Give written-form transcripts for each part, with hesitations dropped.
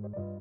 𝒕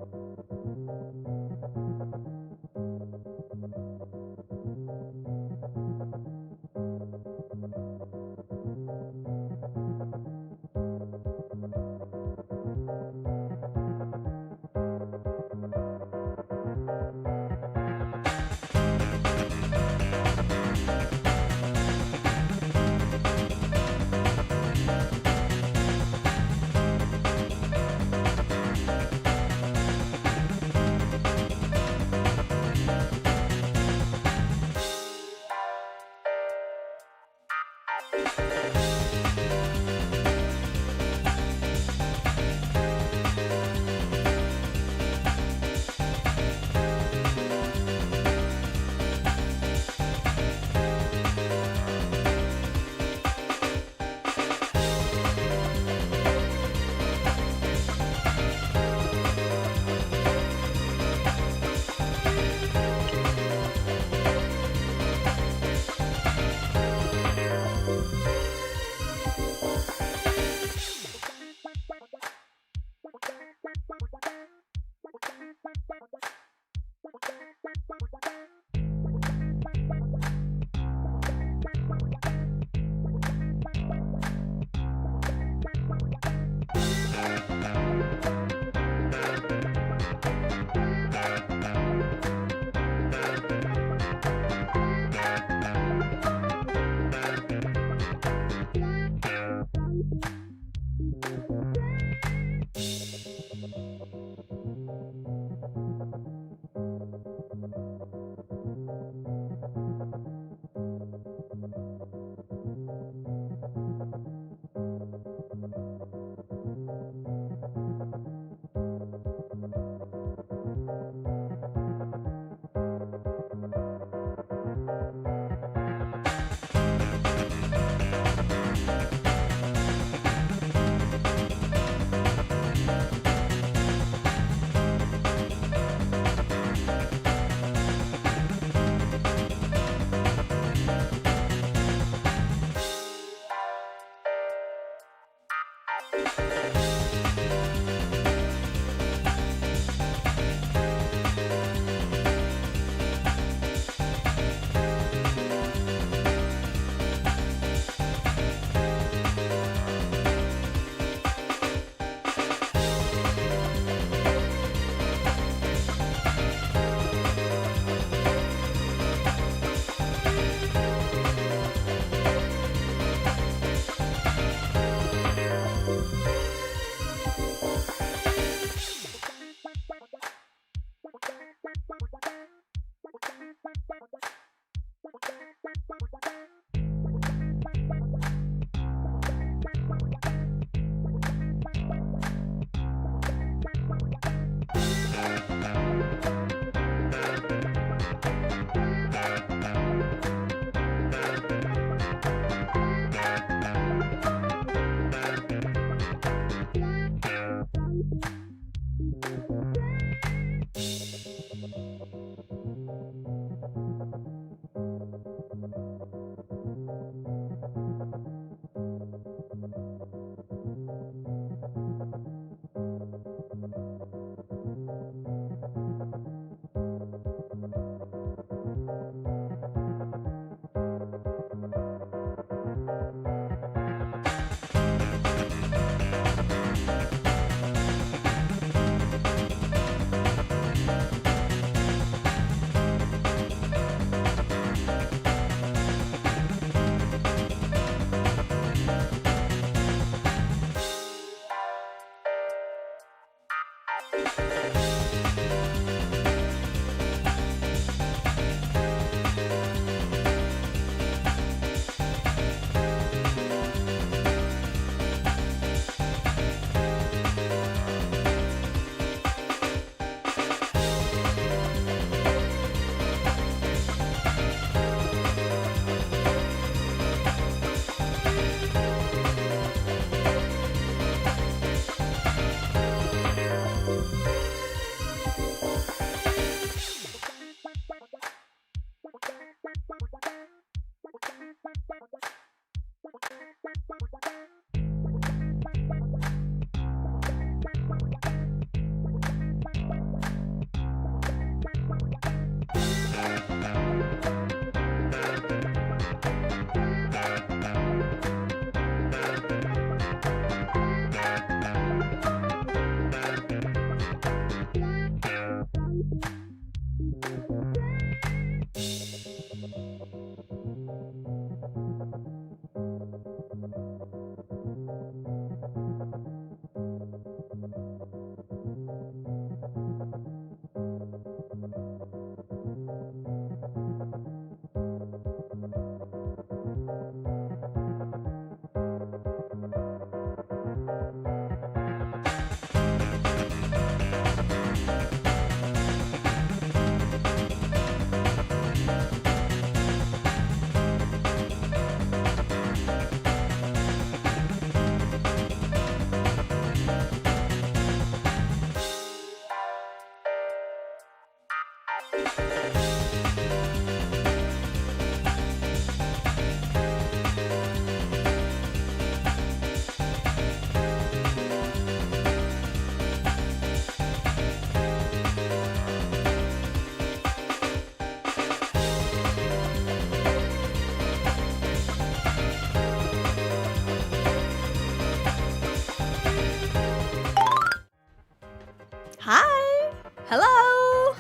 Hi! Hello!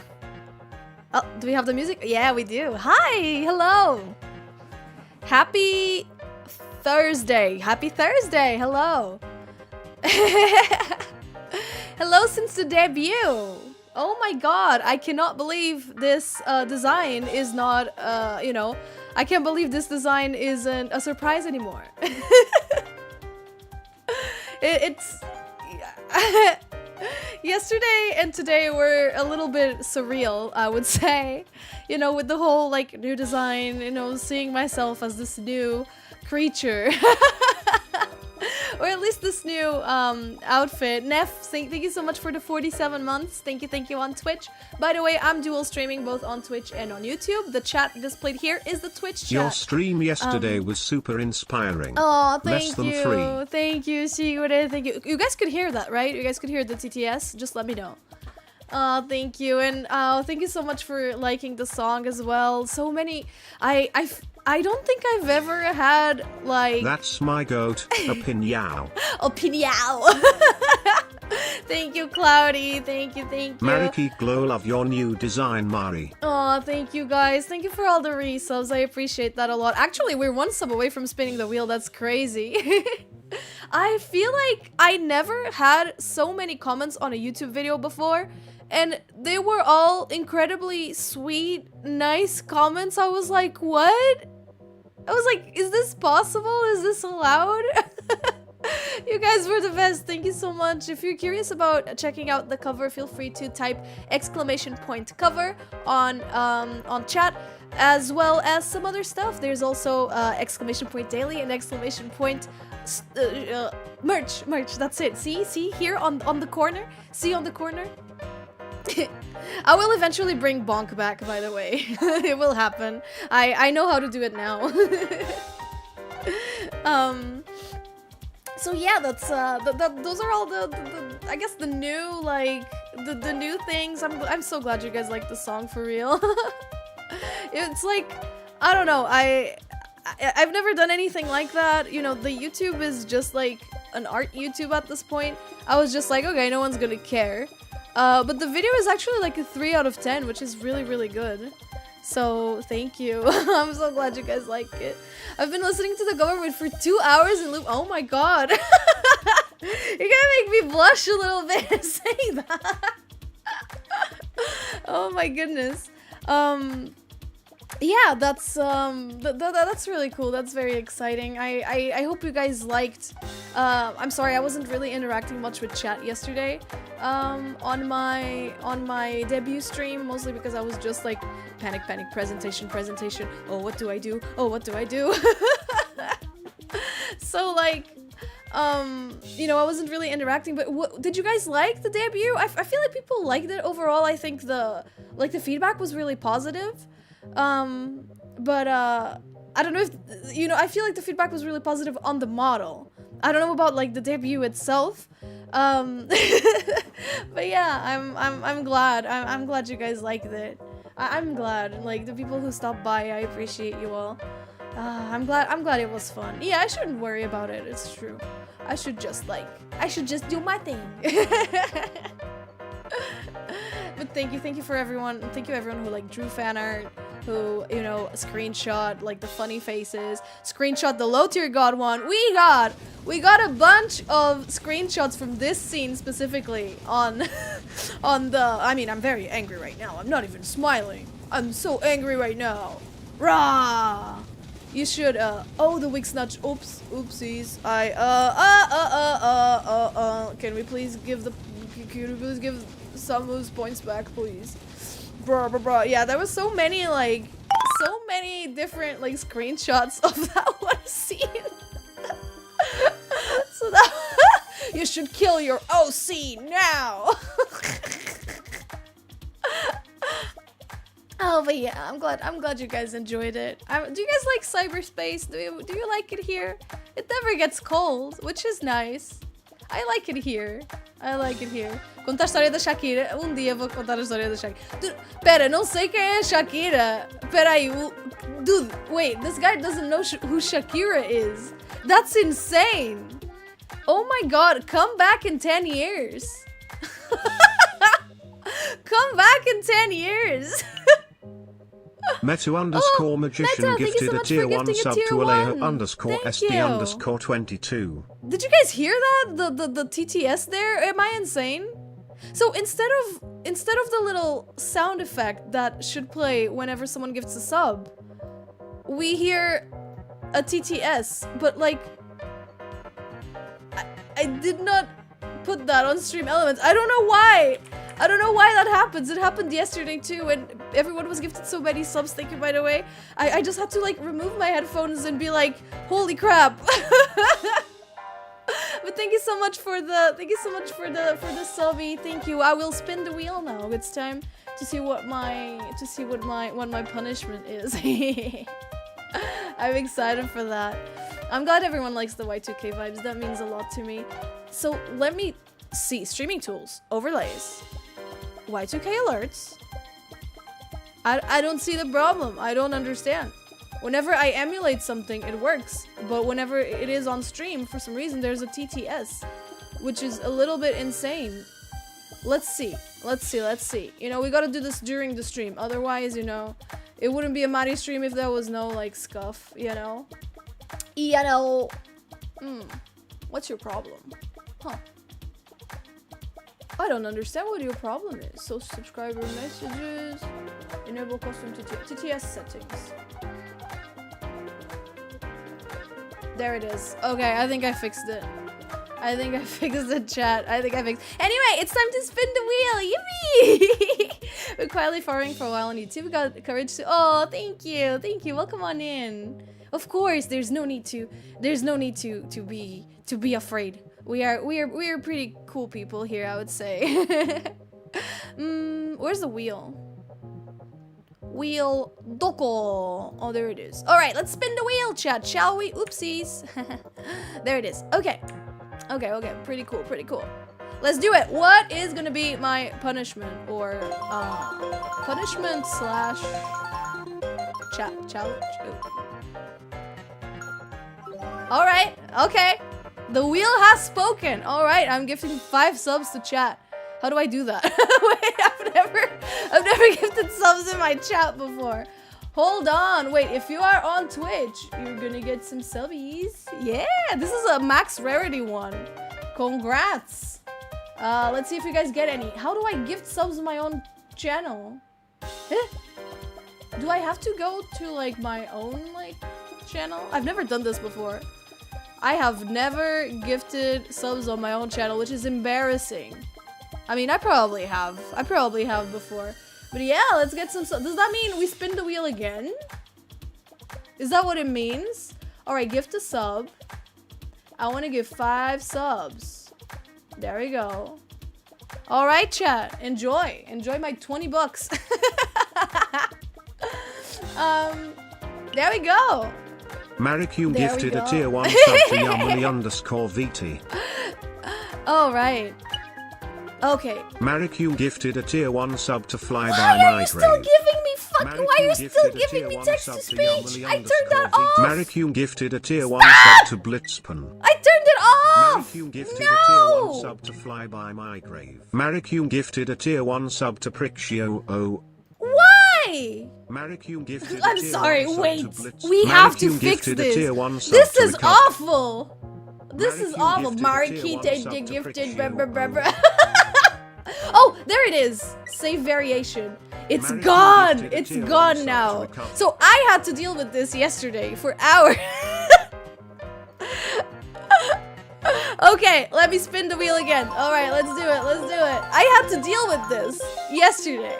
Oh, do we have the music? Yeah, we do. Hi! Hello! Happy Thursday! Happy Thursday! Hello! Hello since the debut! Oh my god, I cannot believe this design is not, you know, I can't believe this design isn't a surprise anymore. It's... Yesterday and today were a little bit surreal, I would say. You know, with the whole, like, new design, you know, seeing myself as this new creature. Or at least this new outfit. Nef, thank you so much for the 47 months. Thank you on Twitch. By the way, I'm dual streaming both on Twitch and on YouTube. The chat displayed here is the Twitch chat. Your stream yesterday was super inspiring. Oh, thank Less than you. 3. Thank you, 𝒕𝒂𝒊𝒓𝒔𝒕. Thank you. You guys could hear that, right? You guys could hear the TTS? Just let me know. Thank you. And thank you so much for liking the song as well. So many... I don't think I've ever had, like... That's my goat, 𝒕𝒂𝒊𝒓𝒔𝒂𝒍. 𝒕𝒂𝒊𝒓𝒔𝒂𝒍. Thank you, Cloudy. Thank you. Marikyuun, love your new design, Mari. Oh, thank you guys. Thank you for all the resubs. I appreciate that a lot. Actually, we're 1 sub away from spinning the wheel. That's crazy. I feel like I never had so many comments on a YouTube video before. And they were all incredibly sweet, nice comments. I was like, what? I was like, is this possible? Is this allowed? You guys were the best. Thank you so much. If you're curious about checking out the cover, feel free to type !cover on chat, as well as some other stuff. There's also !daily and merch. That's it. See here on the corner. See on the corner. I will eventually bring Bonk back, by the way. It will happen. I know how to do it now. So yeah, that's those are all the I guess the new, like, the new things. I'm so glad you guys like the song, for real. It's like, I don't know, I've never done anything like that. You know, the YouTube is just like an art YouTube at this point. I was just like, okay, no one's gonna care. But the video is actually like a 3 out of 10, which is really good. So thank you. I'm so glad you guys like it. I've been listening to the government for 2 hours in loop. Oh my god. You're gonna make me blush a little bit saying that. Oh my goodness. Yeah, that's really cool. That's very exciting. I hope you guys liked. I'm sorry, I wasn't really interacting much with chat yesterday on my debut stream, mostly because I was just like panic, presentation. Oh, what do I do? So like, you know, I wasn't really interacting. But did you guys like the debut? I feel like people liked it overall. I think the feedback was really positive. But I don't know if, you know, I feel like the feedback was really positive on the model. I don't know about like the debut itself. But yeah, I'm glad. I'm glad you guys liked it. I'm glad, like, the people who stopped by, I appreciate you all. I'm glad it was fun. Yeah, I shouldn't worry about it. It's true. I should just do my thing. But thank you for everyone. Thank you everyone who like drew fan art, who, you know, screenshot like the funny faces, screenshot the low tier god one. We got a bunch of screenshots from this scene specifically on the, I mean, I'm very angry right now. I'm not even smiling. I'm so angry right now. Rah! You should oh, the wig snatch. Oopsies. Can we please give Samu's points back, please? Bruh. Yeah, there was so many different like screenshots of that one scene. So that you should kill your OC now. Oh, but yeah, I'm glad you guys enjoyed it. Do you guys like cyberspace? Do you like it here? It never gets cold, which is nice. I like it here. Contar a história da Shakira. Dia vou contar a história da Shakira. Pera, não sei quem é a Shakira. Pera aí. Dude, wait. This guy doesn't know who Shakira is. That's insane. Oh my god. Come back in 10 years. in 10 years. 𝒕𝒊𝒔𝒔𝒊𝒄𝒂𝒍 gifted a tier 1 sub to 𝒎𝒊𝒔𝒔𝒊𝒂𝒍22. Did you guys hear that? The TTS there? Am I insane? So instead of the little sound effect that should play whenever someone gifts a sub, we hear a TTS, but like I did not put that on Stream Elements. I don't know why. I don't know why that happens. It happened yesterday too, and everyone was gifted so many subs. Thank you, by the way. I just had to like remove my headphones and be like, holy crap. But thank you so much for the subby. Thank you. I will spin the wheel now. It's time to see what my punishment is. I'm excited for that. I'm glad everyone likes the Y2K vibes. That means a lot to me. So let me see. Streaming tools, overlays, Y2K alerts. I don't see the problem. I don't understand. Whenever I emulate something, it works. But whenever it is on stream, for some reason, there's a TTS, which is a little bit insane. Let's see. Let's see. You know, we gotta do this during the stream. Otherwise, you know, it wouldn't be a Mari stream if there was no, like, scuff, you know? What's your problem? Huh. I don't understand what your problem is. So, subscriber messages, enable custom TTS settings. There it is. Okay, I think I fixed it. I think I fixed the chat. Anyway, it's time to spin the wheel. Yippee! We're quietly following for a while on YouTube. We got the courage to. Oh, thank you. Welcome on in. Of course, there's no need to be afraid. We are pretty cool people here, I would say. Where's the wheel? Wheel doko. Oh, there it is. All right, let's spin the wheel, chat, shall we? Oopsies. There it is. Okay. Pretty cool. Let's do it. What is gonna be my punishment or punishment slash challenge? All right. Okay. The wheel has spoken. All right. I'm gifting 5 subs to chat. How do I do that? Wait, I've never gifted subs in my chat before. Hold on. Wait, if you are on Twitch, you're gonna get some subbies. Yeah, this is a max rarity one. Congrats. Let's see if you guys get any. How do I gift subs on my own channel? Do I have to go to like my own like channel? I've never done this before. I have never gifted subs on my own channel, which is embarrassing. I mean, I probably have before. But yeah, let's get some subs. Does that mean we spin the wheel again? Is that what it means? Alright, gift a sub. I want to give 5 subs. There we go. Alright, chat. Enjoy my 20 bucks. There we go. Marikyuun gifted a tier 1 sub to 𝒕𝒊𝒔𝒔𝒊𝒂𝒍. Alright. Okay. Marikyuun gifted a tier 1 sub to 𝒕𝒊𝒔𝒔𝒊𝒂𝒍. Why are you still giving me why are you still giving me text to speech? I turned that off. Marikyuun gifted a tier 1 sub to 𝒕𝒊𝒔𝒔𝒊𝒂𝒍. I turned it off. Marikyuun gifted a tier 1 sub to 𝒕𝒊𝒔𝒔𝒊𝒂𝒍. Marikyuun gifted a tier 1 sub to 𝒕𝒊𝒔𝒔𝒊𝒂𝒍. Why? Marikyuun gifted I'm a tier sorry, 1 wait. sub to 𝒕𝒊𝒔𝒔𝒊𝒂𝒍. We have to Marikyuun fix gifted a this. tier 1 sub This to is awful. This is awful. Marikyuun Marikyuun gifted. 𝒕𝒊𝒔𝒔𝒊𝒂𝒍. Oh, there it is. Save variation. It's gone. It's gone now. So I had to deal with this yesterday for hours. Okay, let me spin the wheel again. All right, let's do it. I had to deal with this yesterday.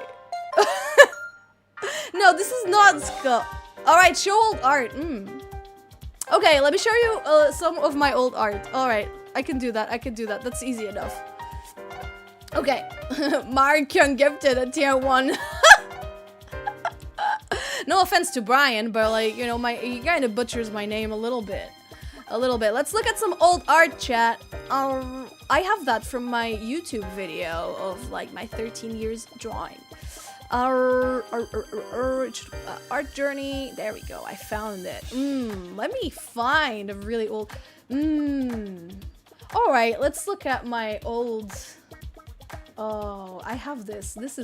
No, this is not skull. All right, show old art. Okay, let me show you some of my old art. All right, I can do that. That's easy enough. Okay, Marikyuun gifted a tier 1. No offense to Brian, but like, you know, he kind of butchers my name a little bit. Let's look at some old art, chat. I have that from my YouTube video of like my 13 years drawing. Art journey. There we go. I found it. Let me find a really old. All right, let's look at my old. Oh, I have this. This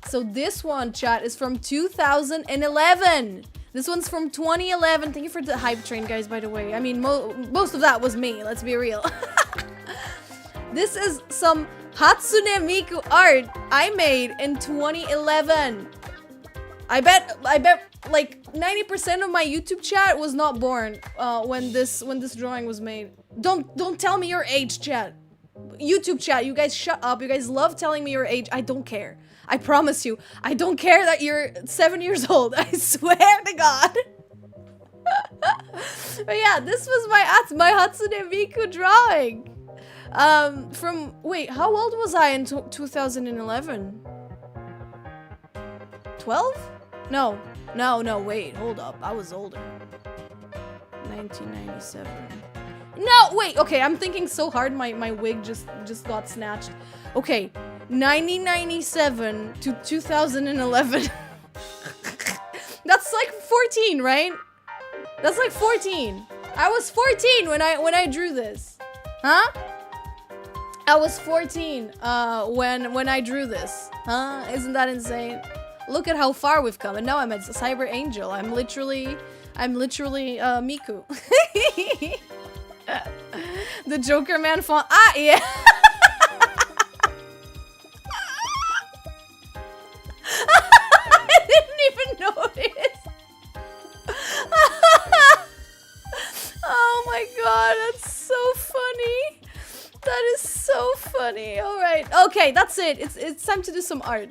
So this one, chat, is from 2011. This one's from 2011. Thank you for the hype train, guys, by the way. I mean, most of that was me, let's be real. This is some Hatsune Miku art I made in 2011. I bet like 90% of my YouTube chat was not born when this drawing was made. Don't tell me your age, chat. YouTube chat, you guys shut up. You guys love telling me your age. I don't care. I promise you. I don't care that you're 7 years old. I swear to God. But yeah, this was my Hatsune Miku drawing. Wait, how old was I in 2011? 12? No, wait, hold up. I was older. 1997. No, wait, okay, I'm thinking so hard my wig just got snatched. Okay, 1997 to 2011. That's like 14, right? That's like 14. I was 14 when I drew this. Huh? I was 14 when I drew this. Huh? Isn't that insane? Look at how far we've come, and now I'm a cyber angel. I'm literally Miku. The Joker man font. Ah, yeah. I didn't even notice. Oh my god, that's so funny. That is so funny. All right, okay, that's it. It's time to do some art.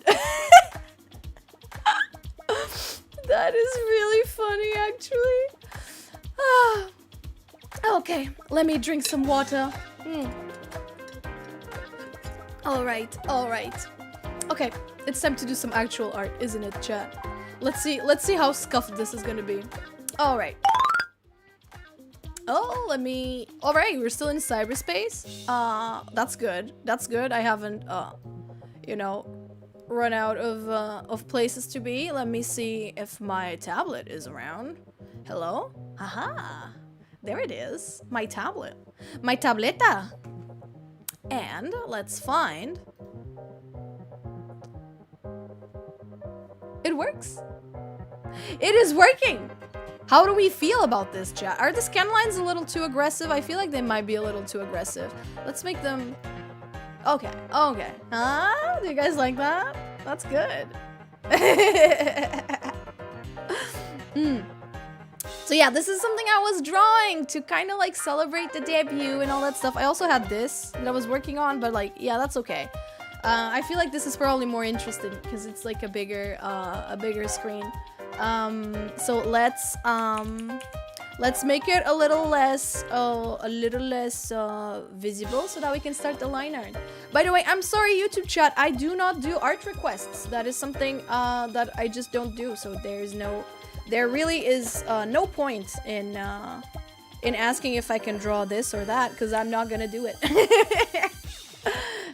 That is really funny, actually. Okay, let me drink some water. All right. Okay, it's time to do some actual art, isn't it, chat? Let's see how scuffed this is gonna be. All right. Oh, all right, we're still in cyberspace. That's good. That's good. I haven't, you know, run out of places to be. Let me see if my tablet is around. Hello? Haha. There it is. My tablet. My tableta. And let's find... It works. It is working. How do we feel about this, chat? Are the scan lines a little too aggressive? I feel like they might be a little too aggressive. Let's make them... Okay. Huh? Do you guys like that? That's good. So yeah, this is something I was drawing to kind of like celebrate the debut and all that stuff. I also had this that I was working on, but like, yeah, that's okay. I feel like this is probably more interesting because it's like a bigger screen. So let's make it a little less visible so that we can start the line art. By the way, I'm sorry, YouTube chat, I do not do art requests. That is something that I just don't do. So there really is no point in asking if I can draw this or that, because I'm not gonna do it.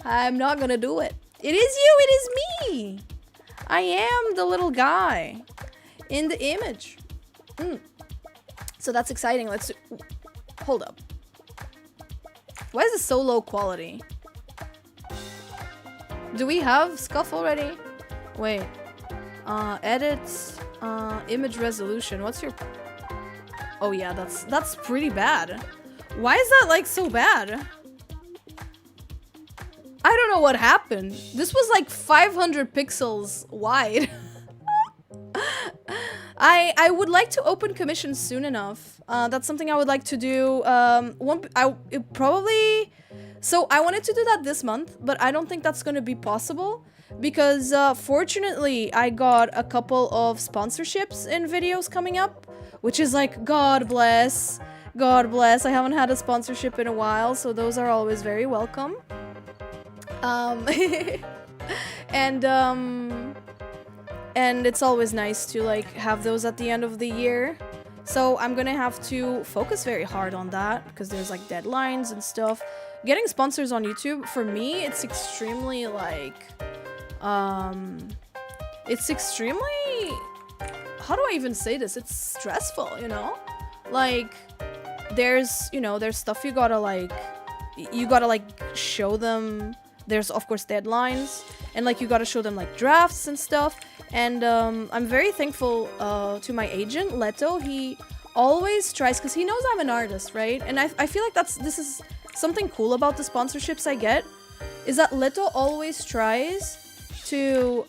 I'm not gonna do it. It is you, it is me. I am the little guy in the image. So that's exciting. Hold up. Why is this so low quality? Do we have scuff already? Wait. Edits. Image resolution. What's your... Oh yeah, that's pretty bad. Why is that like so bad? I don't know what happened. This was like 500 pixels wide. I would like to open commission soon enough. That's something I would like to do. So I wanted to do that this month, but I don't think that's going to be possible because fortunately I got a couple of sponsorships in videos coming up, which is like, God bless. God bless. I haven't had a sponsorship in a while, so those are always very welcome. And it's always nice to like have those at the end of the year. So I'm gonna have to focus very hard on that because there's like deadlines and stuff. Getting sponsors on YouTube, for me, it's extremely like, it's extremely, how do I even say this? It's stressful, you know? Like, there's stuff you gotta like show them there's of course deadlines, and like you gotta show them like drafts and stuff. And I'm very thankful to my agent Leto. He always tries, because he knows I'm an artist, right? And I feel like this is something cool about the sponsorships I get, is that Leto always tries to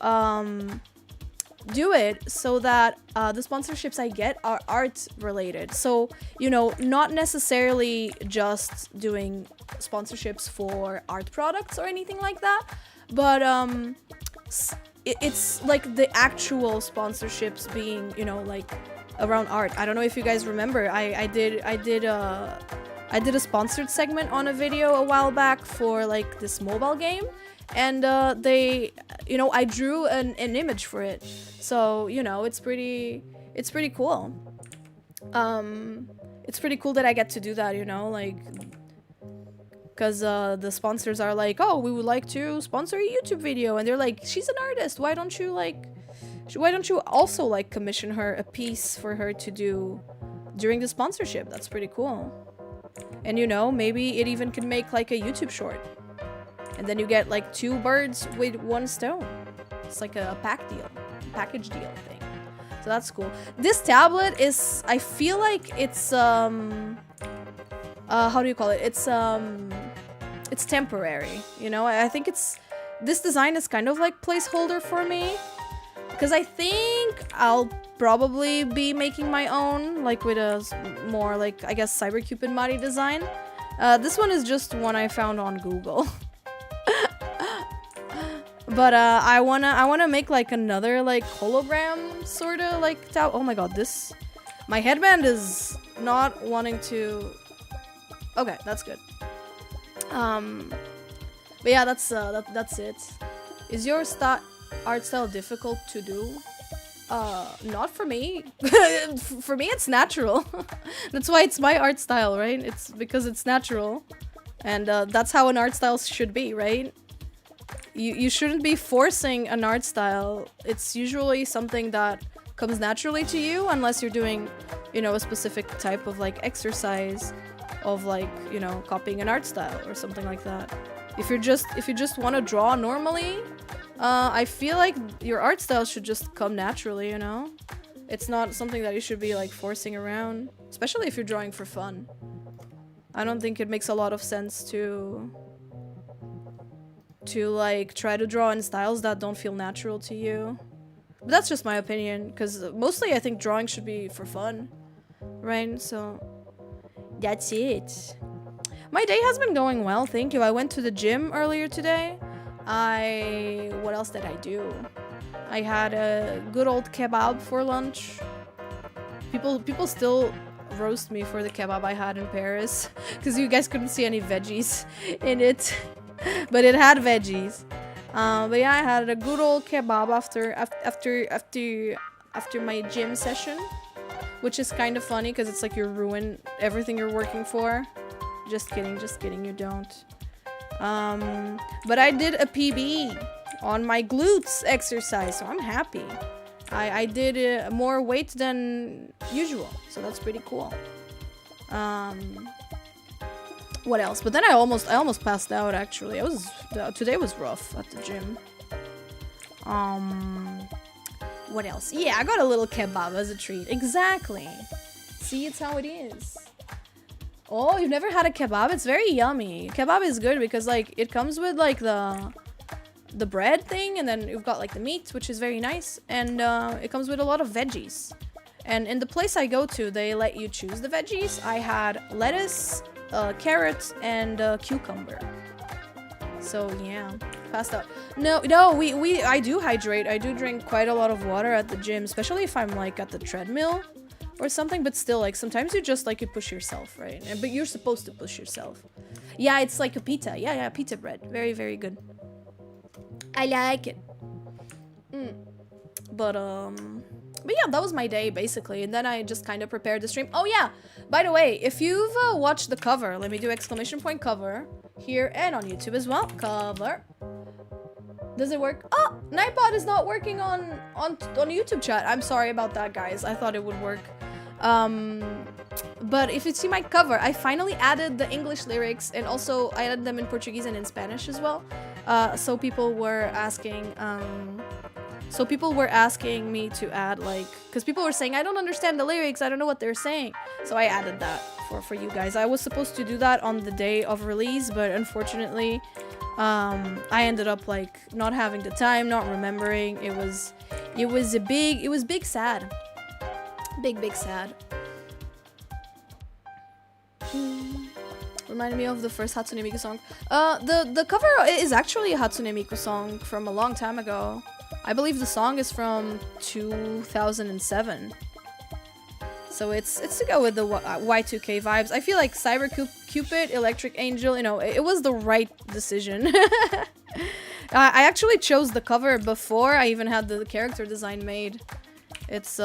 do it so that the sponsorships I get are art related. So, you know, not necessarily just doing sponsorships for art products or anything like that, but it's like the actual sponsorships being, you know, like around art. I don't know if you guys remember, I did a sponsored segment on a video a while back for like this mobile game, and they, you know, I drew an image for it. So, you know, it's pretty cool. It's pretty cool that I get to do that, you know, like, because the sponsors are like, oh, we would like to sponsor a YouTube video, and they're like, she's an artist, why don't you also like commission her a piece for her to do during the sponsorship? That's pretty cool. And you know, maybe it even can make like a YouTube short, and then you get like 2 birds with 1 stone. It's like a package deal thing. So that's cool. This tablet is, I feel like it's how do you call it? It's temporary, you know? I think this design is kind of like placeholder for me, because I think I'll probably be making my own, like with a more like, I guess, 𝒎𝒂𝒈𝒊𝒄𝒂𝒍 design. This one is just one I found on Google. But I wanna make like another like hologram sort of like tab. Oh my god, my headband is not wanting to. Okay, that's good. But yeah, that's it. Is your art style difficult to do? Not for me. For me, it's natural. That's why it's my art style, right? It's because it's natural, and that's how an art style should be, right? You shouldn't be forcing an art style. It's usually something that comes naturally to you, unless you're doing, you know, a specific type of like exercise of like, you know, copying an art style or something like that. If you just want to draw normally, I feel like your art style should just come naturally, you know? It's not something that you should be like forcing around, especially if you're drawing for fun. I don't think it makes a lot of sense to like try to draw in styles that don't feel natural to you. But that's just my opinion, because mostly I think drawing should be for fun, right? So that's it. My day has been going well, thank you. I went to the gym earlier today. What else did I do? I had a good old kebab for lunch. People still roast me for the kebab I had in Paris, because you guys couldn't see any veggies in it. But it had veggies. But yeah, I had a good old kebab after my gym session, which is kind of funny because it's like you ruin everything you're working for. Just kidding, you don't. But I did a PB on my glutes exercise, so I'm happy. I did more weight than usual, so that's pretty cool. What else? But then I almost passed out, actually. Today was rough at the gym. What else? Yeah, I got a little kebab as a treat. Exactly. See, it's how it is. Oh, you've never had a kebab? It's very yummy. Kebab is good because like it comes with like the bread thing, and then you've got like the meat, which is very nice, and it comes with a lot of veggies. And in the place I go to, they let you choose the veggies. I had lettuce, carrot, and cucumber. So yeah, passed out. No, I do hydrate. I do drink quite a lot of water at the gym, especially if I'm like at the treadmill or something. But still, like sometimes you just like you push yourself, right? But you're supposed to push yourself. Yeah, it's like a pita. Yeah, pita bread. Very, very good. I like it. But yeah, that was my day basically, and then I just kind of prepared the stream. Oh yeah, by the way, if you've watched the cover, let me do exclamation point cover here and on YouTube as well. Cover. Does it work? Oh, Nightbot is not working on YouTube chat. I'm sorry about that, guys. I thought it would work. But if you see my cover, I finally added the English lyrics, and also I added them in Portuguese and in Spanish as well. So people were asking me to add like, because people were saying I don't understand the lyrics, I don't know what they're saying. So I added that for you guys. I was supposed to do that on the day of release, but unfortunately, I ended up like not having the time, not remembering. It was big sad. Big sad. Reminded me of the first Hatsune Miku song. The cover is actually a Hatsune Miku song from a long time ago. I believe the song is from 2007. So it's to go with the Y2K vibes. I feel like 𝒕𝒓𝒔𝒊𝒄𝒂𝒍, Electric Angel, you know, it was the right decision. I actually chose the cover before I even had the character design made. It's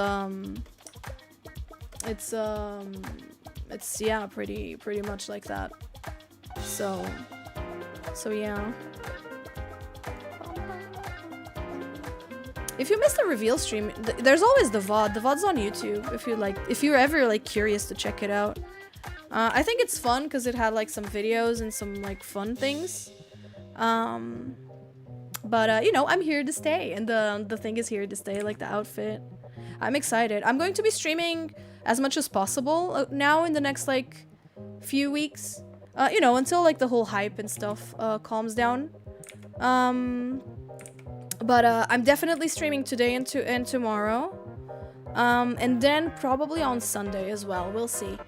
yeah, pretty much like that. So yeah. If you missed the reveal stream, there's always the VOD. The VOD's on YouTube if you're ever like curious to check it out. I think it's fun because it had like some videos and some like fun things. But you know, I'm here to stay, and the thing is here to stay, like the outfit. I'm excited. I'm going to be streaming as much as possible now in the next like few weeks. You know, until like the whole hype and stuff calms down. But I'm definitely streaming today and tomorrow. And then probably on Sunday as well. We'll see.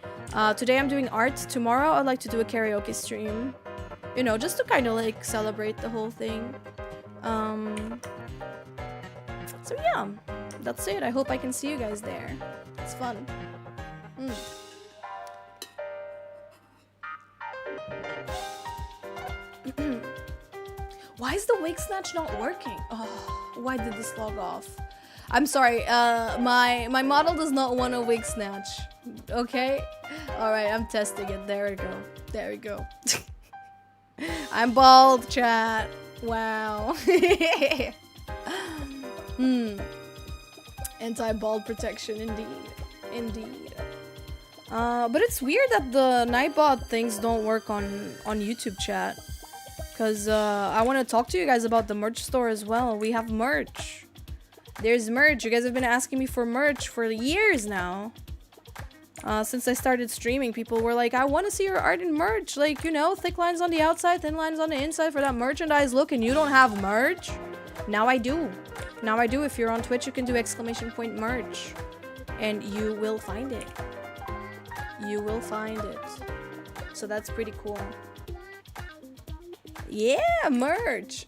Today I'm doing art. Tomorrow I'd like to do a karaoke stream. You know, just to kind of like celebrate the whole thing. So yeah, that's it. I hope I can see you guys there. It's fun. Why is the wake snatch not working? Oh, why did this log off? I'm sorry, my model does not want a wig snatch. Okay? Alright, I'm testing it. There we go. There we go. I'm bald, chat. Wow. Anti-bald protection, indeed. Indeed. But it's weird that the Nightbot things don't work on YouTube, chat. Because I want to talk to you guys about the merch store as well. We have merch. There's merch. You guys have been asking me for merch for years now. Since I started streaming, people were like, I want to see your art and merch. Like, you know, thick lines on the outside, thin lines on the inside for that merchandise look, and you don't have merch? Now I do. Now I do. If you're on Twitch, you can do ! merch. And you will find it. You will find it. So that's pretty cool. Yeah, merch.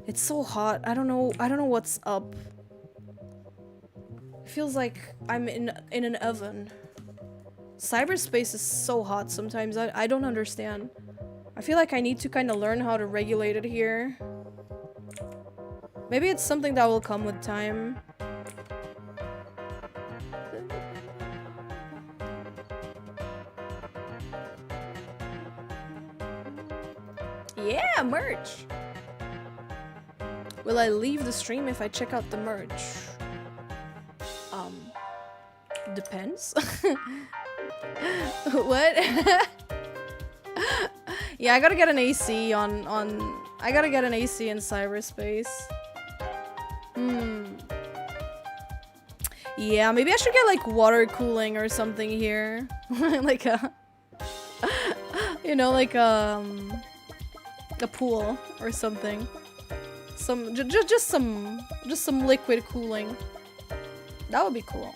It's so hot. I don't know what's up. It feels like I'm in an oven. Cyberspace is so hot sometimes. I don't understand. I feel like I need to kind of learn how to regulate it here. Maybe it's something that will come with time. Yeah, merch! Will I leave the stream if I check out the merch? Depends. What? Yeah, I gotta get an AC I gotta get an AC in cyberspace. Yeah, maybe I should get like water cooling or something here. Like a you know, like a pool or something. Just some liquid cooling. That would be cool.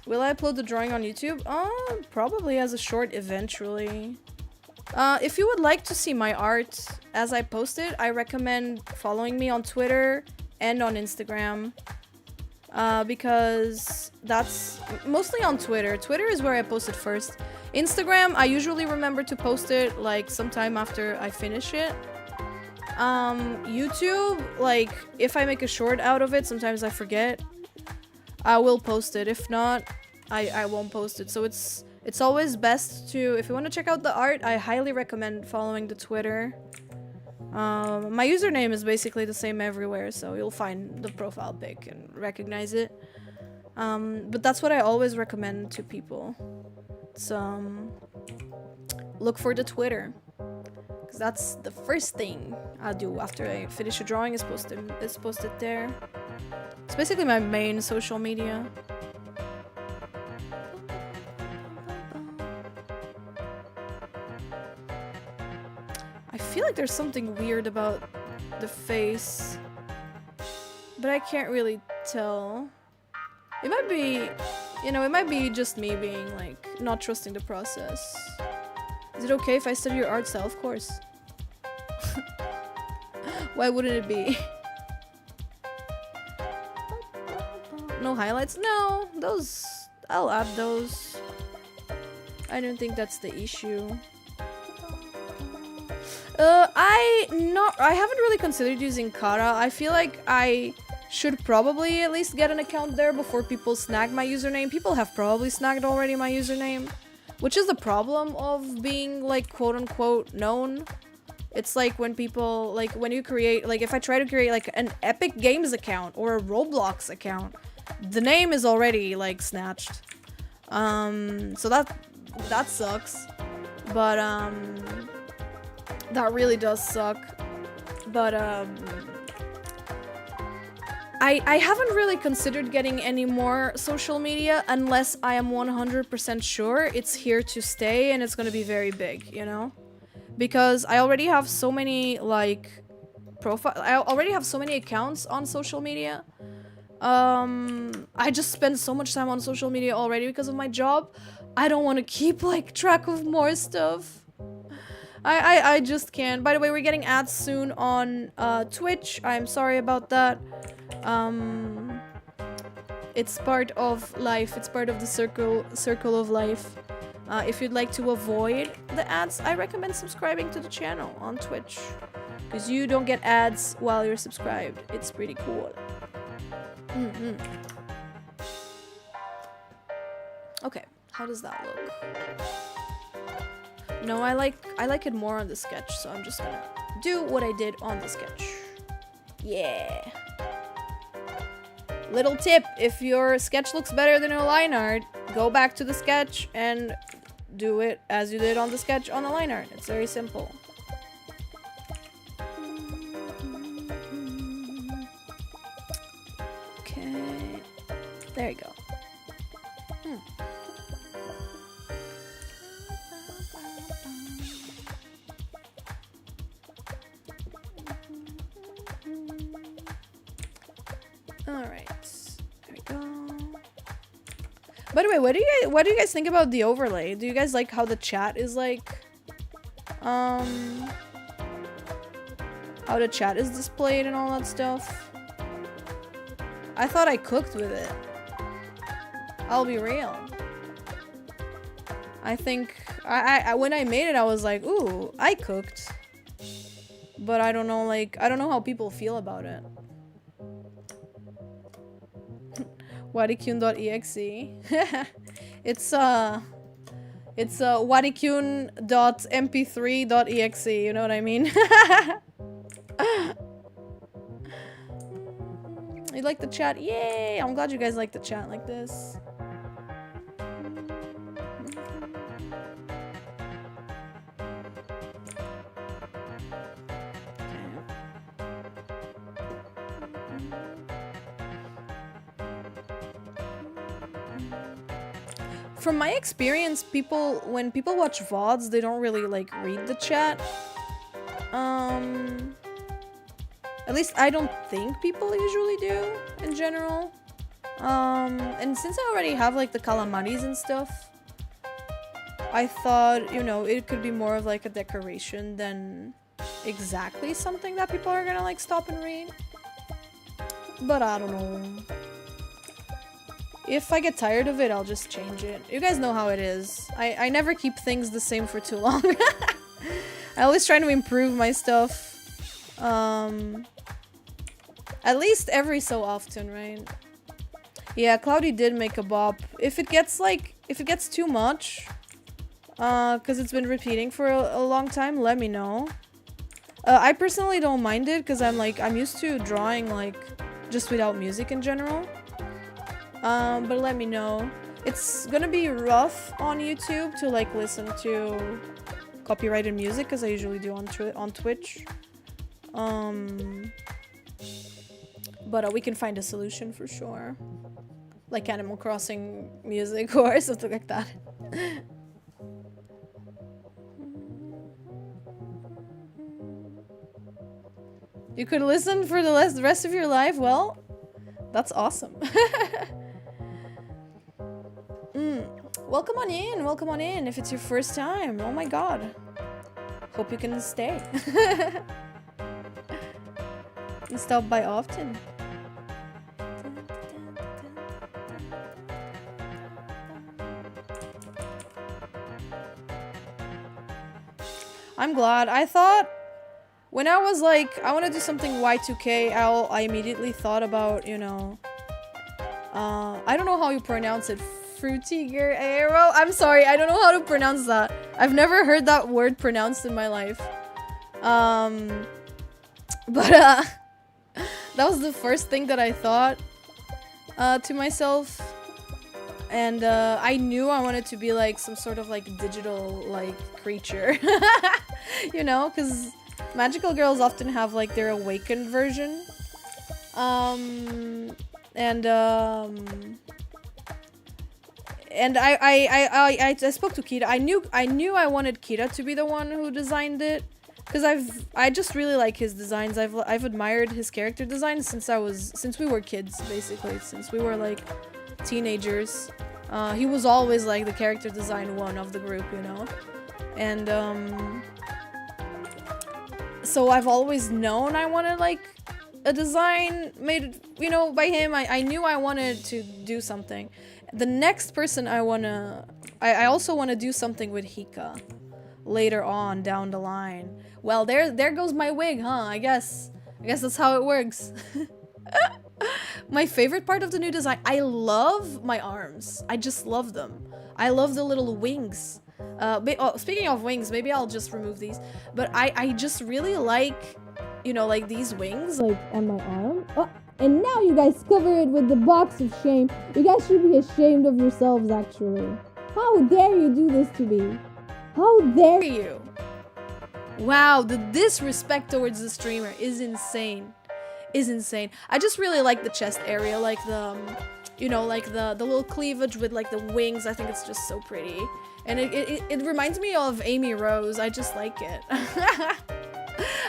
Will I upload the drawing on YouTube? Probably as a short eventually. If you would like to see my art as I post it, I recommend following me on Twitter and on Instagram. Because that's mostly on Twitter. Twitter is where I post it first. Instagram, I usually remember to post it like sometime after I finish it. YouTube, like if I make a short out of it, sometimes I forget. I will post it. If not, I won't post it. So it's always best to, if you want to check out the art, I highly recommend following the Twitter. My username is basically the same everywhere, so you'll find the profile pic and recognize it. But that's what I always recommend to people. It's, look for the Twitter. Because that's the first thing I do after I finish a drawing, is post it there. It's basically my main social media. I feel like there's something weird about the face, but I can't really tell. It might be, you know, it might be just me being like not trusting the process. Is it okay if I study your art style? Of course. Why wouldn't it be? No highlights? No, those, I'll add those. I don't think that's the issue. I haven't really considered using Kara. I feel like I should probably at least get an account there before people snag my username. People have probably snagged already my username, which is the problem of being like quote-unquote known. It's like when people, like when you create, like if I try to create like an Epic Games account or a Roblox account, the name is already like snatched. So that sucks. But that really does suck. But I haven't really considered getting any more social media unless I am 100% sure it's here to stay and it's gonna be very big, you know? Because I already have so many like I already have so many accounts on social media. I just spend so much time on social media already because of my job. I don't want to keep like track of more stuff. I just can't. By the way, we're getting ads soon on Twitch. I'm sorry about that. It's part of life. It's part of the circle of life. If you'd like to avoid the ads, I recommend subscribing to the channel on Twitch, because you don't get ads while you're subscribed. It's pretty cool. Okay, how does that look? No, I like it more on the sketch, so I'm just gonna do what I did on the sketch. Yeah. Little tip, if your sketch looks better than your line art, go back to the sketch and do it as you did on the sketch on the line art. It's very simple. Okay. There you go. Alright, there we go. By the way, what do you guys think about the overlay? Do you guys like how the chat is like how the chat is displayed and all that stuff? I thought I cooked with it. I'll be real. I think I when I made it I was like, ooh, I cooked. But I don't know, like, I don't know how people feel about it. 𝒕𝒂𝒂𝒍. it's 𝒕𝒂𝒂𝒊𝒓𝒔𝒕.mp3.exe, you know what I mean? You like the chat? Yay! I'm glad you guys like the chat like this. From my experience, when people watch VODs, they don't really like read the chat. At least I don't think people usually do in general. And since I already have like the calamaris and stuff, I thought, you know, it could be more of like a decoration than exactly something that people are gonna like stop and read. But I don't know. If I get tired of it, I'll just change it. You guys know how it is. I never keep things the same for too long. I always try to improve my stuff. At least every so often, right? Yeah, Cloudy did make a bop. If it gets too much, because it's been repeating for a long time, let me know. I personally don't mind it because I'm used to drawing like just without music in general. But let me know. It's gonna be rough on YouTube to like listen to copyrighted music because I usually do on Twitch. But we can find a solution for sure. Like Animal Crossing music or something like that. You could listen for the rest of your life? Well, that's awesome. Welcome on in if it's your first time. Oh my god. Hope you can stay. You stop by often. I'm glad. I thought when I was like, I want to do something Y2K, I immediately thought about, you know, I don't know how you pronounce it. Fruitiger arrow? I'm sorry, I don't know how to pronounce that. I've never heard that word pronounced in my life. That was the first thing that I thought to myself. And I knew I wanted to be like some sort of like digital like creature. You know, because magical girls often have like their awakened version. And I spoke to Kita. I knew I wanted Kita to be the one who designed it, because I just really like his designs. I've admired his character design since we were kids, basically, since we were like teenagers. He was always like the character design one of the group, you know, and so I've always known I wanted like a design made, you know, by him. I knew I wanted to do something. The next person I also want to do something with Hika later on down the line. Well, there goes my wig, huh? I guess that's how it works. My favorite part of the new design, I love my arms. I just love them. I love the little wings. Speaking of wings, maybe I'll just remove these. But I just really like, you know, like these wings, like on my arm. Oh, and now you guys cover it with the box of shame. You guys should be ashamed of yourselves, actually. How dare you do this to me? How dare you? Wow, the disrespect towards the streamer is insane. I just really like the chest area, like the, you know, like the little cleavage with like the wings. I think it's just so pretty. And it reminds me of Amy Rose. I just like it.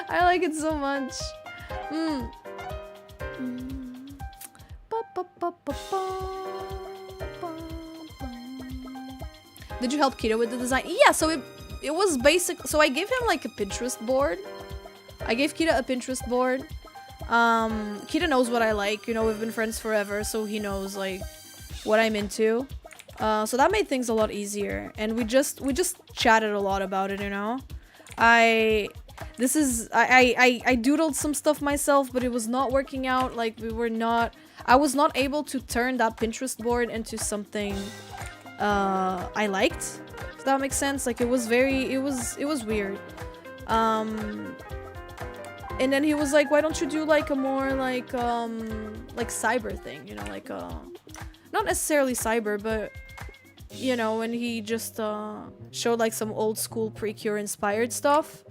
I like it so much. Did you help Kita with the design? Yeah, so it was basic. So I gave him like a Pinterest board. I gave Kita a Pinterest board. Kita knows what I like, you know, we've been friends forever, so he knows like what I'm into. So that made things a lot easier, and we just chatted a lot about it, you know. I doodled some stuff myself, but it was not working out. Like I was not able to turn that Pinterest board into something I liked, if that makes sense. Like it was weird. And then he was like, why don't you do like a more like cyber thing, you know, like not necessarily cyber, but you know, when he just showed like some old school Precure inspired stuff,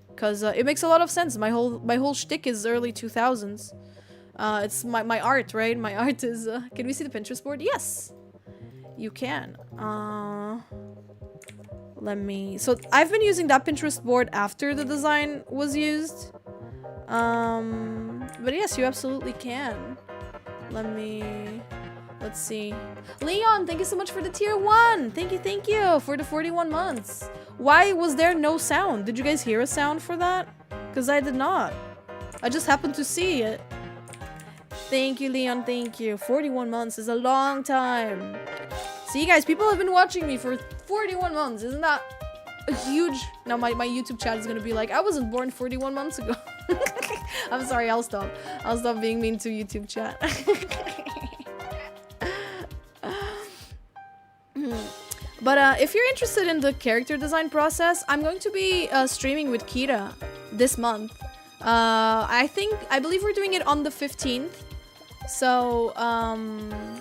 because it makes a lot of sense. My whole shtick is early 2000s. It's my art, right? My art is can we see the Pinterest board? Yes, you can. So I've been using that Pinterest board after the design was used. But yes, you absolutely can. Let's see. Leon, thank you so much for the tier 1. Thank you for the 41 months. Why was there no sound? Did you guys hear a sound for that? Because I did not. I just happened to see it. Thank you, Leon, thank you. 41 months is a long time. See, guys, people have been watching me for 41 months. Isn't that a huge... Now my YouTube chat is gonna be like, I wasn't born 41 months ago. I'm sorry, I'll stop being mean to YouTube chat. But if you're interested in the character design process, I'm going to be streaming with Kita this month. I believe we're doing it on the 15th. So I'm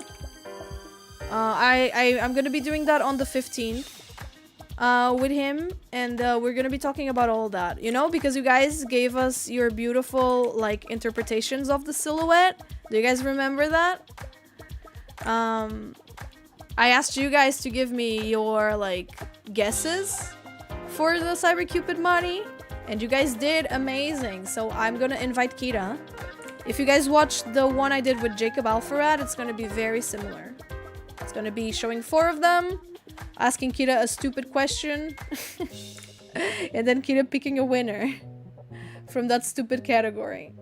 gonna be doing that on the 15th with him, and we're gonna be talking about all that, you know, because you guys gave us your beautiful like interpretations of the silhouette. Do you guys remember that? I asked you guys to give me your like guesses for the 𝒕𝒂𝒈𝒊𝒄𝒂𝒍, and you guys did amazing. So I'm gonna invite Kira. If you guys watched the one I did with 𝒕𝒂𝒊𝒓𝒔𝒕, it's gonna be very similar. It's gonna be showing 4 of them, asking Kira a stupid question, and then Kira picking a winner from that stupid category.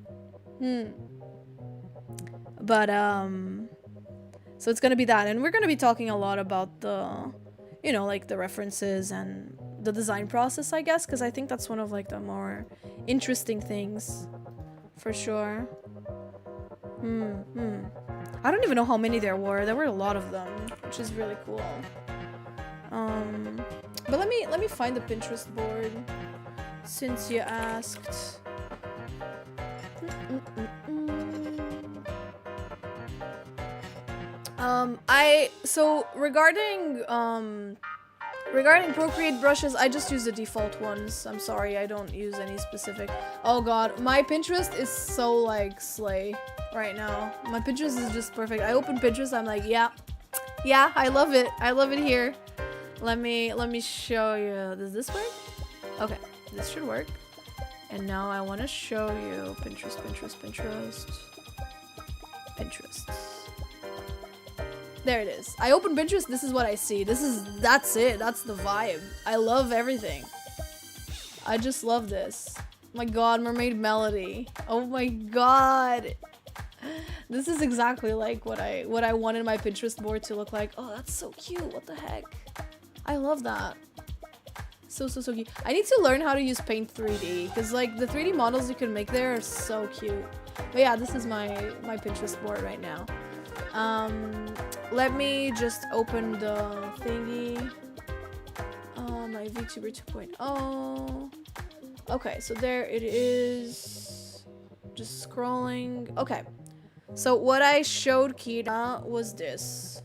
But so it's gonna be that, and we're gonna be talking a lot about the, you know, like the references and the design process, I guess, because I think that's one of like the more interesting things, for sure. I don't even know how many there were. There were a lot of them, which is really cool. But let me find the Pinterest board since you asked. So regarding Procreate brushes, I just use the default ones. I'm sorry, I don't use any specific. Oh god, my Pinterest is so like slay right now. My Pinterest is just perfect. I open Pinterest, I'm like, yeah, I love it. I love it here. Let me show you. Does this work? Okay, this should work. And now I want to show you Pinterest. There it is. I open Pinterest, this is what I see. That's it. That's the vibe. I love everything. I just love this. My god, Mermaid Melody. Oh my god. This is exactly like what I wanted my Pinterest board to look like. Oh, that's so cute. What the heck? I love that. So cute. I need to learn how to use Paint 3D, because like the 3D models you can make there are so cute. But yeah, this is my Pinterest board right now. Let me just open the thingy. My VTuber 2.0. Okay, so there it is. Just scrolling. Okay. So what I showed Kira was this.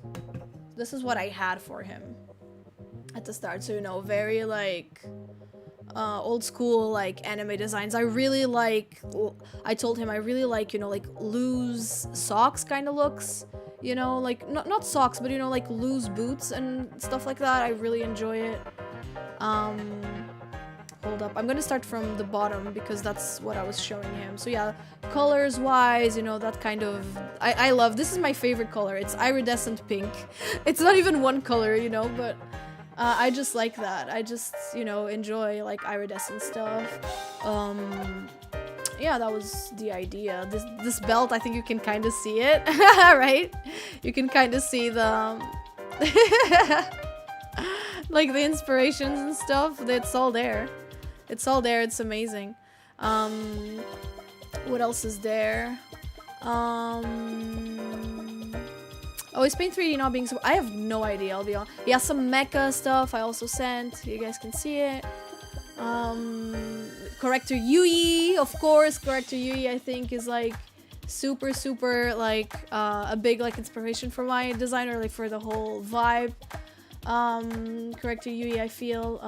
This is what I had for him at the start. So, you know, very like old school like anime designs. I really like, I told him I really like, you know, like loose socks kind of looks. You know, like, not socks, but, you know, like, loose boots and stuff like that. I really enjoy it. Hold up. I'm gonna start from the bottom because that's what I was showing him. So, yeah, colors-wise, you know, that kind of... I love... This is my favorite color. It's iridescent pink. It's not even one color, you know, but... I just like that. I just, you know, enjoy, like, iridescent stuff. Yeah, that was the idea. This belt, I think you can kind of see it, right? You can kind of see the like the inspirations and stuff. It's all there. It's all there. It's amazing. What else is there? Oh, is Paint 3D not being so? I have no idea. I'll be honest. Yeah, some mecha stuff I also sent. You guys can see it. Corrector Yui, of course. Corrector Yui, I think, is like super like a big like inspiration for my designer, like for the whole vibe. Corrector Yui, I feel.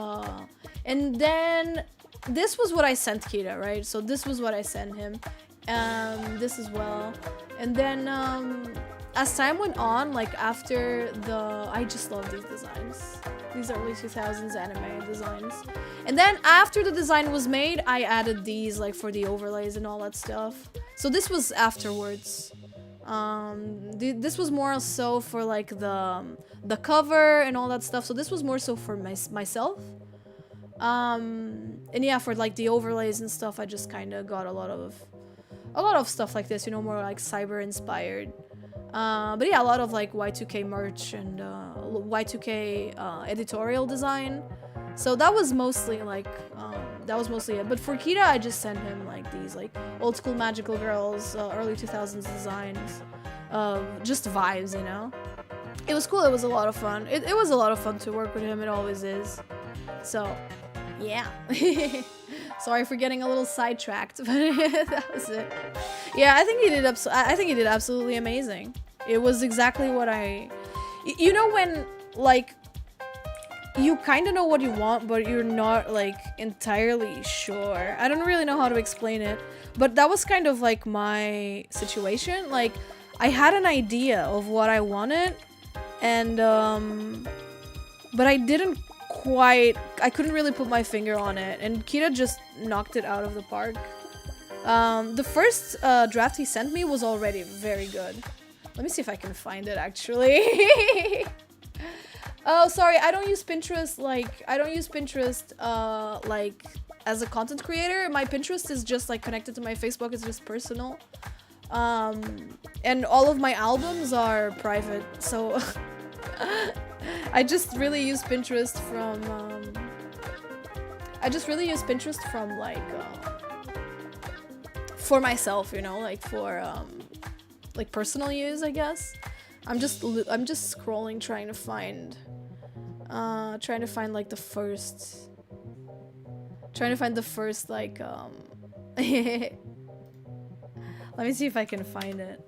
And then this was what I sent Kira, right? So this was what I sent him. This as well. And then as time went on, like after the... I just love these designs. These early 2000s anime designs. And then after the design was made, I added these like for the overlays and all that stuff. So this was afterwards. This was more so for like the cover and all that stuff. So this was more so for myself. And yeah, for like the overlays and stuff, I just kind of got a lot of stuff like this, you know, more like cyber inspired. But yeah, a lot of like Y2K merch and Y2K editorial design. So that was mostly like it. But for Kira, I just sent him like these like old school magical girls, early 2000s designs, just vibes, you know. It was cool. It was a lot of fun. It was a lot of fun to work with him. It always is. So yeah. Sorry for getting a little sidetracked, but that was it. Yeah, I think he did. I think he did absolutely amazing. It was exactly what you know, when like you kind of know what you want, but you're not like entirely sure. I don't really know how to explain it, but that was kind of like my situation. Like, I had an idea of what I wanted, and but I didn't quite. I couldn't really put my finger on it, and Kita just knocked it out of the park. The first draft he sent me was already very good. Let me see if I can find it actually. Oh, sorry, I don't use Pinterest, like, like, as a content creator. My Pinterest is just, like, connected to my Facebook. It's just personal. And all of my albums are private, so... I just really use Pinterest from, like, for myself, you know, like, for, like, personal use, I guess. I'm just scrolling, trying to find like the first, like, let me see if I can find it.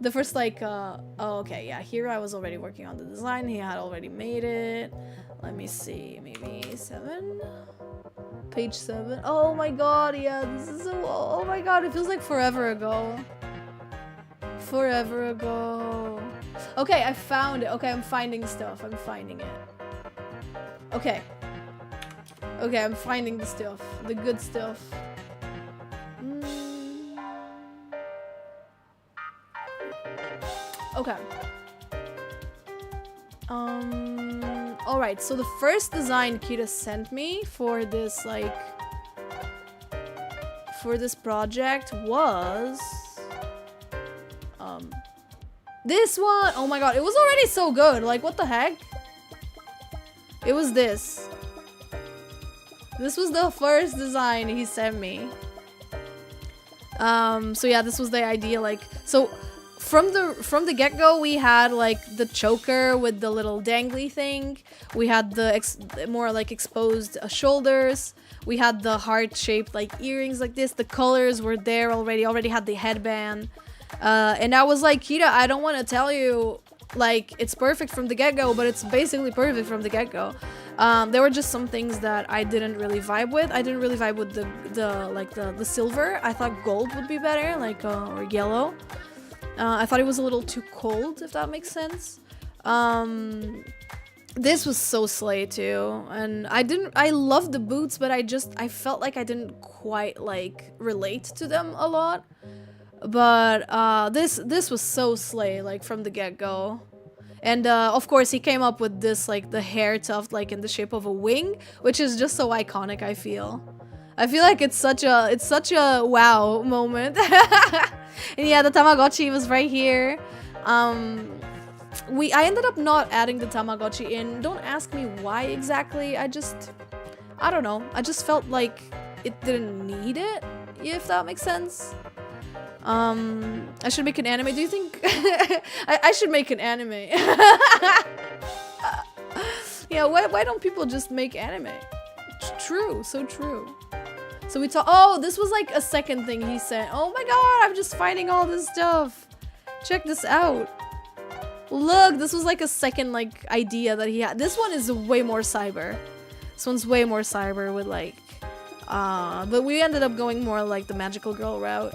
The first, like, oh, okay, yeah, here I was already working on the design. He had already made it. Let me see, maybe 7? Page 7. Oh my god, yeah, this is so, oh my god, it feels like forever ago. Forever ago. Okay, I found it. Okay, I'm finding stuff. I'm finding it. Okay. Okay, I'm finding the stuff. The good stuff. Okay. Alright, so the first design Kita sent me for this, like, for this project was... this one! Oh my god, it was already so good. Like, what the heck? It was this. This was the first design he sent me. So yeah, this was the idea, like, so from the get-go we had like the choker with the little dangly thing. We had the more like exposed shoulders. We had the heart-shaped like earrings like this. The colors were there already had the headband. And I was like, Kita, I don't want to tell you like it's perfect from the get-go, but it's basically perfect from the get-go. There were just some things that I didn't really vibe with. I didn't really vibe with the silver. I thought gold would be better, like or yellow. I thought it was a little too cold, if that makes sense. This was so slay too, and I loved the boots, but I felt like I didn't quite like relate to them a lot. But this was so slay, like from the get-go. And of course he came up with this like the hair tuft like in the shape of a wing, which is just so iconic. I feel like it's such a wow moment. And yeah, the Tamagotchi was right here. I ended up not adding the Tamagotchi in. Don't ask me why exactly. I don't know. I just felt like it didn't need it, if that makes sense. I should make an anime. Do you think I should make an anime? Yeah, why don't people just make anime? True, so true. So we talk. Oh, this was like a second thing he said. Oh my god, I'm just finding all this stuff. Check this out. Look, this was like a second like idea that he had. This one is way more cyber. This one's way more cyber with like but we ended up going more like the magical girl route.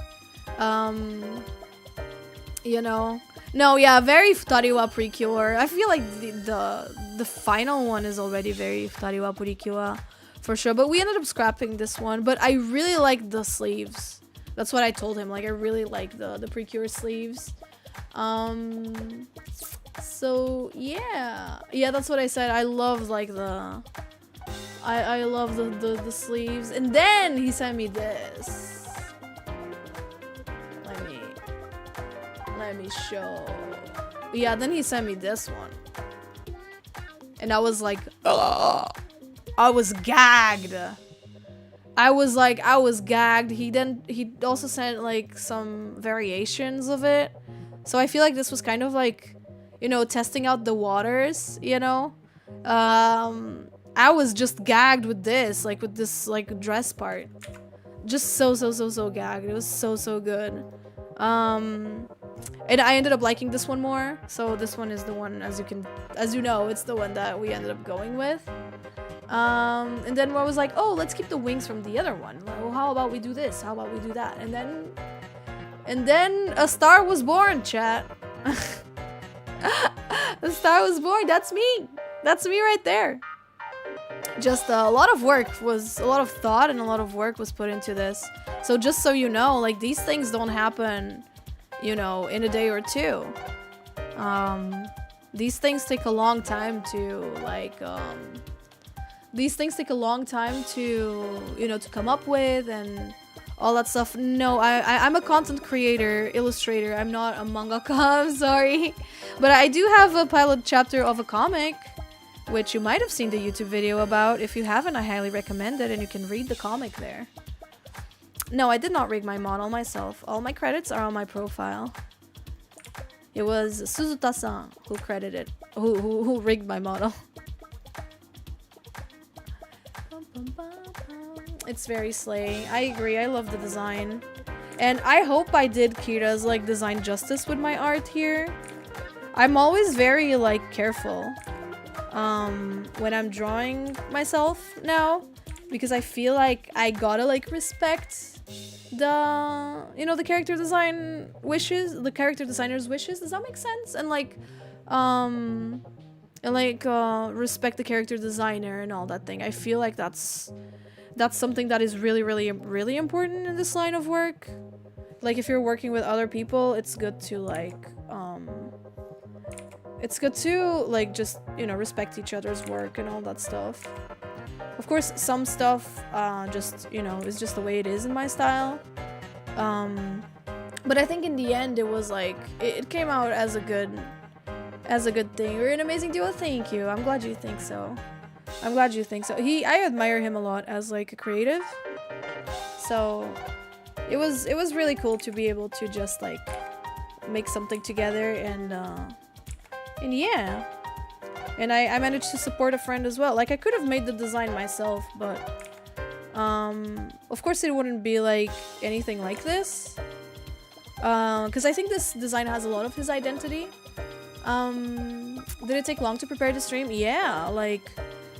You know. No, yeah, very 𝒕𝒕𝒊𝒔𝒕. I feel like the final one is already very 𝒕𝒕𝒊𝒔𝒕 for sure, but we ended up scrapping this one. But I really like the sleeves. That's what I told him. Like, I really like the 𝒕𝒕𝒊𝒔𝒕 sleeves. So yeah, that's what I said. I love like I love the sleeves. And then he sent me this. Let me show. Yeah, then he sent me this one. And I was like, ugh. I was gagged. I was gagged. He also sent like some variations of it. So I feel like this was kind of like, you know, testing out the waters, you know? I was just gagged with this, like with this like dress part. Just so gagged. It was so good. And I ended up liking this one more. So this one is the one, as you know, it's the one that we ended up going with. And then I was like, oh, let's keep the wings from the other one. Like, well, how about we do this? How about we do that? And then a star was born, chat. A star was born. That's me. That's me right there. Just a lot of thought and a lot of work was put into this. So just so you know, like, these things don't happen, you know, in a day or two. These things take a long time to, like, you know, to come up with and all that stuff. No, I'm a content creator, illustrator. I'm not a mangaka, I'm sorry. But I do have a pilot chapter of a comic, which you might have seen the YouTube video about. If you haven't, I highly recommend it, and you can read the comic there. No, I did not rig my model myself. All my credits are on my profile. It was Suzuta-san who rigged my model. It's very slay. I agree. I love the design. And I hope I did Kira's like design justice with my art here. I'm always very like careful when I'm drawing myself now, because I feel like I gotta like respect the, you know, the character design wishes, the character designer's wishes. Does that make sense? And like respect the character designer and all that thing. I feel like that's something that is really important in this line of work. Like, if you're working with other people, it's good to just, you know, respect each other's work and all that stuff. Of course, some stuff just, you know, is just the way it is in my style. But I think in the end it was like it came out as a good thing. We're an amazing duo. Thank you. I'm glad you think so. I'm glad you think so. I admire him a lot as like a creative. So it was really cool to be able to just like make something together, and yeah. And I managed to support a friend as well. Like, I could have made the design myself, but of course it wouldn't be like anything like this. Because I think this design has a lot of his identity. Did it take long to prepare the stream? Yeah, like,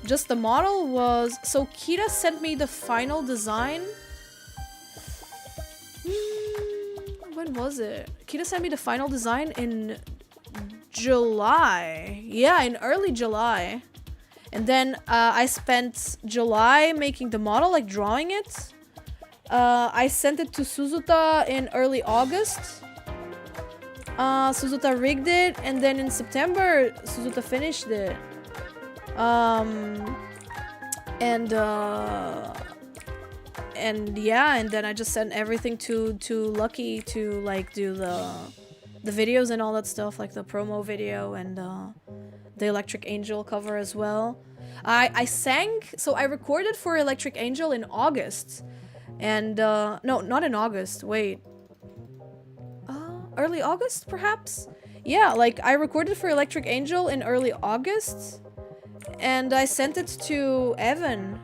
just the model was... So Kira sent me the final design. When was it? Kira sent me the final design in July. Yeah, in early July. And then I spent July making the model, like drawing it. I sent it to Suzuta in early August. Suzuta rigged it, and then in September Suzuta finished it. And yeah, and then I just sent everything to Lucky to like do the videos and all that stuff, like the promo video and the Electric Angel cover as well. I sang, so I recorded for Electric Angel in August, and no, not in August, wait, early August perhaps? Yeah, like I recorded for Electric Angel in early August, and I sent it to Evan.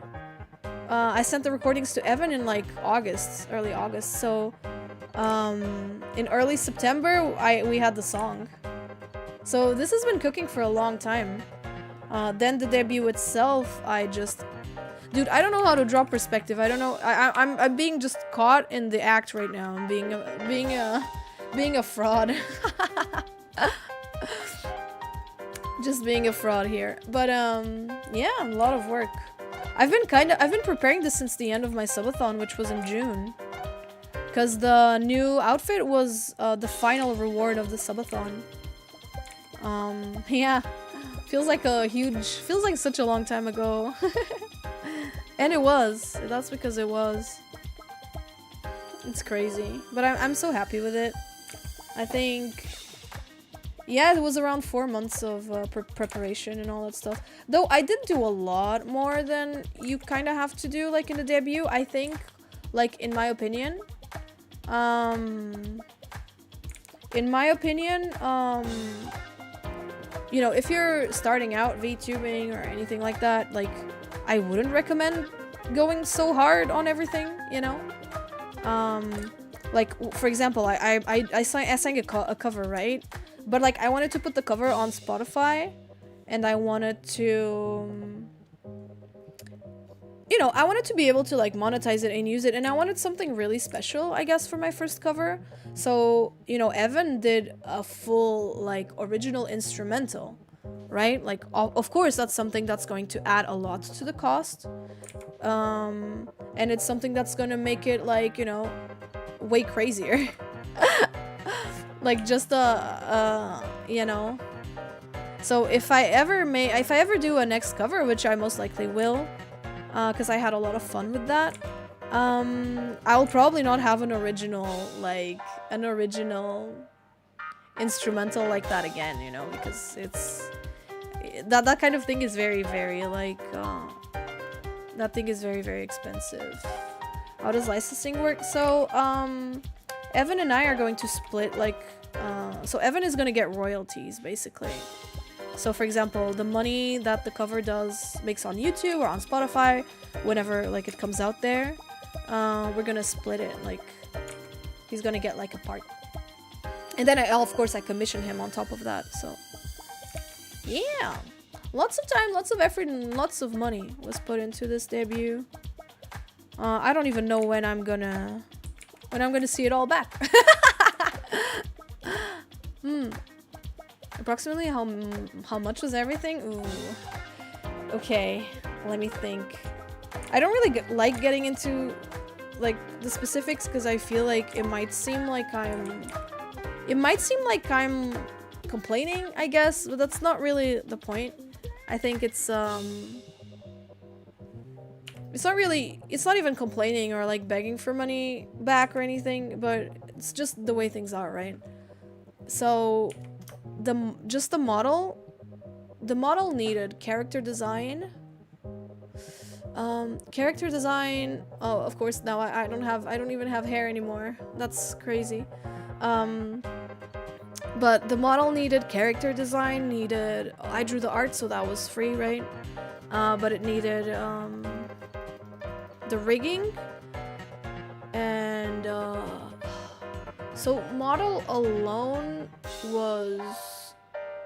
I sent the recordings to Evan in like August, early August. So in early September we had the song. So this has been cooking for a long time. Then the debut itself, dude, I don't know how to draw perspective. I don't know. I'm being just caught in the act right now. I'm being a fraud. Just being a fraud here. But yeah, a lot of work. I've been preparing this since the end of my subathon, which was in June. Because the new outfit was the final reward of the subathon. Yeah. Feels like such a long time ago. And it was. That's because it was. It's crazy. But I'm so happy with it. I think... Yeah, it was around 4 months of preparation and all that stuff. Though I did do a lot more than you kind of have to do, like, in the debut, I think. Like, in my opinion. You know, if you're starting out VTubing or anything like that, like, I wouldn't recommend going so hard on everything, you know? Like, for example, I sang a cover, right? But, like, I wanted to put the cover on Spotify, and I wanted to... You know, I wanted to be able to, like, monetize it and use it, and I wanted something really special, I guess, for my first cover. So, you know, Evan did a full, like, original instrumental, right? Like, of course, that's something that's going to add a lot to the cost. And it's something that's gonna make it, like, you know, way crazier. Like, just, you know. So, if I ever do a next cover, which I most likely will, because I had a lot of fun with that. I'll probably not have an original instrumental like that again, you know, because it's that kind of thing is very, very like that thing is very, very expensive. How does licensing work? So Evan and I are going to split, like, so Evan is going to get royalties basically. So, for example, the money that the cover makes on YouTube or on Spotify, whenever, like, it comes out there, we're gonna split it. Like, he's gonna get, like, a part. And then, of course, I commission him on top of that, so... Yeah! Lots of time, lots of effort, and lots of money was put into this debut. I don't even know when I'm gonna see it all back. Approximately how much was everything? Ooh. Okay, let me think. I don't really like getting into, like, the specifics because I feel like it might seem like I'm complaining, I guess, but that's not really the point. I think it's not even complaining or, like, begging for money back or anything, but it's just the way things are, right? So the model needed character design. Oh, of course, now I don't even have hair anymore. That's crazy. But the model needed character design, I drew the art, so that was free, right? But it needed the rigging, and so model alone was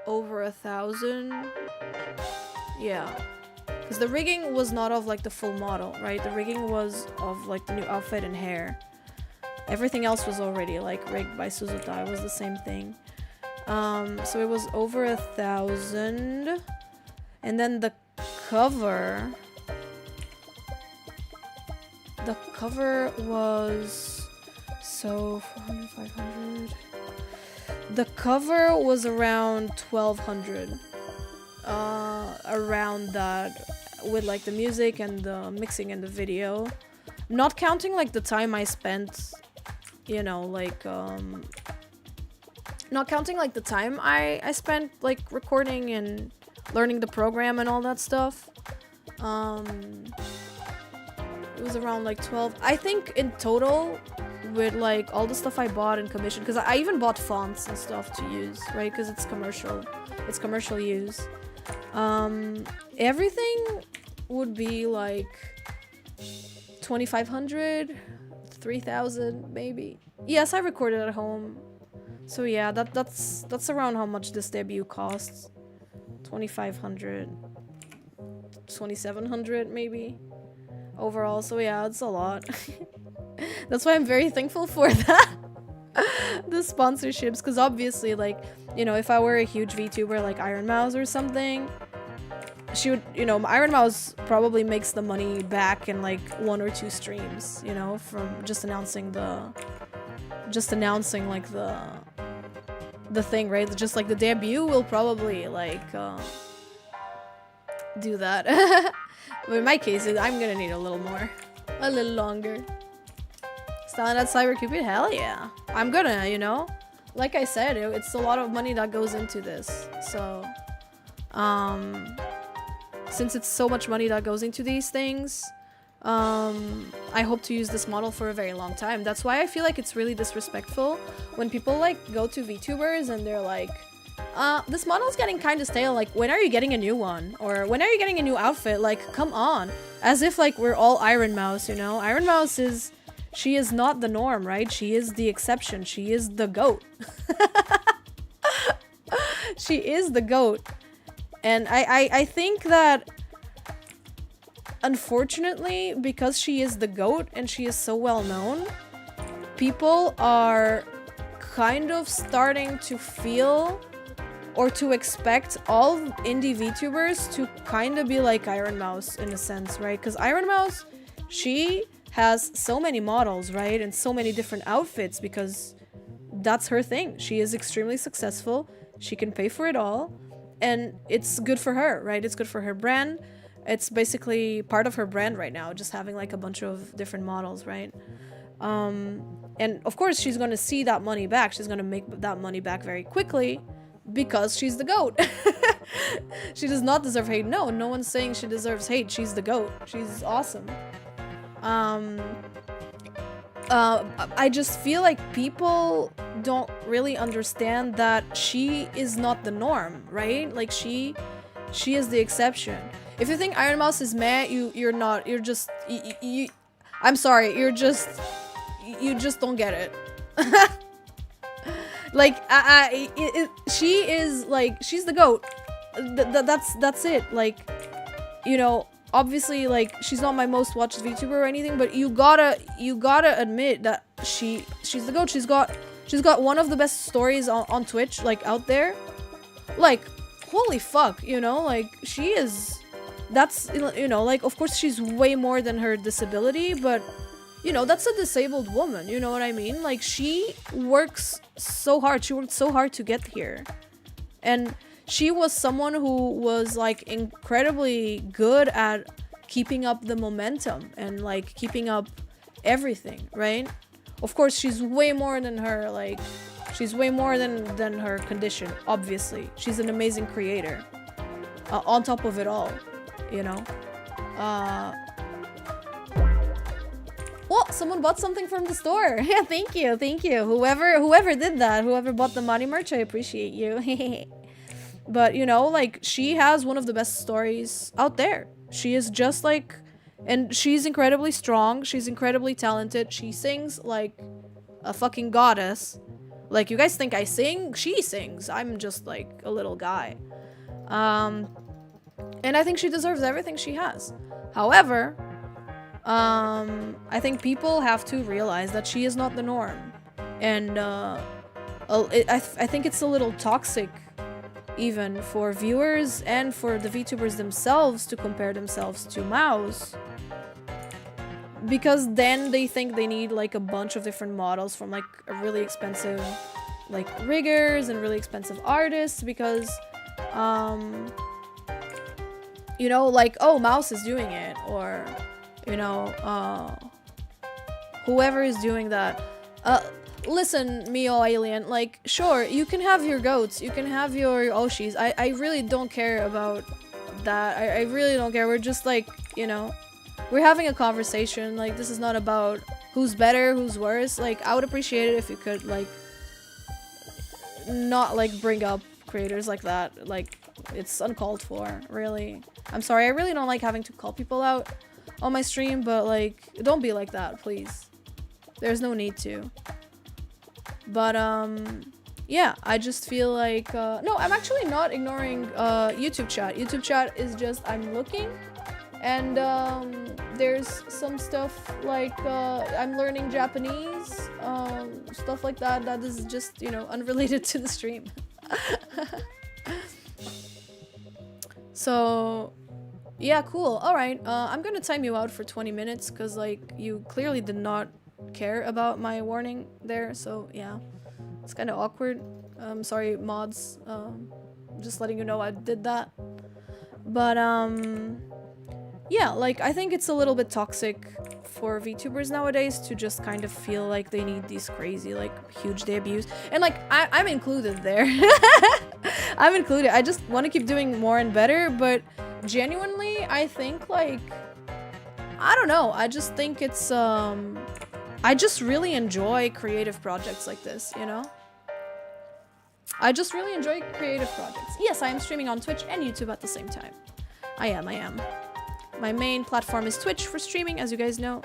over 1,000. Yeah, because the rigging was not of, like, the full model, right? The rigging was of, like, the new outfit and hair. Everything else was already, like, rigged by Suzuta. It was the same thing. So it was over 1,000. And then the cover was, so 400, 500. The cover was around 1,200. Around that, with, like, the music and the mixing and the video. Not counting, like, the time I spent, you know, like, not counting, like, the time I spent, like, recording and learning the program and all that stuff. It was around, like, 12. I think in total, with, like, all the stuff I bought and commissioned, because I even bought fonts and stuff to use, right? Because it's commercial use. Everything would be, like, 2,500, 3,000 maybe. Yes, I recorded at home. So yeah, that's around how much this debut costs. 2,500, 2,700 maybe overall. So yeah, it's a lot. That's why I'm very thankful for that. The sponsorships, because obviously, like, you know, if I were a huge VTuber like Iron Mouse or something, she would, you know, Iron Mouse probably makes the money back in, like, 1 or 2 streams, you know, from just announcing like the thing, right? Just like the debut will probably, like, do that. But in my case, I'm gonna need a little longer. Styling at 𝒕𝒂𝒈𝒊𝒄𝒂𝒍? Hell yeah. I'm gonna, you know, like I said, it's a lot of money that goes into this. So, since it's so much money that goes into these things, I hope to use this model for a very long time. That's why I feel like it's really disrespectful when people, like, go to VTubers and they're like, this model's getting kind of stale. Like, when are you getting a new one? Or when are you getting a new outfit? Like, come on. As if, like, we're all Iron Mouse, you know? Iron Mouse is... She is not the norm, right? She is the exception. She is the GOAT. She is the GOAT. And I think that... Unfortunately, because she is the GOAT and she is so well known, people are kind of starting to feel or to expect all indie VTubers to kind of be like Iron Mouse in a sense, right? Because Iron Mouse, she has so many models, right? And so many different outfits because that's her thing. She is extremely successful. She can pay for it all. And it's good for her, right? It's good for her brand. It's basically part of her brand right now, just having like a bunch of different models, right? And of course, she's going to see that money back. She's going to make that money back very quickly because she's the GOAT. She does not deserve hate. No, no one's saying she deserves hate. She's the GOAT. She's awesome. I just feel like people don't really understand that she is not the norm, right? Like she is the exception. If you think Iron Mouse is meh, you're not. You're just I'm sorry. You just don't get it. Like she is like she's the GOAT. That's it. Like, you know, obviously like she's not my most watched VTuber or anything, but you gotta admit that she's the GOAT. She's got one of the best stories on Twitch like out there. Like, holy fuck, you know, like she is. That's, you know, like, of course she's way more than her disability, but, you know, that's a disabled woman, you know what I mean? Like, she works so hard. She worked so hard to get here. And she was someone who was, like, incredibly good at keeping up the momentum and, like, keeping up everything, right? Of course, she's way more than her, like, she's way more than her condition, obviously. She's an amazing creator. On top of it all. You know, well, someone bought something from the store. Yeah, thank you. Whoever did that, whoever bought the money merch, I appreciate you. But you know, like she has one of the best stories out there. She is just like, and she's incredibly strong. She's incredibly talented. She sings like a fucking goddess. Like, you guys think I sing? She sings. I'm just like a little guy. And I think she deserves everything she has. However, I think people have to realize that she is not the norm. And I think it's a little toxic even for viewers and for the VTubers themselves to compare themselves to Mouse. Because then they think they need like a bunch of different models from like a really expensive like riggers and really expensive artists because you know, like, oh, Mouse is doing it, or, you know, whoever is doing that. Listen, Mio Alien, like, sure, you can have your goats, you can have your Oshis. I really don't care about that. I really don't care. We're just, like, you know, we're having a conversation. Like, this is not about who's better, who's worse. Like, I would appreciate it if you could, like, not, like, bring up creators like that. Like, it's uncalled for, really. I'm sorry, I really don't like having to call people out on my stream, but like, don't be like that, please. There's no need to. But yeah, I just feel like no, I'm actually not ignoring YouTube chat. YouTube chat is just, I'm looking, and there's some stuff like I'm learning Japanese, stuff like that. That is just, you know, unrelated to the stream. So yeah, cool. All right, I'm gonna time you out for 20 minutes because like you clearly did not care about my warning there. So yeah, it's kind of awkward. Sorry, mods. Just letting you know I did that. But yeah, like I think it's a little bit toxic for VTubers nowadays to just kind of feel like they need these crazy like huge debuts, and like I'm included there. I'm included. I just want to keep doing more and better, but genuinely I think like, I don't know, I just think it's I just really enjoy creative projects like this, you know? I just really enjoy creative projects. Yes, I am streaming on Twitch and YouTube at the same time. I am. My main platform is Twitch for streaming, as you guys know.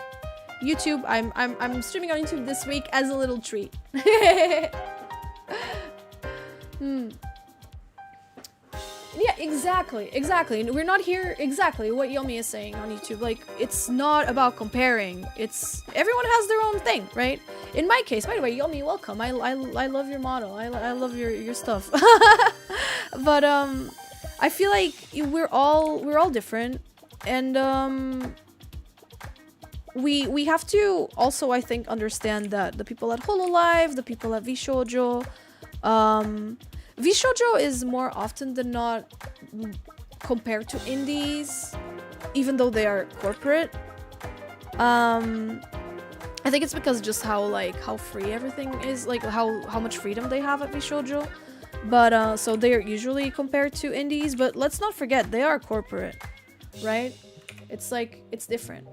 YouTube, I'm streaming on YouTube this week as a little treat. Yeah, exactly. We're not here exactly what Yomi is saying on YouTube. Like, it's not about comparing. It's everyone has their own thing, right? In my case, by the way, Yomi, welcome. I love your model. I love your stuff. But I feel like we're all different, and we have to also, I think, understand that the people at Hololive, the people at VShojo, VShojo is more often than not compared to indies, even though they are corporate. I think it's because just how free everything is, like how much freedom they have at VShojo. But so they are usually compared to indies, but let's not forget they are corporate, right? It's like it's different.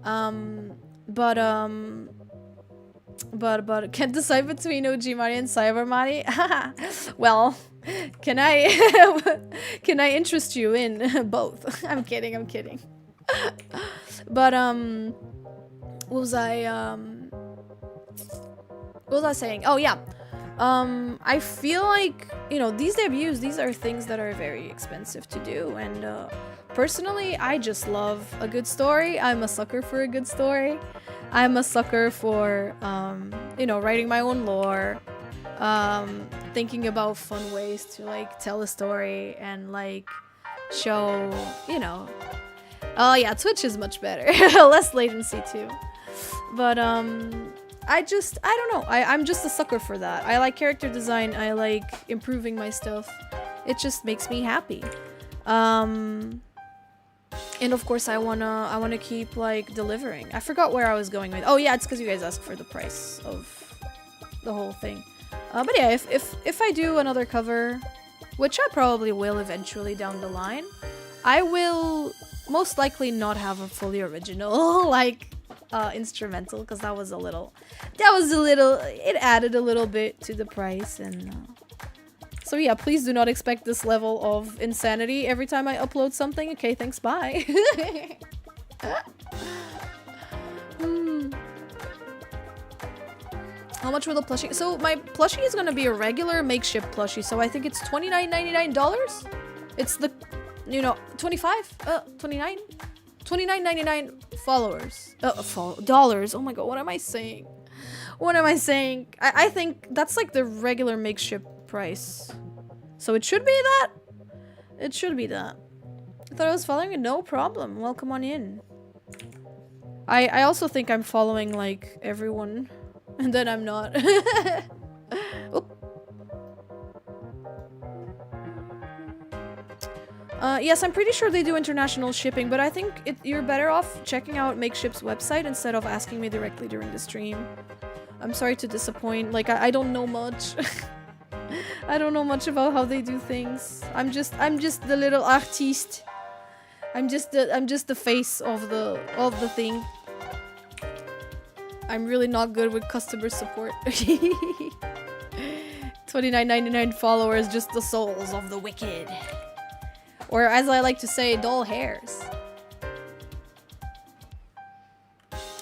But can't decide between OG Mari and Cyber Mari. Well, can I interest you in both? I'm kidding. But what was I saying? Oh yeah. I feel like, you know, these debuts, these are things that are very expensive to do, and personally, I just love a good story. I'm a sucker for a good story. I'm a sucker for, you know, writing my own lore, thinking about fun ways to, like, tell a story and, like, show, you know. Oh, yeah, Twitch is much better. Less latency, too. But, I don't know. I'm just a sucker for that. I like character design. I like improving my stuff. It just makes me happy. And of course, I wanna keep like delivering. I forgot where I was going with. Oh yeah, it's because you guys asked for the price of the whole thing. But yeah, if I do another cover, which I probably will eventually down the line, I will most likely not have a fully original like instrumental, because that was a little. It added a little bit to the price, and. So yeah, please do not expect this level of insanity every time I upload something. Okay, thanks, bye. How much will the plushie? So my plushie is gonna be a regular makeshift plushie, so I think it's $29.99. It's the, you know, 29? $29.99 followers. Dollars. Oh my god, what am I saying? I think that's like the regular makeshift price. So it should be that. I thought I was following it. No problem. Welcome on in. I also think I'm following like everyone, and then I'm not. Oop. Yes, I'm pretty sure they do international shipping, but I think you're better off checking out Makeshift's website instead of asking me directly during the stream. I'm sorry to disappoint. Like I don't know much. I don't know much about how they do things. I'm just the little artiste. I'm just the face of the thing. I'm really not good with customer support. $29.99 followers, just the souls of the wicked. Or as I like to say, dull hairs.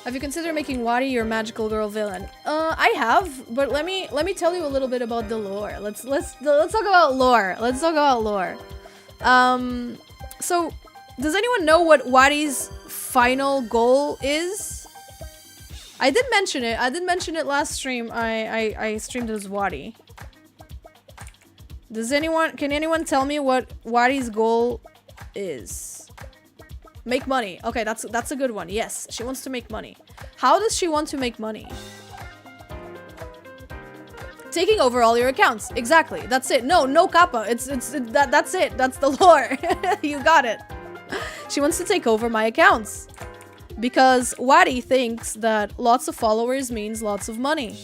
Have you considered making 𝒕 your magical girl villain? I have, but let me tell you a little bit about the lore. Let's talk about lore. So does anyone know what 𝒕's final goal is? I did mention it last stream. I streamed as 𝒕. Can anyone tell me what 𝒕's goal is? Make money. Okay, that's a good one. Yes, she wants to make money. How does she want to make money? Taking over all your accounts. Exactly. That's it. No kappa. That's it. That's the lore. You got it. She wants to take over my accounts because 𝒕 thinks that lots of followers means lots of money.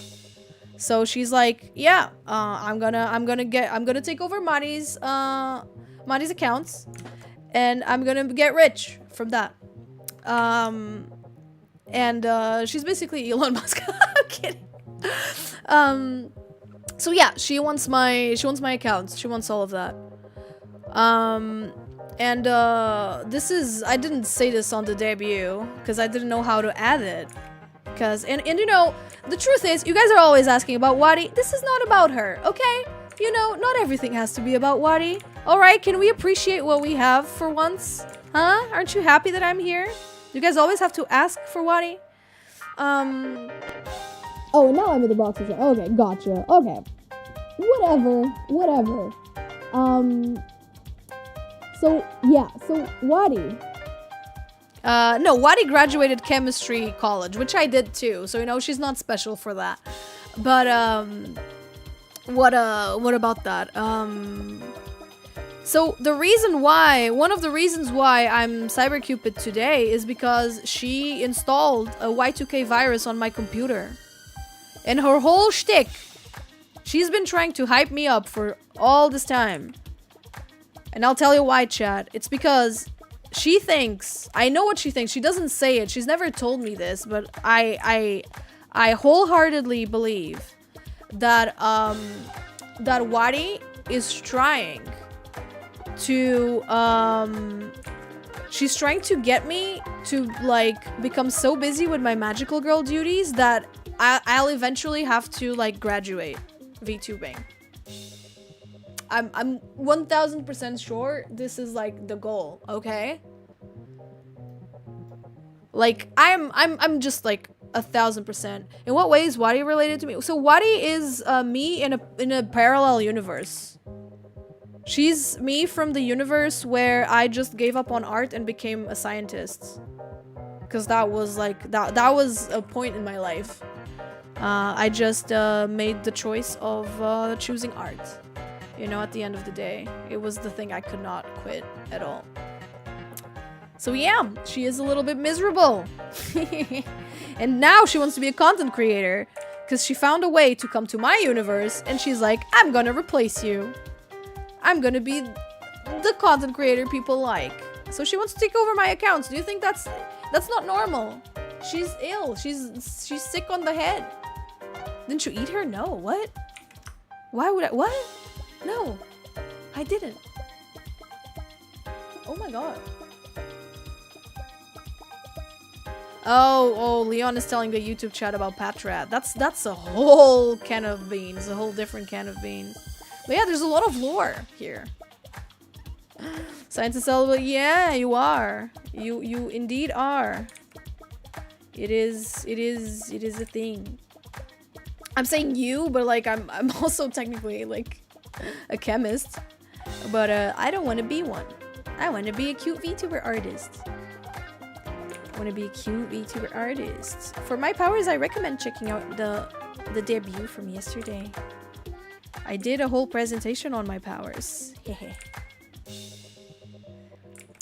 So she's like, yeah, I'm gonna take over 𝒕's accounts, and I'm gonna get rich from that. She's basically Elon Musk. I'm kidding. So yeah, she wants my accounts. She wants all of that. This is, I didn't say this on the debut because I didn't know how to add it. And you know, the truth is, you guys are always asking about 𝒕. This is not about her, okay? You know, not everything has to be about 𝒕. Alright, can we appreciate what we have for once? Huh? Aren't you happy that I'm here? You guys always have to ask for 𝒕? Oh, now I'm in the boxes. Okay, gotcha. Okay. Whatever. So, yeah. So, 𝒕. No, 𝒕 graduated chemistry college, which I did too. So, you know, she's not special for that. But, what about that? So the reason why, one of the reasons why I'm 𝒖bercupid today is because she installed a Y2K virus on my computer. And her whole shtick, she's been trying to hype me up for all this time. And I'll tell you why, chat. It's because she thinks, I know what she thinks. She doesn't say it. She's never told me this, but I wholeheartedly believe that that 𝒕 is trying to she's trying to get me to like become so busy with my magical girl duties that I'll eventually have to like graduate VTubing. I'm 1000% sure this is like the goal, okay? Like I'm just like 1000%. In what way is 𝒕 related to me? So 𝒕 is me in a parallel universe. She's me from the universe where I just gave up on art and became a scientist. Because that was like, that was a point in my life. I just made the choice of choosing art. You know, at the end of the day, it was the thing I could not quit at all. So yeah, she is a little bit miserable. And now she wants to be a content creator because she found a way to come to my universe and she's like, I'm gonna replace you. I'm gonna be the content creator people like. So she wants to take over my accounts. Do you think that's not normal? She's ill. She's sick on the head. Didn't you eat her? No. What? Why would I? What? No, I didn't. Oh my god. Oh, Leon is telling the YouTube chat about Patrat. That's a whole can of beans, a whole different can of beans. But yeah, there's a lot of lore here. Scientist Elba, yeah, you are. You indeed are. It is a thing. I'm saying you, but like I'm also technically like a chemist. But I don't want to be one. I want to be a cute VTuber artist. I want to be a cute VTuber artist. For my powers, I recommend checking out the debut from yesterday. I did a whole presentation on my powers.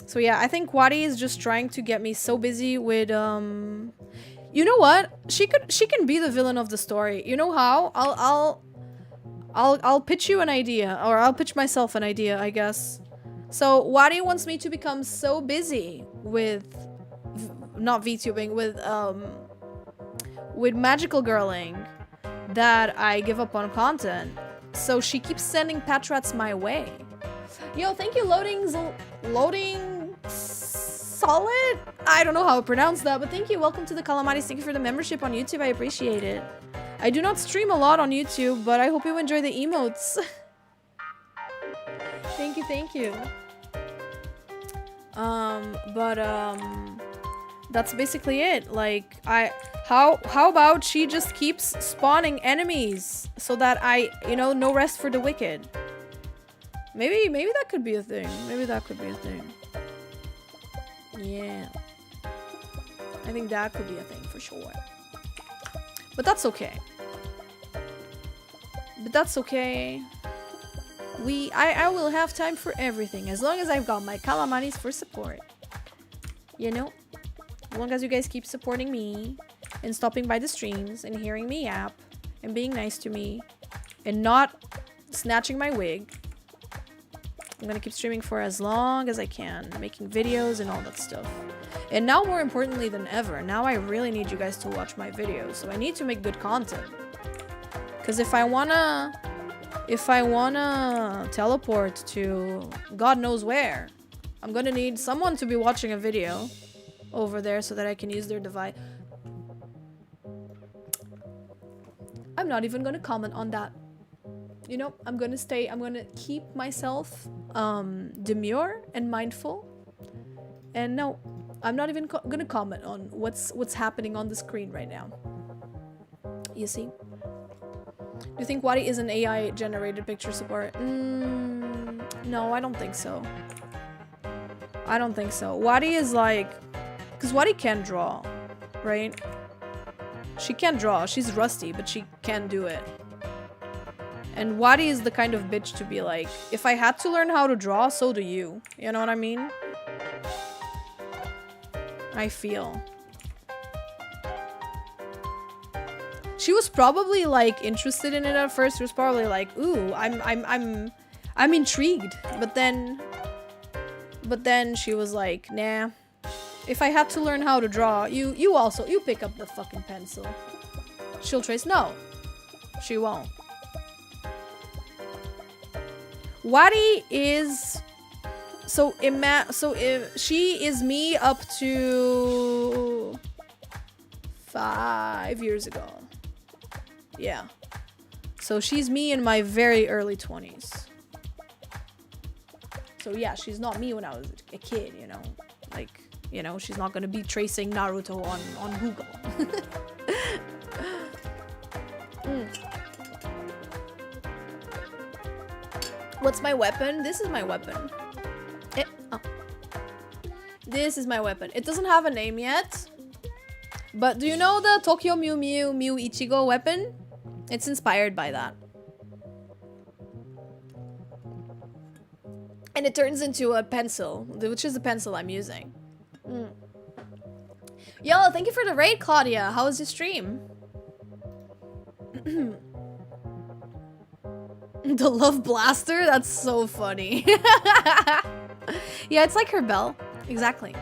So yeah, I think 𒕕 is just trying to get me so busy with you know what? She can be the villain of the story. You know how? I'll pitch you an idea, or I'll pitch myself an idea, I guess. So 𝒕 wants me to become so busy with not VTubing, with magical girling that I give up on content. So she keeps sending Patrats my way. Yo, thank you, loading solid? I don't know how to pronounce that, but thank you. Welcome to the Calamaris. Thank you for the membership on YouTube. I appreciate it. I do not stream a lot on YouTube, but I hope you enjoy the emotes. Thank you. That's basically it. Like, how about she just keeps spawning enemies so that no rest for the wicked. Maybe that could be a thing. Yeah. I think that could be a thing for sure. But that's okay. I will have time for everything as long as I've got my calamaris for support. You know? As long as you guys keep supporting me and stopping by the streams and hearing me yap and being nice to me and not snatching my wig, I'm gonna keep streaming for as long as I can, making videos and all that stuff. And now, more importantly than ever, now I really need you guys to watch my videos, so I need to make good content. Because if I wanna teleport to God knows where, I'm gonna need someone to be watching a video over there so that I can use their device. I'm not even gonna comment on that. You know, I'm gonna keep myself demure and mindful. And no, I'm not even gonna comment on what's happening on the screen right now. You see? Do you think 𝒂𝒊𝒔𝒕 is an AI generated picture support? No, I don't think so. I don't think so. 𝒂𝒊𝒔𝒕 is like, because 𝒂𝒊𝒔𝒕 can draw, right? She can draw. She's rusty, but she can do it. And 𝒂𝒊𝒔𝒕 is the kind of bitch to be like, if I had to learn how to draw, so do you. You know what I mean? I feel. She was probably like interested in it at first. She was probably like, "Ooh, I'm intrigued." But then she was like, "Nah. If I had to learn how to draw, you pick up the fucking pencil." She'll trace. No, she won't. 𝒂𝒊𝒔𝒕 is if she is me up to 5 years ago. Yeah. So she's me in my very early 20s. So yeah, she's not me when I was a kid, you know. Like, you know, she's not gonna be tracing Naruto on Google. What's my weapon? This is my weapon. This is my weapon. It doesn't have a name yet. But do you know the Tokyo Mew Mew Mew Ichigo weapon? It's inspired by that. And it turns into a pencil, which is the pencil I'm using. Yo, thank you for the raid, Claudia. How was your stream? The Love Blaster? That's so funny. Yeah, it's like her bell. Exactly.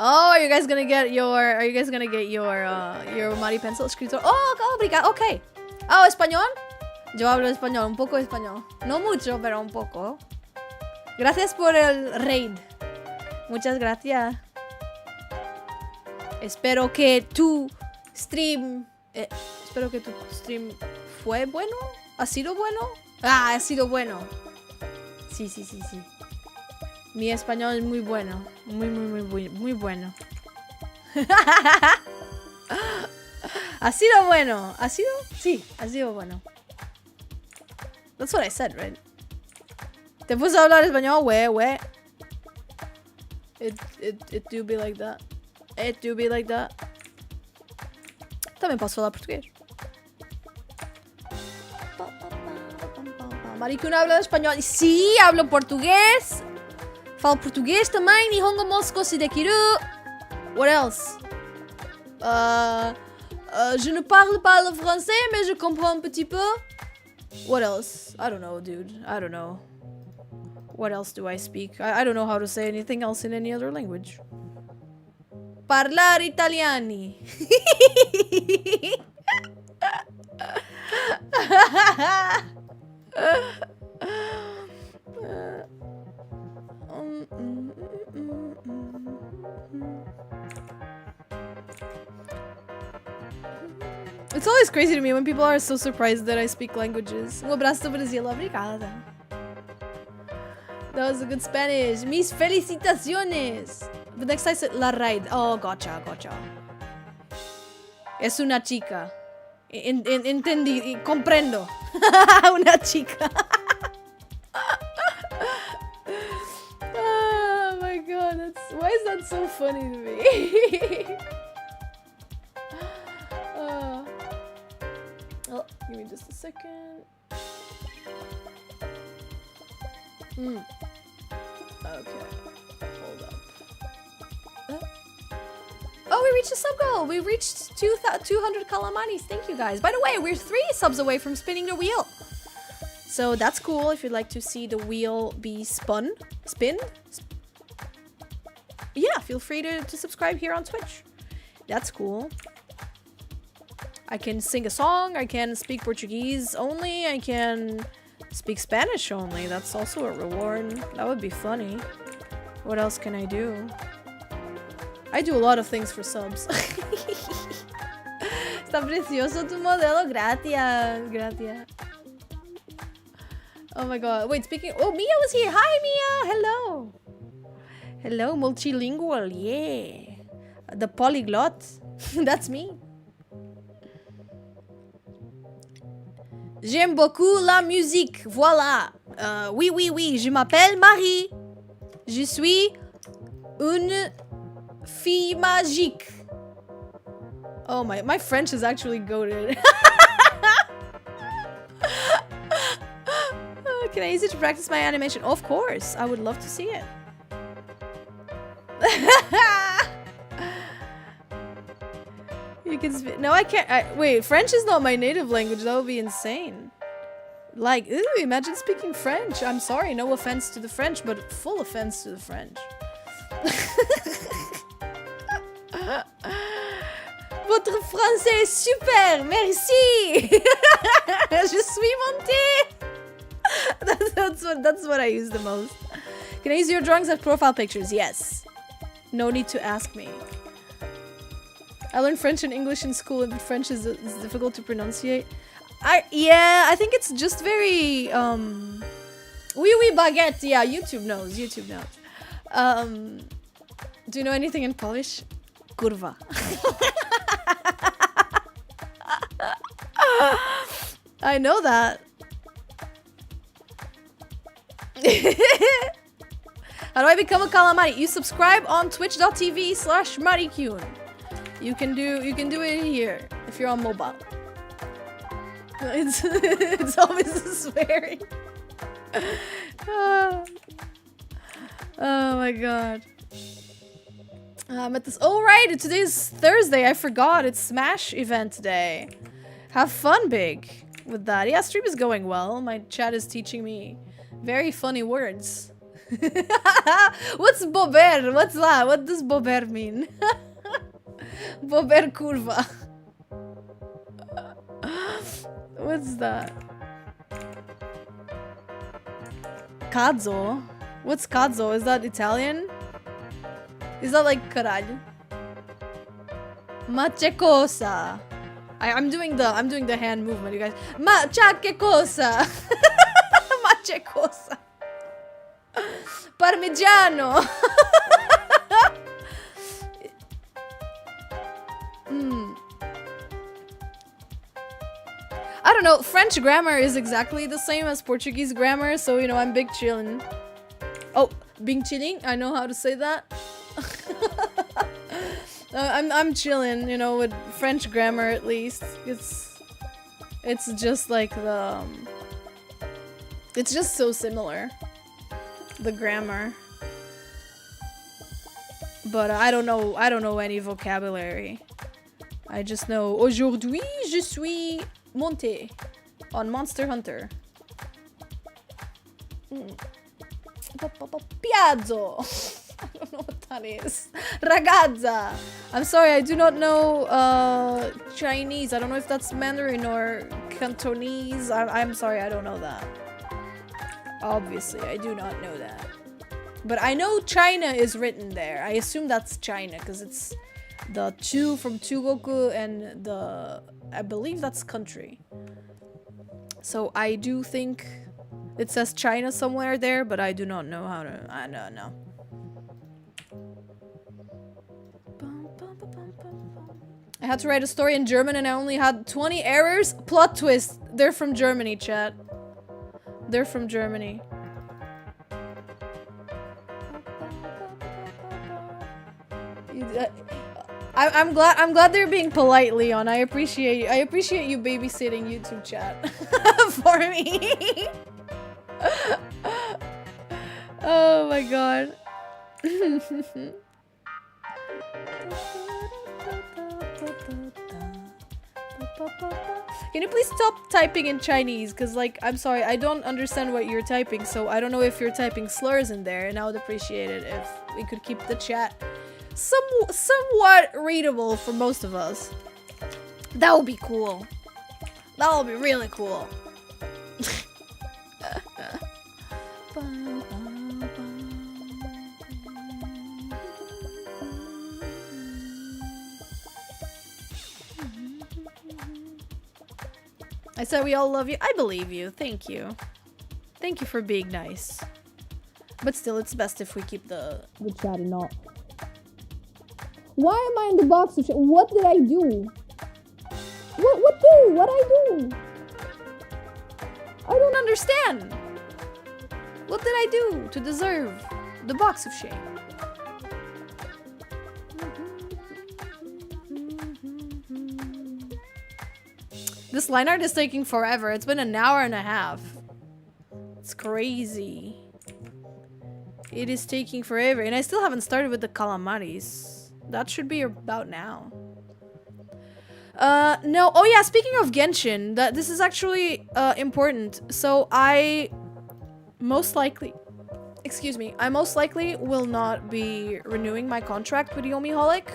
Oh, are you guys gonna get your Mari pencil escritor? Oh, obrigado. Okay. Oh, español. Yo hablo español, un poco español. No mucho, pero un poco. Gracias por el raid. Muchas gracias. Espero que tu stream fue bueno. ¿Ha sido bueno? Ah, ha sido bueno. Sí. Mi español es muy bueno. Muy bueno. ¿Ha sido bueno? ¿Ha sido? Sí, ha sido bueno. That's what I said, right? ¿Te puse a hablar español? We. It do be like that. It do be like that. Também posso falar português. Marikyuun habla espanhol. Sí, hablo português. Falo português também. Nihongo mo sukoshi dekiru. What else? Je ne parle pas le français, mais je comprends un petit peu. What else? I don't know, dude. I don't know. What else do I speak? I don't know how to say anything else in any other language. Parlare italiani. It's always crazy to me when people are so surprised that I speak languages. Abraço do Brasil, obrigada. That was a good Spanish. Mis felicitaciones. But next I said la raid. Oh, gotcha. Es una chica. Entendí, comprendo. Una chica. Oh my god, why is that so funny to me? Oh, give me just a second. Okay, hold up. Oh, we reached a sub goal. We reached 200 calamanis. Thank you guys. By the way, we're 3 subs away from spinning the wheel. So that's cool if you'd like to see the wheel be spun. Yeah, feel free to subscribe here on Twitch. That's cool. I can sing a song, I can speak Portuguese only, I can speak Spanish only. That's also a reward. That would be funny. What else can I do? I do a lot of things for subs. Está precioso tu modelo. Gracias. Gracias. Oh my god. Wait, speaking... Oh, Mia was here. Hi, Mia. Hello. Hello, multilingual. Yeah. The polyglot. That's me. J'aime beaucoup la musique. Voilà. Oui, oui, oui. Je m'appelle Marie. Je suis une fille magique. Oh, my French is actually goated. Can I use it to practice my animation? Of course. I would love to see it. You can no, I can't. Wait, French is not my native language. That would be insane. Like, ooh, imagine speaking French. I'm sorry, no offense to the French, but full offense to the French. Votre français est super, merci. Je suis montée. That's what I use the most. Can I use your drawings as profile pictures? Yes. No need to ask me. I learned French and English in school, and French is difficult to pronunciate. Yeah, I think it's just very Oui, oui, baguette. Yeah, YouTube knows. YouTube knows. Do you know anything in Polish? Kurwa. I know that. How do I become a calamari? You subscribe on twitch.tv/Marikyuun. You can do it here if you're on mobile. It's always the swearing. Oh my god. At this. Oh right, today's Thursday. I forgot. It's Smash event today. Have fun, Big, with that. Yeah, stream is going well. My chat is teaching me very funny words. What's bober? What's that? What does bober mean? Bober kurwa. What's that? Cazzo? What's cazzo? Is that Italian? Is that like caralho? Ma che cosa? I'm doing the hand movement, you guys. Ma che cosa? Ma che cosa? Parmigiano. I don't know, French grammar is exactly the same as Portuguese grammar, so you know, I'm big chillin'. Oh, bing chilling? I know how to say that. I'm chillin', you know, with French grammar at least. It's just like the it's just so similar, the grammar. But I don't know any vocabulary. I just know aujourd'hui je suis montée on Monster Hunter. Piazzo. I don't know what that is. Ragazza. I'm sorry, I do not know Chinese. I don't know if that's Mandarin or Cantonese. I'm sorry, I don't know that. Obviously, I do not know that. But I know China is written there. I assume that's China because it's the two from Chugoku and the... I believe that's country. So I do think it says China somewhere there, but I do not know how to... I don't know. I had to write a story in German and I only had 20 errors. Plot twist. They're from Germany, chat. They're from Germany. I'm glad they're being polite, Leon. I appreciate you babysitting YouTube chat for me. Oh my god. Can you please stop typing in Chinese? Because, like, I'm sorry, I don't understand what you're typing, so I don't know if you're typing slurs in there, and I would appreciate it if we could keep the chat somewhat readable for most of us. That would be cool. That would be really cool. I said we all love you. I believe you. Thank you. Thank you for being nice. But still, it's best if we keep the chat and not. Why am I in the box of chat? What did I do? What I do? I don't understand. What did I do to deserve the box of shame? This line art is taking forever. It's been an hour and a half. It's crazy. It is taking forever. And I still haven't started with the calamaris. That should be about now. No. Oh yeah, speaking of Genshin, this is actually important. So I most likely will not be renewing my contract with 𝒕𝒕.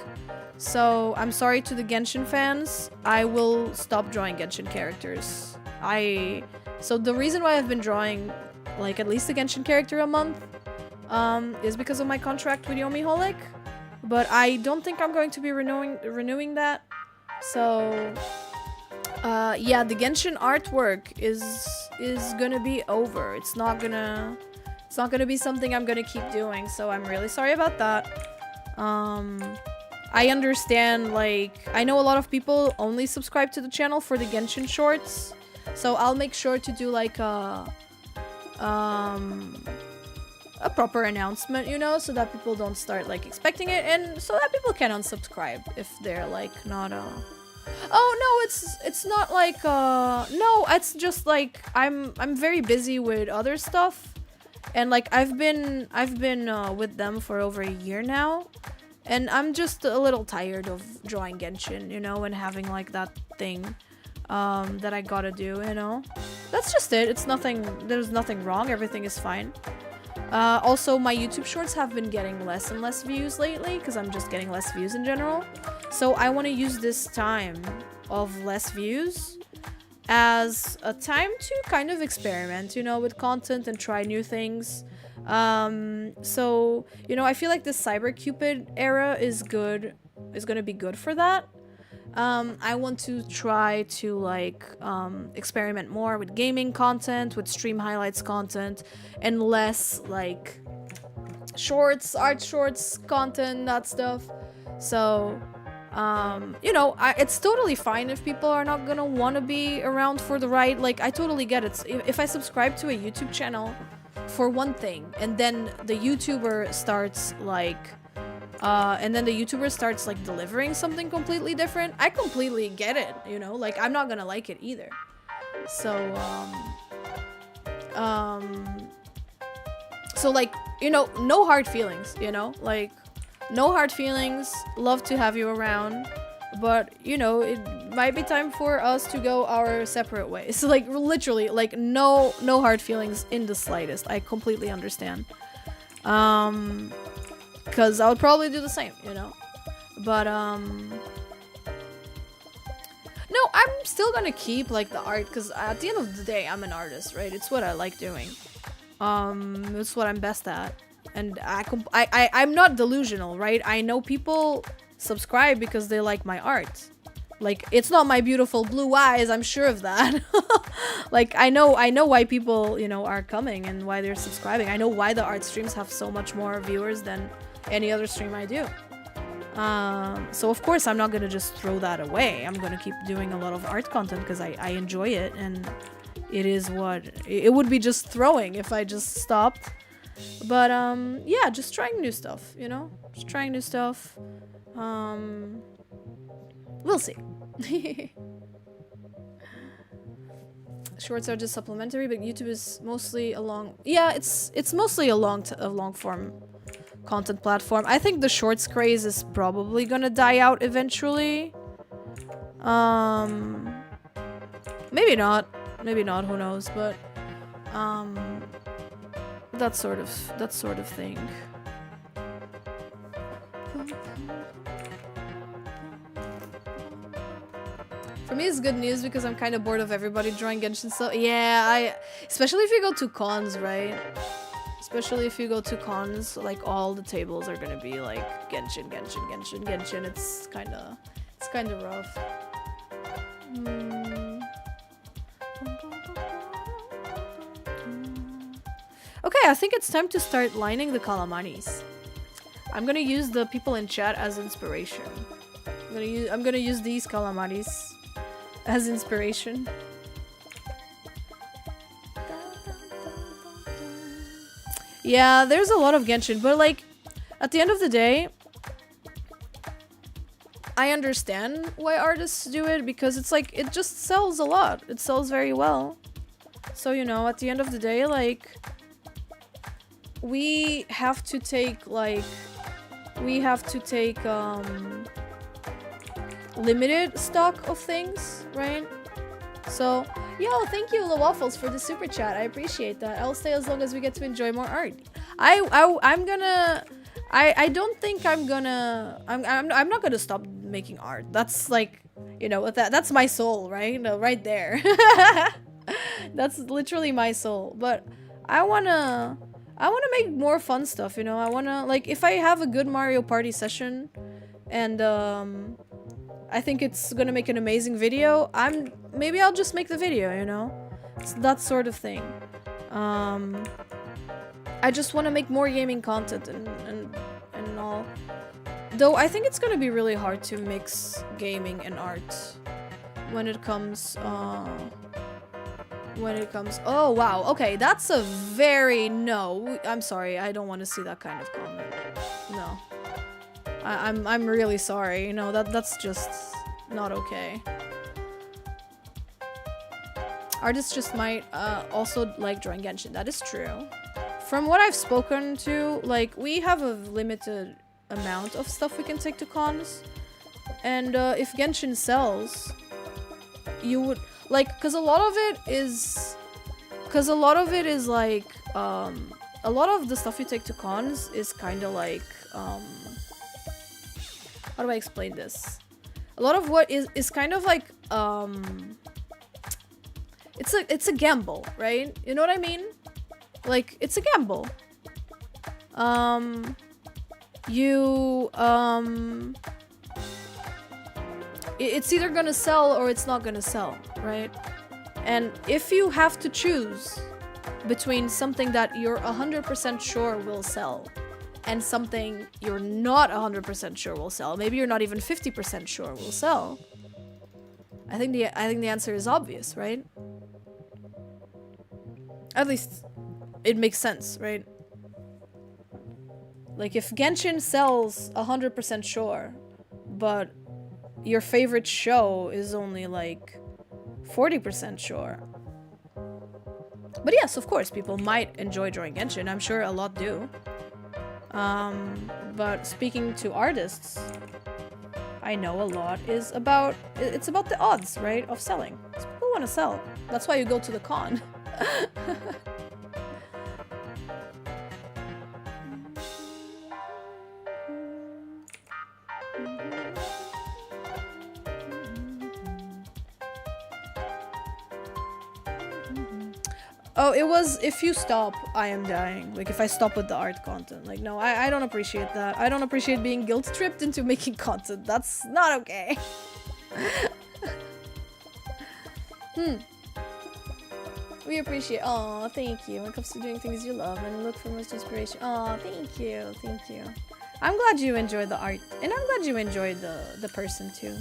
So I'm sorry to the Genshin fans. I will stop drawing Genshin characters. So the reason why I've been drawing like at least a Genshin character a month is because of my contract with 𝒕𝒕. But I don't think I'm going to be renewing that. So yeah, the Genshin artwork is gonna be over. It's not gonna be something I'm gonna keep doing. So I'm really sorry about that. I understand, like, I know a lot of people only subscribe to the channel for the Genshin shorts, so I'll make sure to do like a proper announcement, you know, so that people don't start like expecting it, and so that people can unsubscribe if they're like not oh no, it's not like no, it's just like I'm very busy with other stuff, and like I've been with them for over a year now. And I'm just a little tired of drawing Genshin, you know, and having like that thing that I gotta do, you know. That's just it. It's nothing, there's nothing wrong. Everything is fine. Also, my YouTube shorts have been getting less and less views lately because I'm just getting less views in general. So I want to use this time of less views as a time to kind of experiment, you know, with content and try new things. So, you know, I feel like this 𝒓𝒔𝒊𝒄𝒂𝒍 era is gonna be good for that. I want to try to like experiment more with gaming content, with stream highlights content, and less like shorts, art shorts content, that stuff. So you know, it's totally fine if people are not gonna want to be around for the ride. Like, I totally get it. If I subscribe to a YouTube channel for one thing, and then the YouTuber starts like delivering something completely different, I completely get it, you know, like I'm not gonna like it either. So so like, you know, no hard feelings, you know, like no hard feelings, love to have you around, but you know, it might be time for us to go our separate ways. So like literally, like no hard feelings in the slightest. I completely understand. Because I would probably do the same, you know. But no, I'm still gonna keep like the art, because at the end of the day, I'm an artist, right? It's what I like doing. It's what I'm best at. And I'm not delusional, right? I know people subscribe because they like my art. Like, it's not my beautiful blue eyes, I'm sure of that. Like, I know why people, you know, are coming and why they're subscribing. I know why the art streams have so much more viewers than any other stream I do. So of course I'm not gonna just throw that away. I'm gonna keep doing a lot of art content because I enjoy it, and it is what it would be just throwing if I just stopped. But yeah, just trying new stuff, you know, just trying new stuff. We'll see. Shorts are just supplementary, but YouTube is mostly a long, yeah, it's mostly a long form content platform. I think the shorts craze is probably gonna die out eventually. Maybe not. Maybe not, who knows, but that sort of thing. For me, it's good news because I'm kind of bored of everybody drawing Genshin. So yeah, especially if you go to cons, right? Especially if you go to cons, like all the tables are gonna be like Genshin, Genshin, Genshin, Genshin. It's kind of rough. Okay, I think it's time to start lining the calamanis. I'm gonna use the people in chat as inspiration. I'm gonna use these calamaris as inspiration. Yeah, there's a lot of Genshin, but like, at the end of the day, I understand why artists do it, because it's like, it just sells a lot. It sells very well. So, you know, at the end of the day, like, we have to take, limited stock of things, right? So, yo, thank you, 𝒂𝒊𝒔𝒕, for the super chat. I appreciate that. I'll stay as long as we get to enjoy more art. I'm not gonna stop making art. That's like, you know, that's my soul, right? No, right there. That's literally my soul. But I wanna make more fun stuff, you know? I wanna, like, if I have a good Mario Party session and I think it's gonna make an amazing video, maybe I'll just make the video, you know? It's that sort of thing. I just want to make more gaming content and all. Though I think it's gonna be really hard to mix gaming and art when it comes oh wow, okay, that's a very no. I'm sorry, I don't want to see that kind of comment. No. I'm really sorry. No, that's just not okay. Artists just might also like drawing Genshin. That is true. From what I've spoken to, like, we have a limited amount of stuff we can take to cons. And if Genshin sells, you would, like, because a lot of it is like, a lot of the stuff you take to cons is kind of like, how do I explain this? A lot of what is kind of like, it's a gamble, right? You know what I mean? Like, it's a gamble. It's either gonna sell or it's not gonna sell, right? And if you have to choose between something that you're 100% sure will sell and something you're not 100% sure will sell, maybe you're not even 50% sure will sell, I think the answer is obvious, right? At least it makes sense, right? Like, if Genshin sells 100% sure, but your favorite show is only like 40% sure. But yes, of course, people might enjoy drawing Genshin. I'm sure a lot do. But speaking to artists, I know a lot is about, it's about the odds, right, of selling. So people want to sell. That's why you go to the con. Oh, it was, if you stop, I am dying. Like, if I stop with the art content. Like, no, I don't appreciate that. I don't appreciate being guilt-tripped into making content. That's not okay. We appreciate, oh, thank you. When it comes to doing things you love and look for most inspiration. Oh, thank you, thank you. I'm glad you enjoyed the art. And I'm glad you enjoyed the person, too.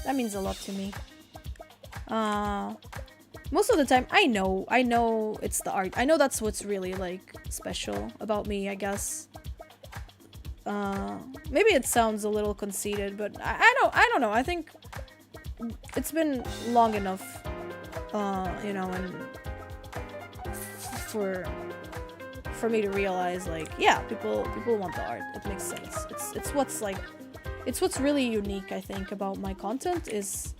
That means a lot to me. Most of the time, I know it's the art. I know that's what's really, like, special about me, I guess. Maybe it sounds a little conceited, but I don't know. I think it's been long enough, you know, and for me to realize, like, yeah, people want the art. It makes sense. It's what's really unique, I think, about my content is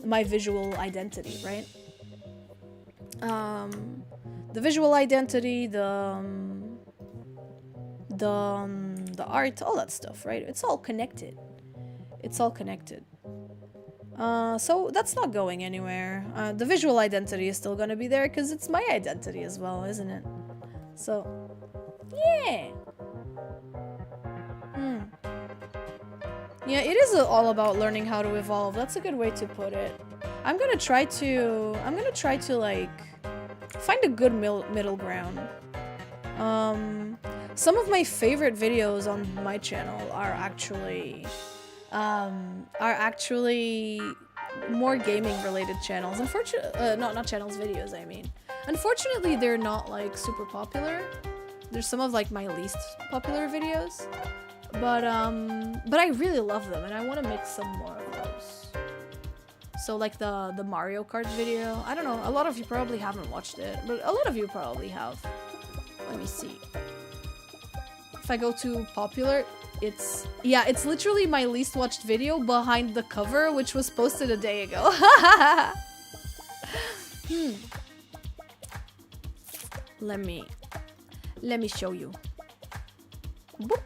my visual identity, right? the visual identity, the art, all that stuff, right? It's all connected. It's all connected. So that's not going anywhere. The visual identity is still gonna be there because it's my identity as well, isn't it? So, yeah. Yeah, it is all about learning how to evolve. That's a good way to put it. I'm gonna try to like find a good middle ground. Some of my favorite videos on my channel are actually more gaming related channels. Unfortunately, not channels, videos, I mean. Unfortunately, they're not like super popular. There's some of like my least popular videos. But I really love them and I want to make some more of those. So like the Mario Kart video. I don't know, a lot of you probably haven't watched it, but a lot of you probably have. Let me see. If I go to popular, it's literally my least watched video behind the cover, which was posted a day ago. Let me show you. Boop.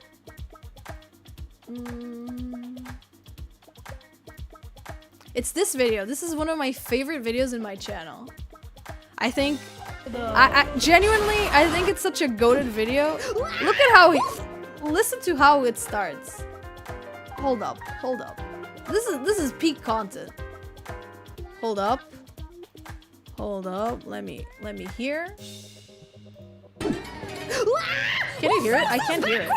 It's this video. This is one of my favorite videos in my channel. I think I genuinely think it's such a goated video. Look at how listen to how it starts. Hold up. This is peak content. Hold up. Let me hear. Can you hear it? I can't hear it.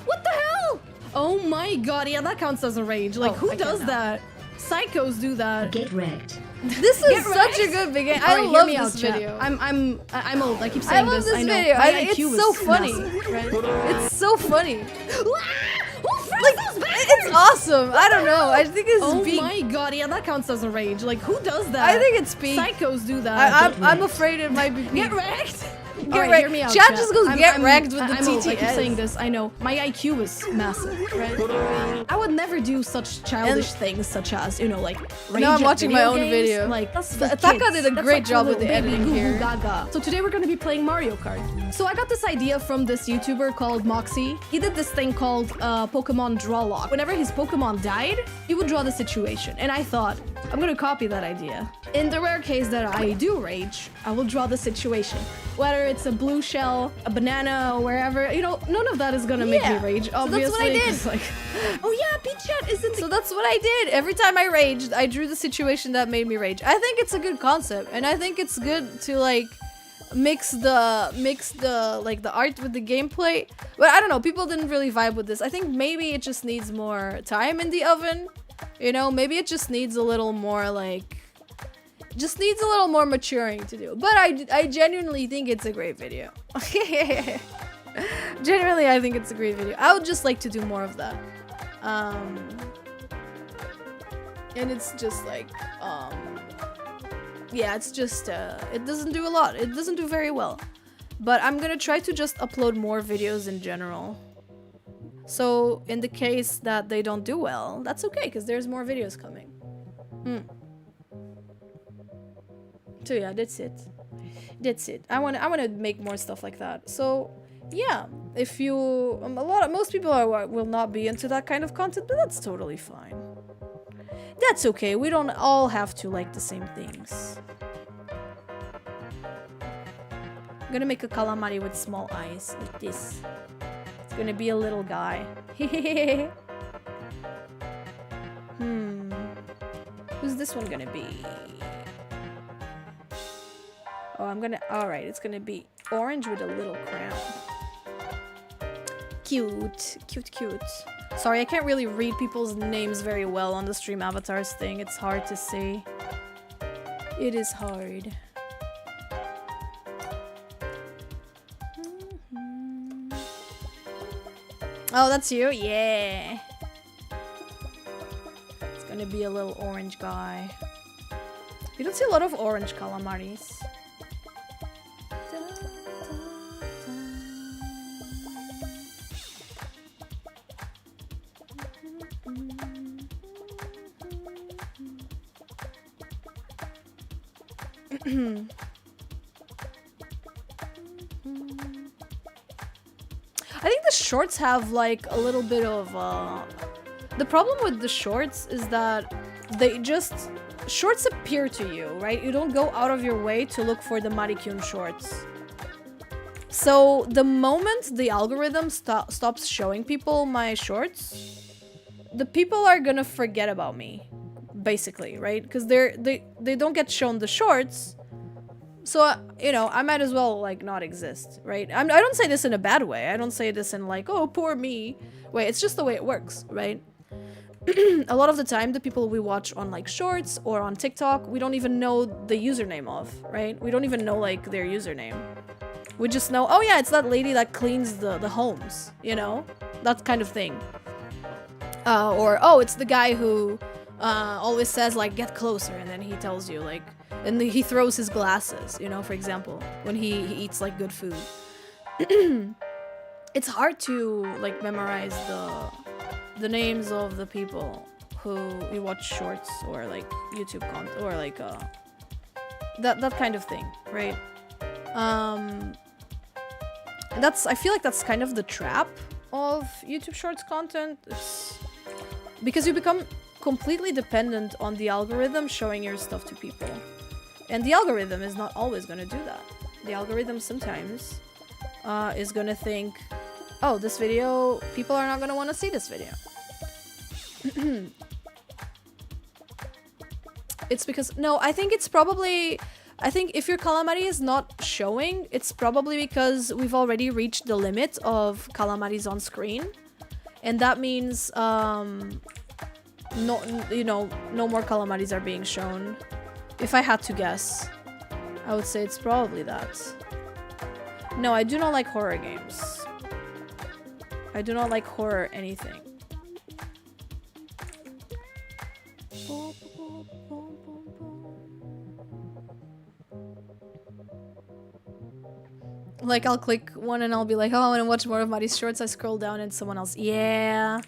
What the hell? Oh my god, yeah, that counts as a rage. Like, who does that? Psychos do that. Get wrecked. This is such a good beginning. I love this video. I'm old. I keep saying this. I love this video. It's so funny. Right? It's so funny. Like, it's awesome. I don't know. I think it's peak. Oh my god, yeah, that counts as a rage. Like, who does that? I think it's peak. Psychos do that. I'm afraid it might be peak. Get wrecked. Get wrecked. Hear me out, chat just goes get wrecked with the TTS. Old. I keep saying this. I know. My IQ is massive, right? I would never do such childish things, such as, you know, like rage now I'm watching my own games. video. Like, that's Taka did a great job with the editing here. Gaga. So today we're gonna be playing Mario Kart. So I got this idea from this YouTuber called Moxie. He did this thing called Pokemon Draw Lock. Whenever his Pokemon died, he would draw the situation. And I thought, I'm gonna copy that idea. In the rare case that I do rage, I will draw the situation. Whether it's a blue shell, a banana, or wherever, you know, none of that is gonna make me rage, obviously. So that's what I did. Like, oh yeah, Peach Chat is in the... So that's what I did. Every time I raged, I drew the situation that made me rage. I think it's a good concept, and I think it's good to like mix the like the art with the gameplay. But I don't know, people didn't really vibe with this. I think maybe it just needs more time in the oven. You know, maybe it just needs a little more like maturing to do. But I genuinely think it's a great video. Genuinely, I think it's a great video. I would just like to do more of that. And it's just like, yeah, it's just, it doesn't do a lot. It doesn't do very well. But I'm gonna try to just upload more videos in general. So in the case that they don't do well, that's okay, because there's more videos coming. So yeah, that's it. I want to make more stuff like that. So yeah, if you most people will not be into that kind of content, but that's totally fine. That's okay. We don't all have to like the same things. I'm gonna make a calamari with small eyes like this. It's gonna be a little guy. Who's this one gonna be? Oh, alright, it's gonna be orange with a little crown. Cute. Sorry, I can't really read people's names very well on the stream avatars thing. It's hard to see. It is hard. Oh, that's you? Yeah. It's gonna be a little orange guy. You don't see a lot of orange calamaris. the shorts have like a little bit of the problem with the shorts is that they just shorts appear to you, right? You don't go out of your way to look for the Marikyuun shorts. So the moment the algorithm stops showing people my shorts, the people are gonna forget about me, basically, right? Because they don't get shown the shorts, so you know, I might as well like not exist, right? I don't say this in a bad way. I don't say this in like, oh, poor me way. It's just the way it works, right? A lot of the time, the people we watch on like shorts or on TikTok, we don't even know the username of, right? We don't even know like their username. We just know, oh yeah, it's that lady that cleans the homes, you know? That kind of thing. Or, oh, it's the guy who always says, like, get closer, and then he tells you, like, and he throws his glasses, you know, for example, when he eats, like, good food. It's hard to, like, memorize the names of the people who you watch shorts or, like, YouTube content, or, like, that kind of thing, right? I feel like that's kind of the trap of YouTube Shorts content. It's because you become completely dependent on the algorithm showing your stuff to people. And the algorithm is not always going to do that. The algorithm sometimes is going to think, oh, this video, people are not going to want to see this video. It's because, no, I think it's probably... I think if your calamari is not showing, it's probably because we've already reached the limit of calamaris on screen. And that means, no more calamaris are being shown. If I had to guess, I would say it's probably that. No, I do not like horror games. I do not like horror anything. Like, I'll click one and I'll be like, oh, I want to watch more of Mari's shorts. I scroll down and someone else. Yeah,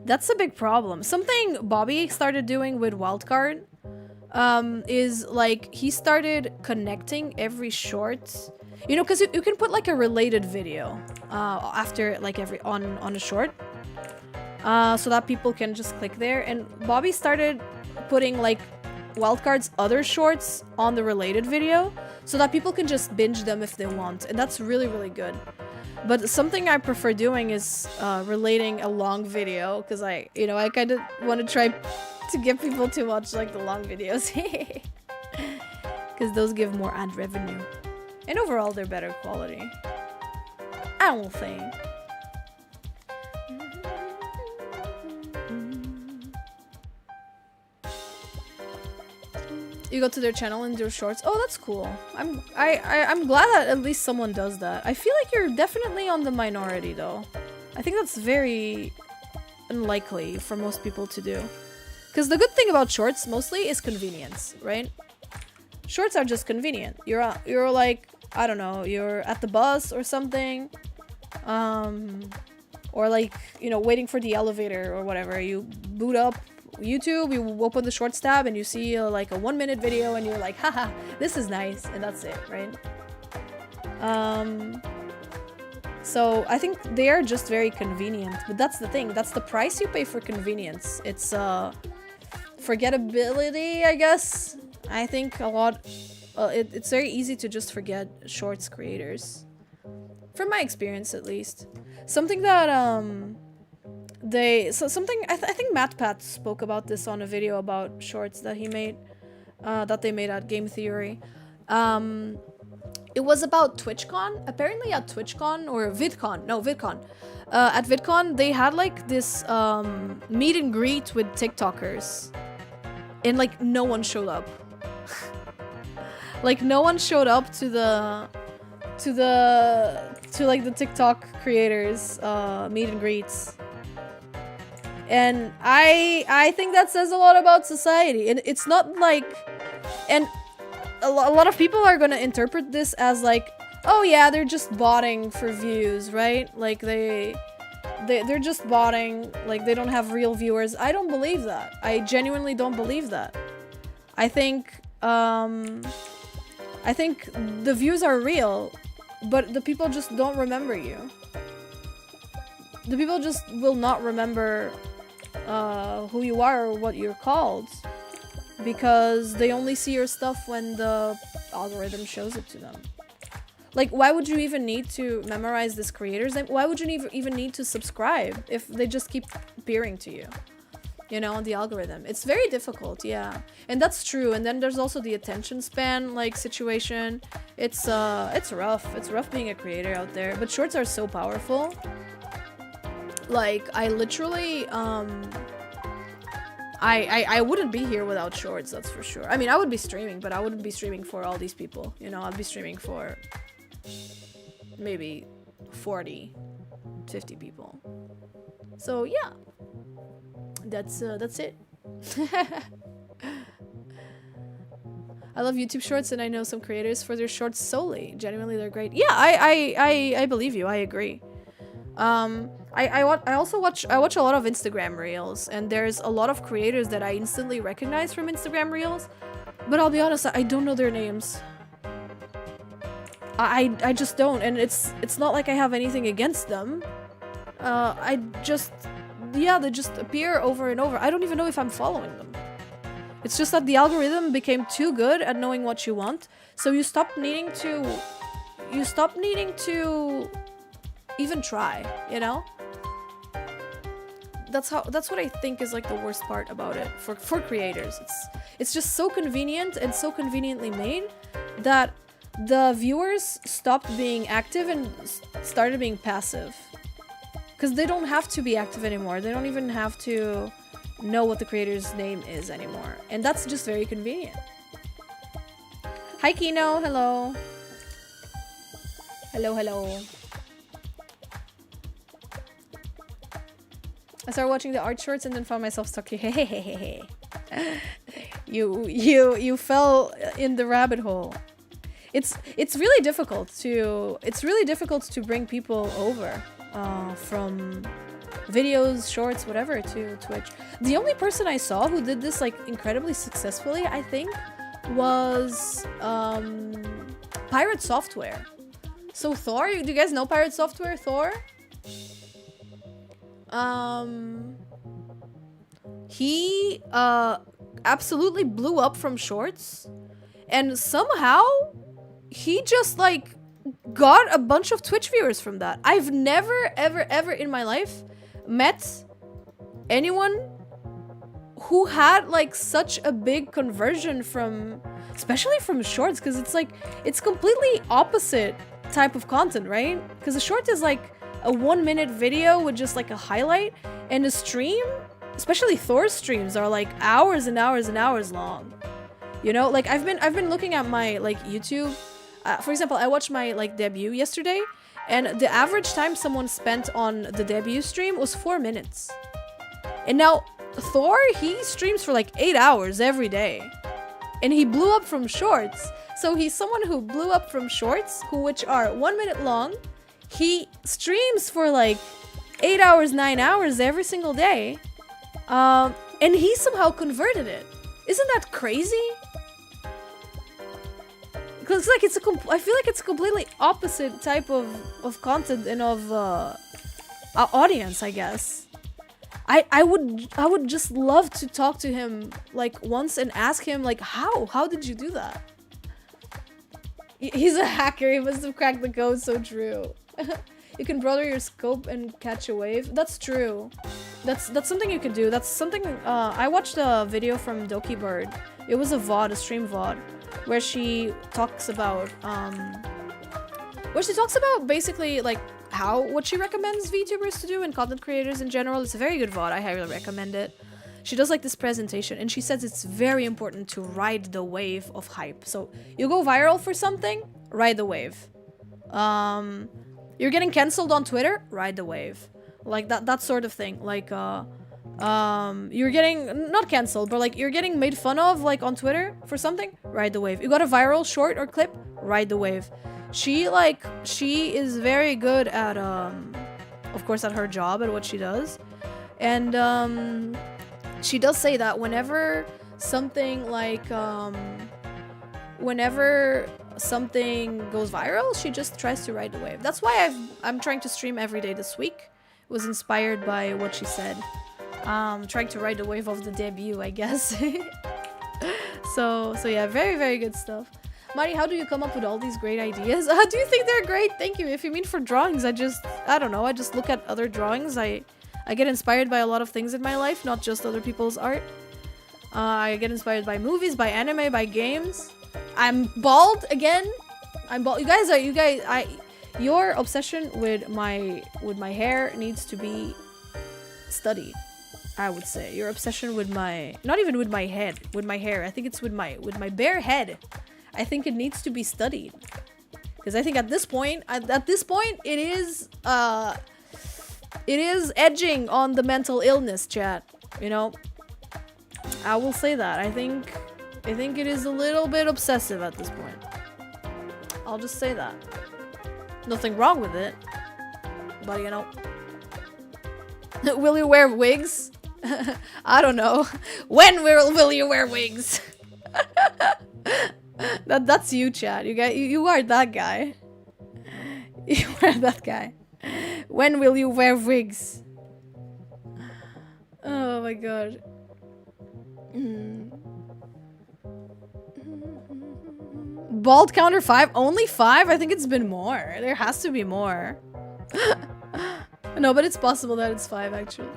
that's a big problem. Something Bobby started doing with _ʒ is like, he started connecting every short. You know, because you can put like a related video after like on a short. So that people can just click there. And Bobby started putting like _ʒ other shorts on the related video, so that people can just binge them if they want, and that's really, really good. But something I prefer doing is relating a long video, because I kind of want to try to get people to watch like the long videos, because those give more ad revenue, and overall they're better quality, I don't think. You go to their channel and do shorts. Oh, that's cool. I'm glad that at least someone does that. I feel like you're definitely on the minority though. I think that's very unlikely for most people to do. Because the good thing about shorts mostly is convenience, right? Shorts are just convenient. You're like, I don't know, you're at the bus or something. Or like, you know, waiting for the elevator or whatever. You boot up YouTube, you open the shorts tab and you see like a 1-minute video and you're like, haha, this is nice, and that's it, right? So I think they are just very convenient, but that's the thing, that's the price you pay for convenience. It's forgettability, I guess. I think a lot, it's very easy to just forget shorts creators, from my experience at least. Something that I think MatPat spoke about this on a video about shorts that he made, that they made at Game Theory. It was about TwitchCon. Apparently at TwitchCon or VidCon, no, VidCon. At VidCon, they had like this meet and greet with TikTokers, and like no one showed up. Like no one showed up to like the TikTok creators meet and greets. And I think that says a lot about society. And it's not like, and a lot of people are gonna interpret this as like, oh yeah, they're just botting for views, right? Like they're just botting, like they don't have real viewers. I don't believe that. I genuinely don't believe that. I think the views are real, but the people just don't remember you. the people just will not remember who you are or what you're called, because they only see your stuff when the algorithm shows it to them. Like, why would you even need to memorize this creator's name? Why would you even need to subscribe if they just keep appearing to you, you know, on the algorithm? It's very difficult, yeah. And that's true. And then there's also the attention span, like, situation. It's rough. It's rough being a creator out there. But shorts are so powerful. Like, I literally, I wouldn't be here without shorts, that's for sure. I mean, I would be streaming, but I wouldn't be streaming for all these people. You know, I'd be streaming for maybe 40, 50 people. So yeah, that's it. I love YouTube shorts, and I know some creators for their shorts solely. Genuinely, they're great. Yeah, I believe you. I agree. I also watch a lot of Instagram reels, and there's a lot of creators that I instantly recognize from Instagram reels, but I'll be honest, I don't know their names. I just don't, and it's not like I have anything against them. They just appear over and over. I don't even know if I'm following them. It's just that the algorithm became too good at knowing what you want, so you stop needing to even try, you know? That's what I think is like the worst part about it for creators. It's just so convenient and so conveniently made that the viewers stopped being active and started being passive. Because they don't have to be active anymore. They don't even have to know what the creator's name is anymore. And that's just very convenient. Hi Kino, hello. Hello. I started watching the art shorts and then found myself stuck here. You fell in the rabbit hole. It's really difficult to bring people over from videos, shorts, whatever to Twitch. The only person I saw who did this like incredibly successfully, I think, was Pirate Software. So Thor, do you guys know Pirate Software? Thor? He absolutely blew up from shorts, and somehow he just like got a bunch of Twitch viewers from that. I've never ever in my life met anyone who had like such a big conversion from, especially from shorts, because it's like it's completely opposite type of content, right? Because a short is like a 1-minute video with just like a highlight, and a stream, especially Thor's streams, are like hours and hours and hours long. You know, like I've been looking at my like YouTube. For example, I watched my like debut yesterday, and the average time someone spent on the debut stream was 4 minutes. And now Thor, he streams for like 8 hours every day, and he blew up from shorts. So he's someone who blew up from shorts, which are 1 minute long. He streams for like 8 hours, 9 hours every single day, and he somehow converted it. Isn't that crazy? Because like I feel like it's a completely opposite type of content and of audience, I guess. I would just love to talk to him like once and ask him like how did you do that? He's a hacker. He must have cracked the code. So true. You can broaden your scope and catch a wave. That's true. That's something you can do. That's something. I watched a video from Doki Bird. It was a VOD, a stream VOD, where she talks about basically like what she recommends VTubers to do and content creators in general. It's a very good VOD. I highly recommend it. She does like this presentation, and she says it's very important to ride the wave of hype. So you go viral for something, ride the wave. You're getting cancelled on Twitter, ride the wave. Like that sort of thing. Like you're getting not cancelled, but like you're getting made fun of like on Twitter for something, ride the wave. You got a viral short or clip, ride the wave. She is very good at of course at her job, at what she does. And she does say that whenever something like whenever something goes viral, she just tries to ride the wave. That's why I'm trying to stream every day this week, was inspired by what she said. Trying to ride the wave of the debut, I guess. So yeah, very, very good stuff. Mari, how do you come up with all these great ideas? Do you think they're great? Thank you. If you mean for drawings, I don't know. I just look at other drawings. I get inspired by a lot of things in my life, not just other people's art. I get inspired by movies, by anime, by games. I'm bald again. I'm bald. Your obsession with my hair needs to be studied. I would say your obsession with not even with my head, with my hair. I think it's with my bare head. I think it needs to be studied, because I think at this point it is edging on the mental illness, chat. You know, I will say that. I think it is a little bit obsessive at this point. I'll just say that. Nothing wrong with it, but you know. Will you wear wigs? I don't know. When will you wear wigs? That's you, chat. You are that guy. You are that guy. When will you wear wigs? Oh my god. Bald counter 5? Only 5? I think it's been more. There has to be more. No, but it's possible that it's 5 actually.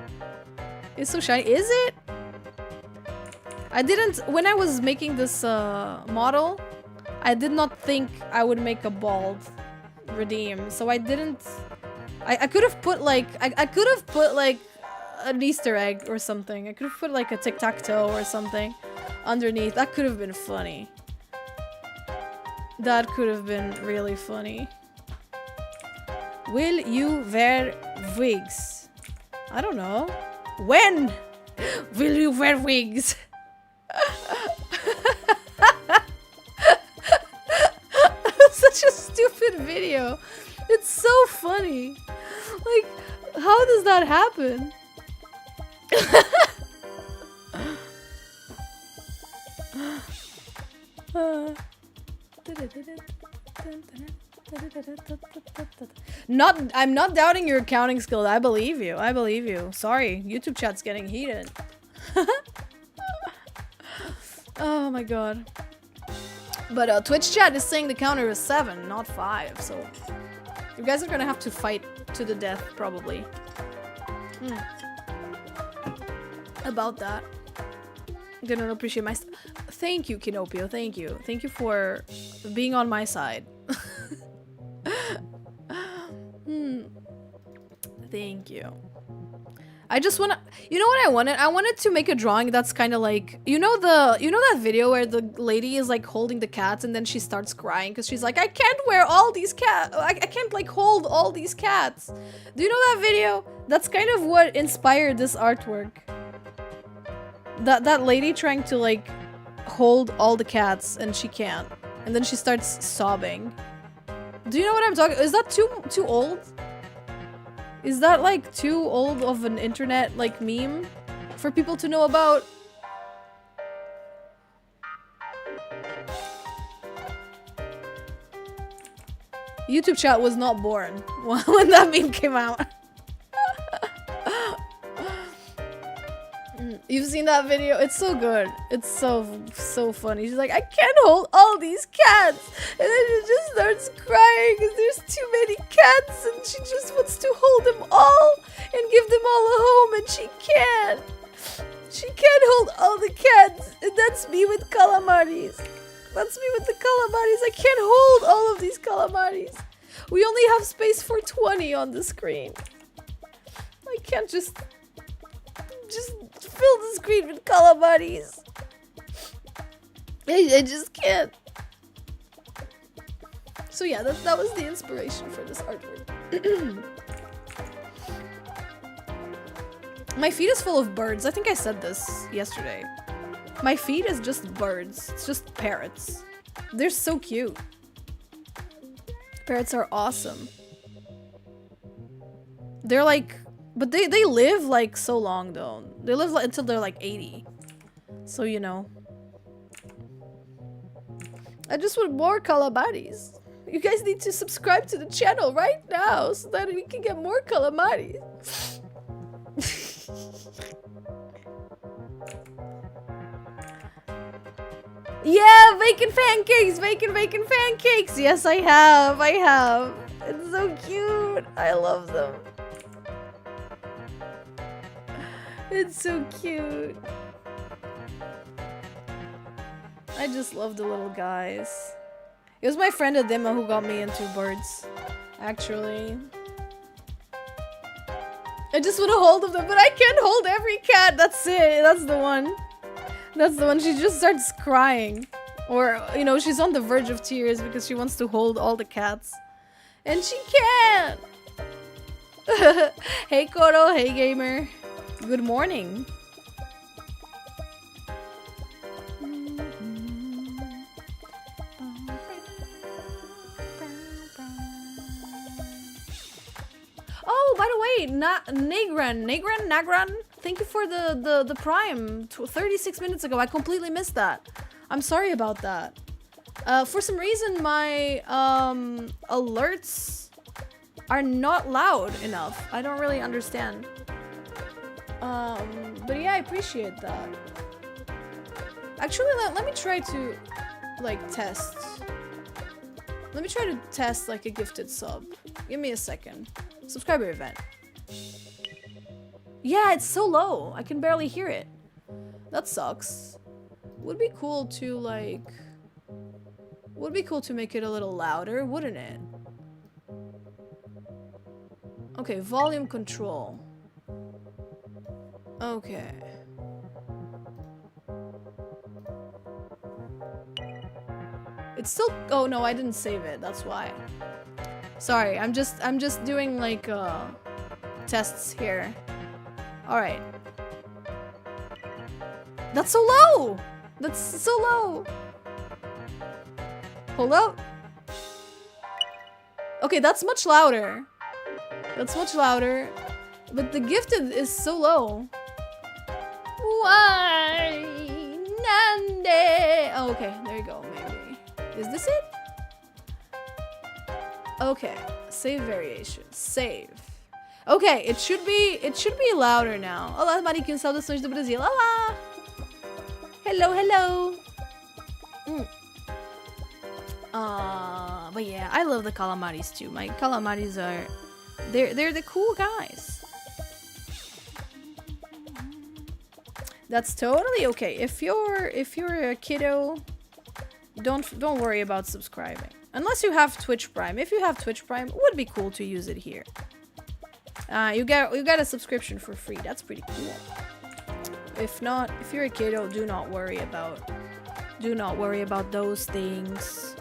It's so shiny. Is it? When I was making this model, I did not think I would make a bald redeem. So I didn't... I could have put like... I could have put like an Easter egg or something. I could have put like a tic-tac-toe or something underneath. That could have been funny. That could have been really funny. Will you wear wigs? I don't know. When will you wear wigs? Such a stupid video. It's so funny. Like, how does that happen? I'm not doubting your accounting skill. I believe you. I believe you. Sorry, YouTube chat's getting heated. Oh my god. But Twitch chat is saying the counter is 7, not 5. So you guys are gonna have to fight to the death, probably. About that. Didn't appreciate my Thank you, Kinopio. Thank you. Thank you for being on my side. Thank you. I just wanna... You know what I wanted? I wanted to make a drawing that's kind of like... You know that video where the lady is like holding the cats and then she starts crying because she's like, I can't wear all these cats. I can't like hold all these cats. Do you know that video? That's kind of what inspired this artwork. That lady trying to like hold all the cats and she can't. And then she starts sobbing. Do you know what I'm talking? Is that too old? Is that like too old of an internet like meme for people to know about? YouTube chat was not born when that meme came out. You've seen that video? It's so good. It's so funny. She's like, I can't hold all these cats. And then she just starts crying because there's too many cats and she just wants to hold them all and give them all a home and she can't. She can't hold all the cats. And that's me with calamaris. That's me with the calamaris. I can't hold all of these calamaris. We only have space for 20 on the screen. I can't just fill the screen with calamaris. I just can't. So yeah, that was the inspiration for this artwork. My feed is full of birds. I think I said this yesterday. My feed is just birds. It's just parrots. They're so cute. Parrots are awesome. They're like... But they live like so long though. They live like, until they're like 80. So you know. I just want more calamaris. You guys need to subscribe to the channel right now so that we can get more calamari. Yeah, bacon pancakes, bacon pancakes. Yes, I have. It's so cute. I love them. It's so cute. I just love the little guys. It was my friend Adema who got me into birds, actually. I just want to hold of them, but I can't hold every cat. That's it. That's the one. That's the one. She just starts crying. Or, you know, she's on the verge of tears because she wants to hold all the cats. And she can't. Hey, Koro. Hey, gamer. Good morning. Oh, by the way, Nagran, thank you for the prime 36 minutes ago. I completely missed that. I'm sorry about that. For some reason, my alerts are not loud enough. I don't really understand. But yeah, I appreciate that. Actually, let me try to, like, test. Let me try to test, like, a gifted sub. Give me a second. Subscriber event. Yeah, it's so low. I can barely hear it. That sucks. Would be cool to, like... Would be cool to make it a little louder, wouldn't it? Okay, volume control. Okay. It's still... Oh, no, I didn't save it. That's why. Sorry, I'm just doing, like, tests here. Alright. That's so low! That's so low! Hold up. Okay, that's much louder. That's much louder. But the gifted is so low. Why? Nande? Oh, okay, there you go, maybe. Is this it? Okay, save variation. Save. Okay, it should be louder now. Olá, Marikyuun, saudações do Brasil. Olá! Hello, hello. But yeah, I love the calamaris too. My calamaris are they're the cool guys. That's totally okay. If you're a kiddo, don't worry about subscribing. Unless you have Twitch Prime. If you have Twitch Prime, it would be cool to use it here. You get a subscription for free. That's pretty cool. If not, if you're a kiddo, do not worry about those things.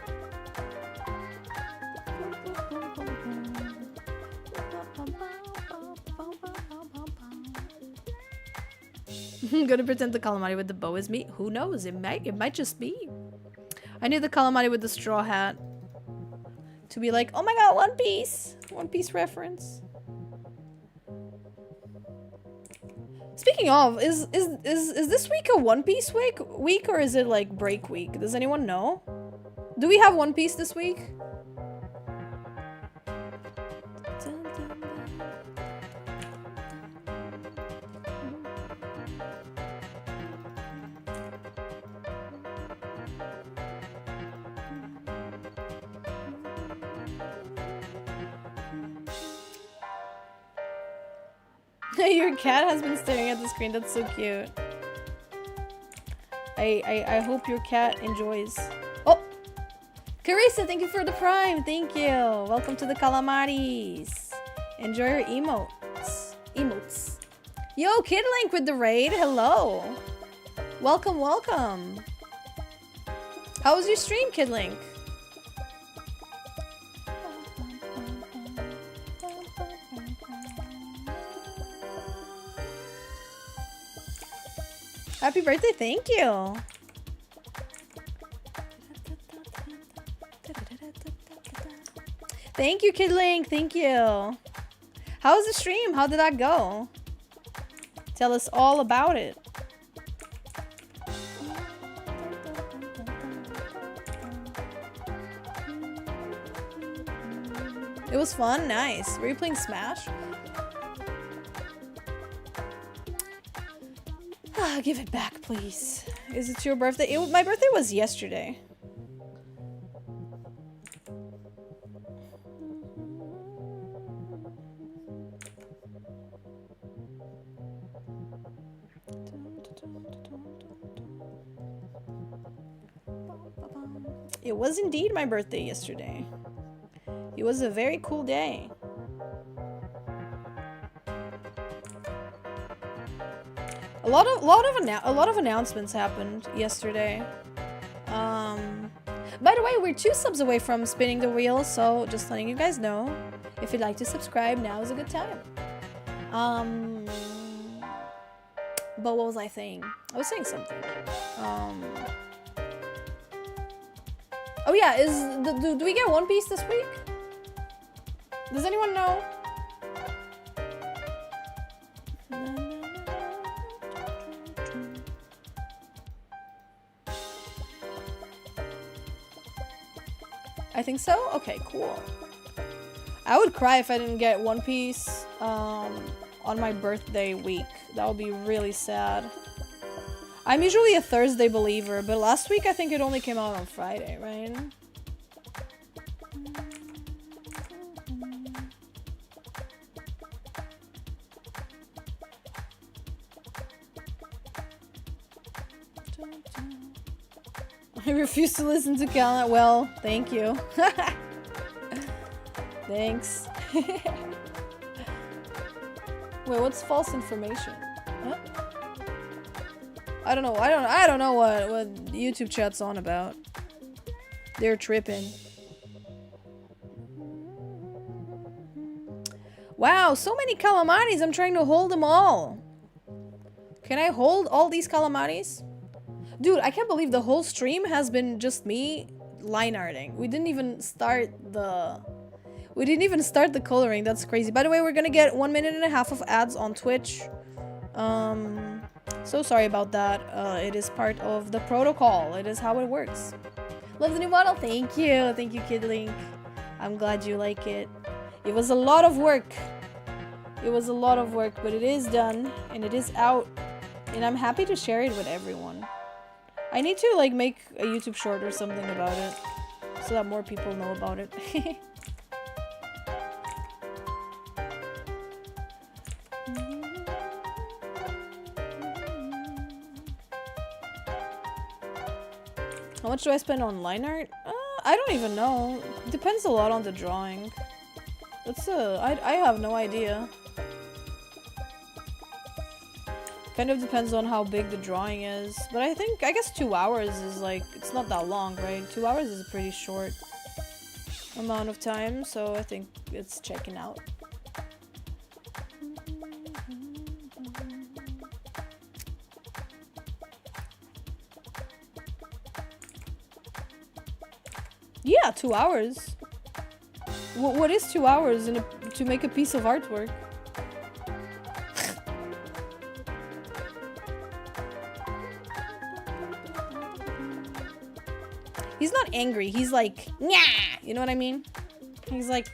I'm gonna pretend the calamari with the bow is me. Who knows? It might just be. I need the calamari with the straw hat to be like, oh my god, One Piece reference. Speaking of, is this week a One Piece week or is it like break week? Does anyone know? Do we have One Piece this week? Your cat has been staring at the screen. That's so cute. I hope your cat enjoys. Oh, Carissa, thank you for the prime. Thank you. Welcome to the calamaris. Enjoy your emotes. Yo, Kid Link with the raid. Hello. Welcome. How was your stream, Kid Link? Happy birthday, thank you. Thank you, Kid Link, thank you. How was the stream? How did that go? Tell us all about it. It was fun. Nice. Were you playing Smash? Give it back, please. Is it your birthday? My birthday was yesterday. It was indeed my birthday yesterday. It was a very cool day. A lot of announcements happened yesterday. By the way, we're 2 subs away from spinning the wheel, so just letting you guys know. If you'd like to subscribe, now is a good time. But what was I saying? I was saying something. Oh yeah, do we get One Piece this week? Does anyone know? I think so? Okay, cool. I would cry if I didn't get One Piece on my birthday week. That would be really sad. I'm usually a Thursday believer, but last week I think it only came out on Friday, right? I refuse to listen to Cal. Well, thank you. Thanks. Wait, what's false information? Huh? I don't know. I don't know what YouTube chat's on about. They're tripping. Wow, so many calamaris. I'm trying to hold them all. Can I hold all these calamaris? Dude, I can't believe the whole stream has been just me line arting. We didn't even start the coloring. That's crazy. By the way, we're gonna get 1.5 minutes of ads on Twitch. So sorry about that. It is part of the protocol. It is how it works. Love the new model. Thank you. Thank you, Kid Link. I'm glad you like it. It was a lot of work. It was a lot of work, but it is done and it is out. And I'm happy to share it with everyone. I need to like make a YouTube short or something about it so that more people know about it. How much do I spend on line art? I don't even know. It depends a lot on the drawing. I have no idea. Kind of depends on how big the drawing is. But I guess 2 hours is like, it's not that long, right? 2 hours is a pretty short amount of time, so I think it's checking out. Yeah, 2 hours. What is 2 hours to make a piece of artwork? He's not angry. He's like, yeah, you know what I mean? He's like,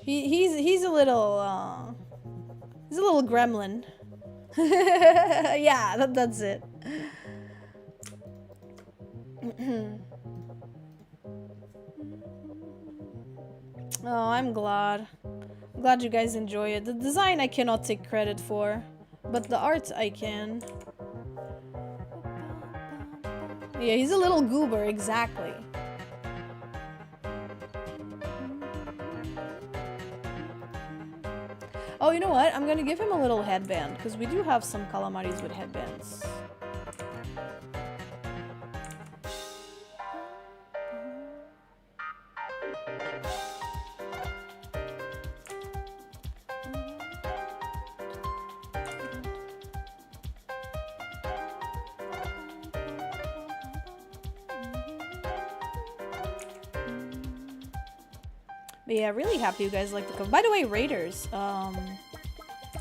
he's a little gremlin. Yeah, that's it. Oh, I'm glad. I'm glad you guys enjoy it. The design I cannot take credit for, but the art I can. Yeah, he's a little goober, exactly. Oh, you know what? I'm gonna give him a little headband, because we do have some calamaris with headbands. But yeah, really happy you guys like the cover. By the way, Raiders, I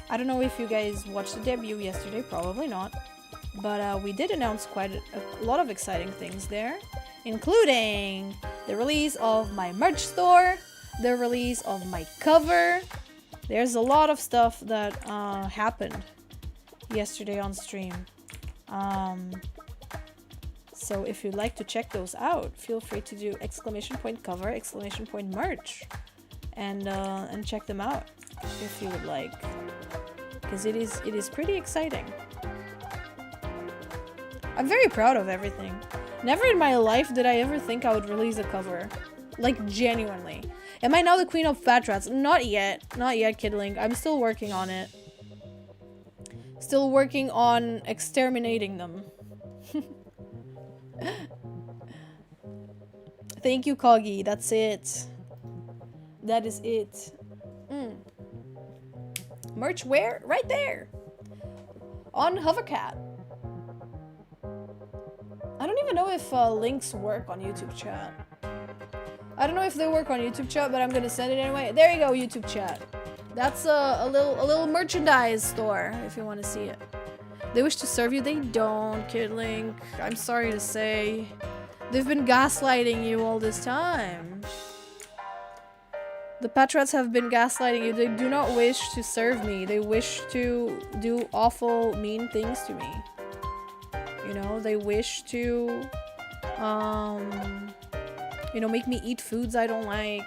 don't know if you guys watched the debut yesterday, probably not. But we did announce quite a lot of exciting things there, including the release of my merch store. the release of my cover. There's a lot of stuff that happened yesterday on stream. So if you'd like to check those out, feel free to do !cover, !merch, and check them out if you would like, because it is pretty exciting. I'm very proud of everything. Never in my life did I ever think I would release a cover, like genuinely. Am I now the queen of fat rats? Not yet, not yet, Kidling. I'm still working on it. Still working on exterminating them. Thank you, Koggy. That's it. That is it. Merch where? Right there. On Hovercat. I don't even know if links work on YouTube chat. I don't know if they work on YouTube chat, but I'm gonna send it anyway. There you go, YouTube chat. That's a little merchandise store if you want to see it. They wish to serve you, they don't, Kidlink. I'm sorry to say. They've been gaslighting you all this time. The Patriots have been gaslighting you. They do not wish to serve me. They wish to do awful, mean things to me. You know, they wish to, you know, make me eat foods I don't like.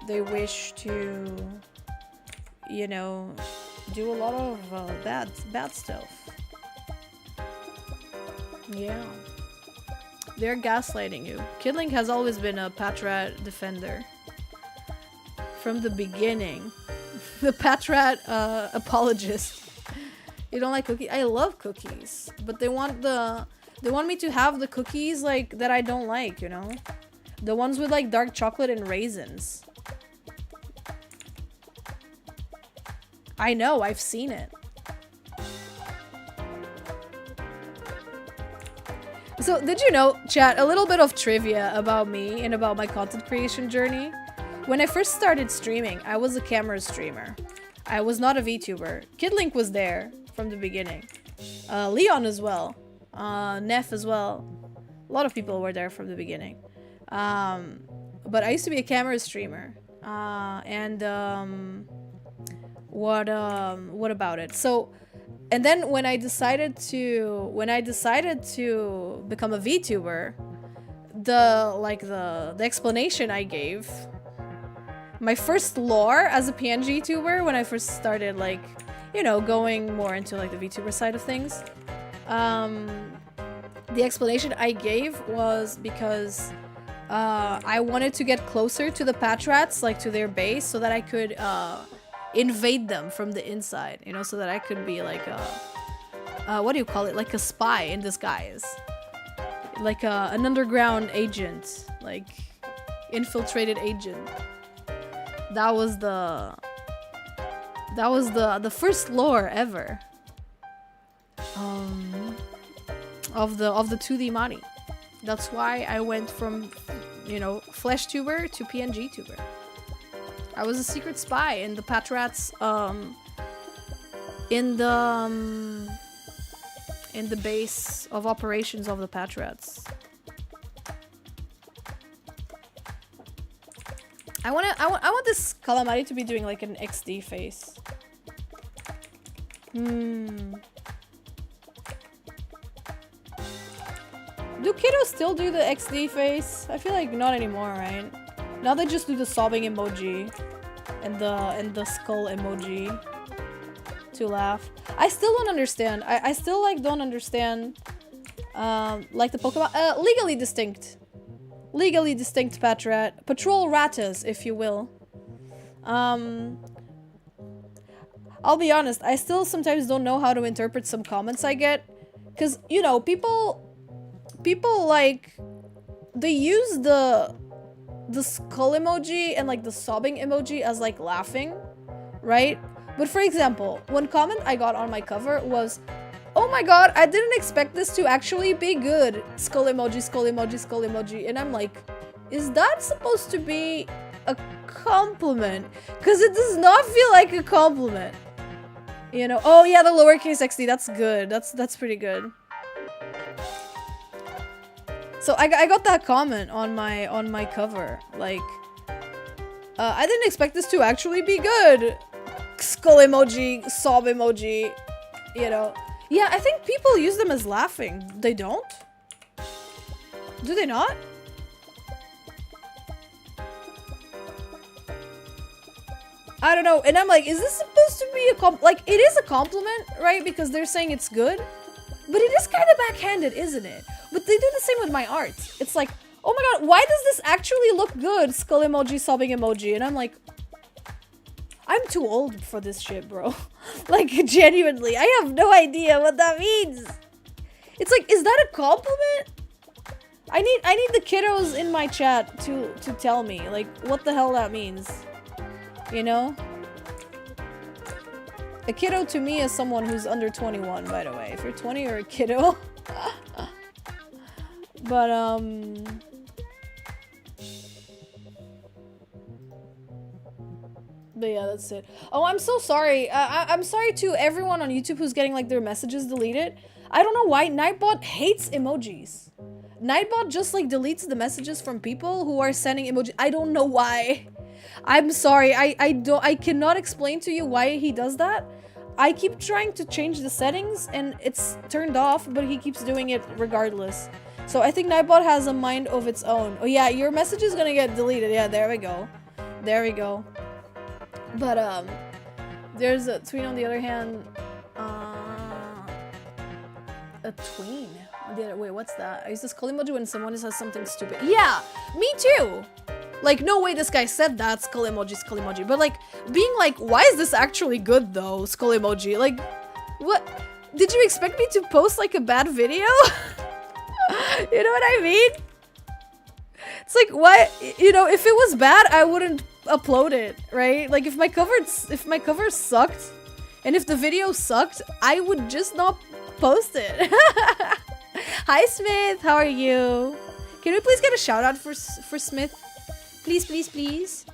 They wish to, you know, do a lot of bad stuff. Yeah. They're gaslighting you. Kidling has always been a Patrat defender. From the beginning. The Patrat apologist. You don't like cookies? I love cookies. But they want me to have the cookies like that I don't like, you know? The ones with like dark chocolate and raisins. I know, I've seen it. So, did you know, chat, a little bit of trivia about me and about my content creation journey? When I first started streaming, I was a camera streamer. I was not a VTuber. Kidlink was there from the beginning. Leon as well. Neff as well. A lot of people were there from the beginning. But I used to be a camera streamer. What about it? So, and then when I decided to become a VTuber, the explanation I gave, my first lore as a PNG tuber when I first started, like, you know, going more into like the VTuber side of things, the explanation I gave was because I wanted to get closer to the Patrats, like to their base, so that I could invade them from the inside, you know, so that I could be like a what do you call it, like a spy in disguise, like an underground agent, like infiltrated agent. That was the first lore ever of the 2D Mari. That's why I went from, you know, flesh tuber to PNG tuber. I was a secret spy in the Patrats, in the base of operations of the Patrats. I want this calamari to be doing like an XD face. Do kiddos still do the XD face? I feel like not anymore, right? Now they just do the sobbing emoji and the skull emoji to laugh. I still don't understand. I still like don't understand like the Pokemon legally distinct Patrat patrol ratas, if you will. I'll be honest, I still sometimes don't know how to interpret some comments I get, because, you know, people like, they use the skull emoji and like the sobbing emoji as like laughing, right? But for example, one comment I got on my cover was, "Oh my god, I didn't expect this to actually be good. Skull emoji, skull emoji, skull emoji." And I'm like, is that supposed to be a compliment? Because it does not feel like a compliment. You know? Oh yeah, the lowercase XD, that's good. That's pretty good. So I got that comment on my cover, like, I didn't expect this to actually be good. Skull emoji, sob emoji, you know. Yeah, I think people use them as laughing. They don't? Do they not? I don't know. And I'm like, is this supposed to be a like, it is a compliment, right? Because they're saying it's good. But it is kind of backhanded, isn't it? But they do the same with my art. It's like, oh my god, why does this actually look good? Skull emoji, sobbing emoji. And I'm like, I'm too old for this shit, bro. Like, genuinely, I have no idea what that means. It's like, is that a compliment? I need the kiddos in my chat to tell me, like, what the hell that means. You know? A kiddo to me is someone who's under 21, by the way. If you're 20, you're a kiddo. But, but yeah, that's it. Oh, I'm so sorry. I'm sorry to everyone on YouTube who's getting, like, their messages deleted. I don't know why. Nightbot hates emojis. Nightbot just, like, deletes the messages from people who are sending emojis. I don't know why. I'm sorry. I cannot explain to you why he does that. I keep trying to change the settings and it's turned off, but he keeps doing it regardless. So I think Nightbot has a mind of its own. Oh yeah, your message is gonna get deleted. Yeah, there we go. There we go. But there's a tween on the other hand. A tween? Wait, what's that? I use this skull emoji when someone says something stupid. Yeah, me too. Like, no way this guy said that, skull emoji. But, like, being like, why is this actually good, though, skull emoji? Like, what? Did you expect me to post, like, a bad video? You know what I mean? It's like, why? You know, if it was bad, I wouldn't upload it, right? Like, if my cover sucked, and if the video sucked, I would just not post it. Hi, Smith. How are you? Can we please get a shout out for Smith? Please, please, please.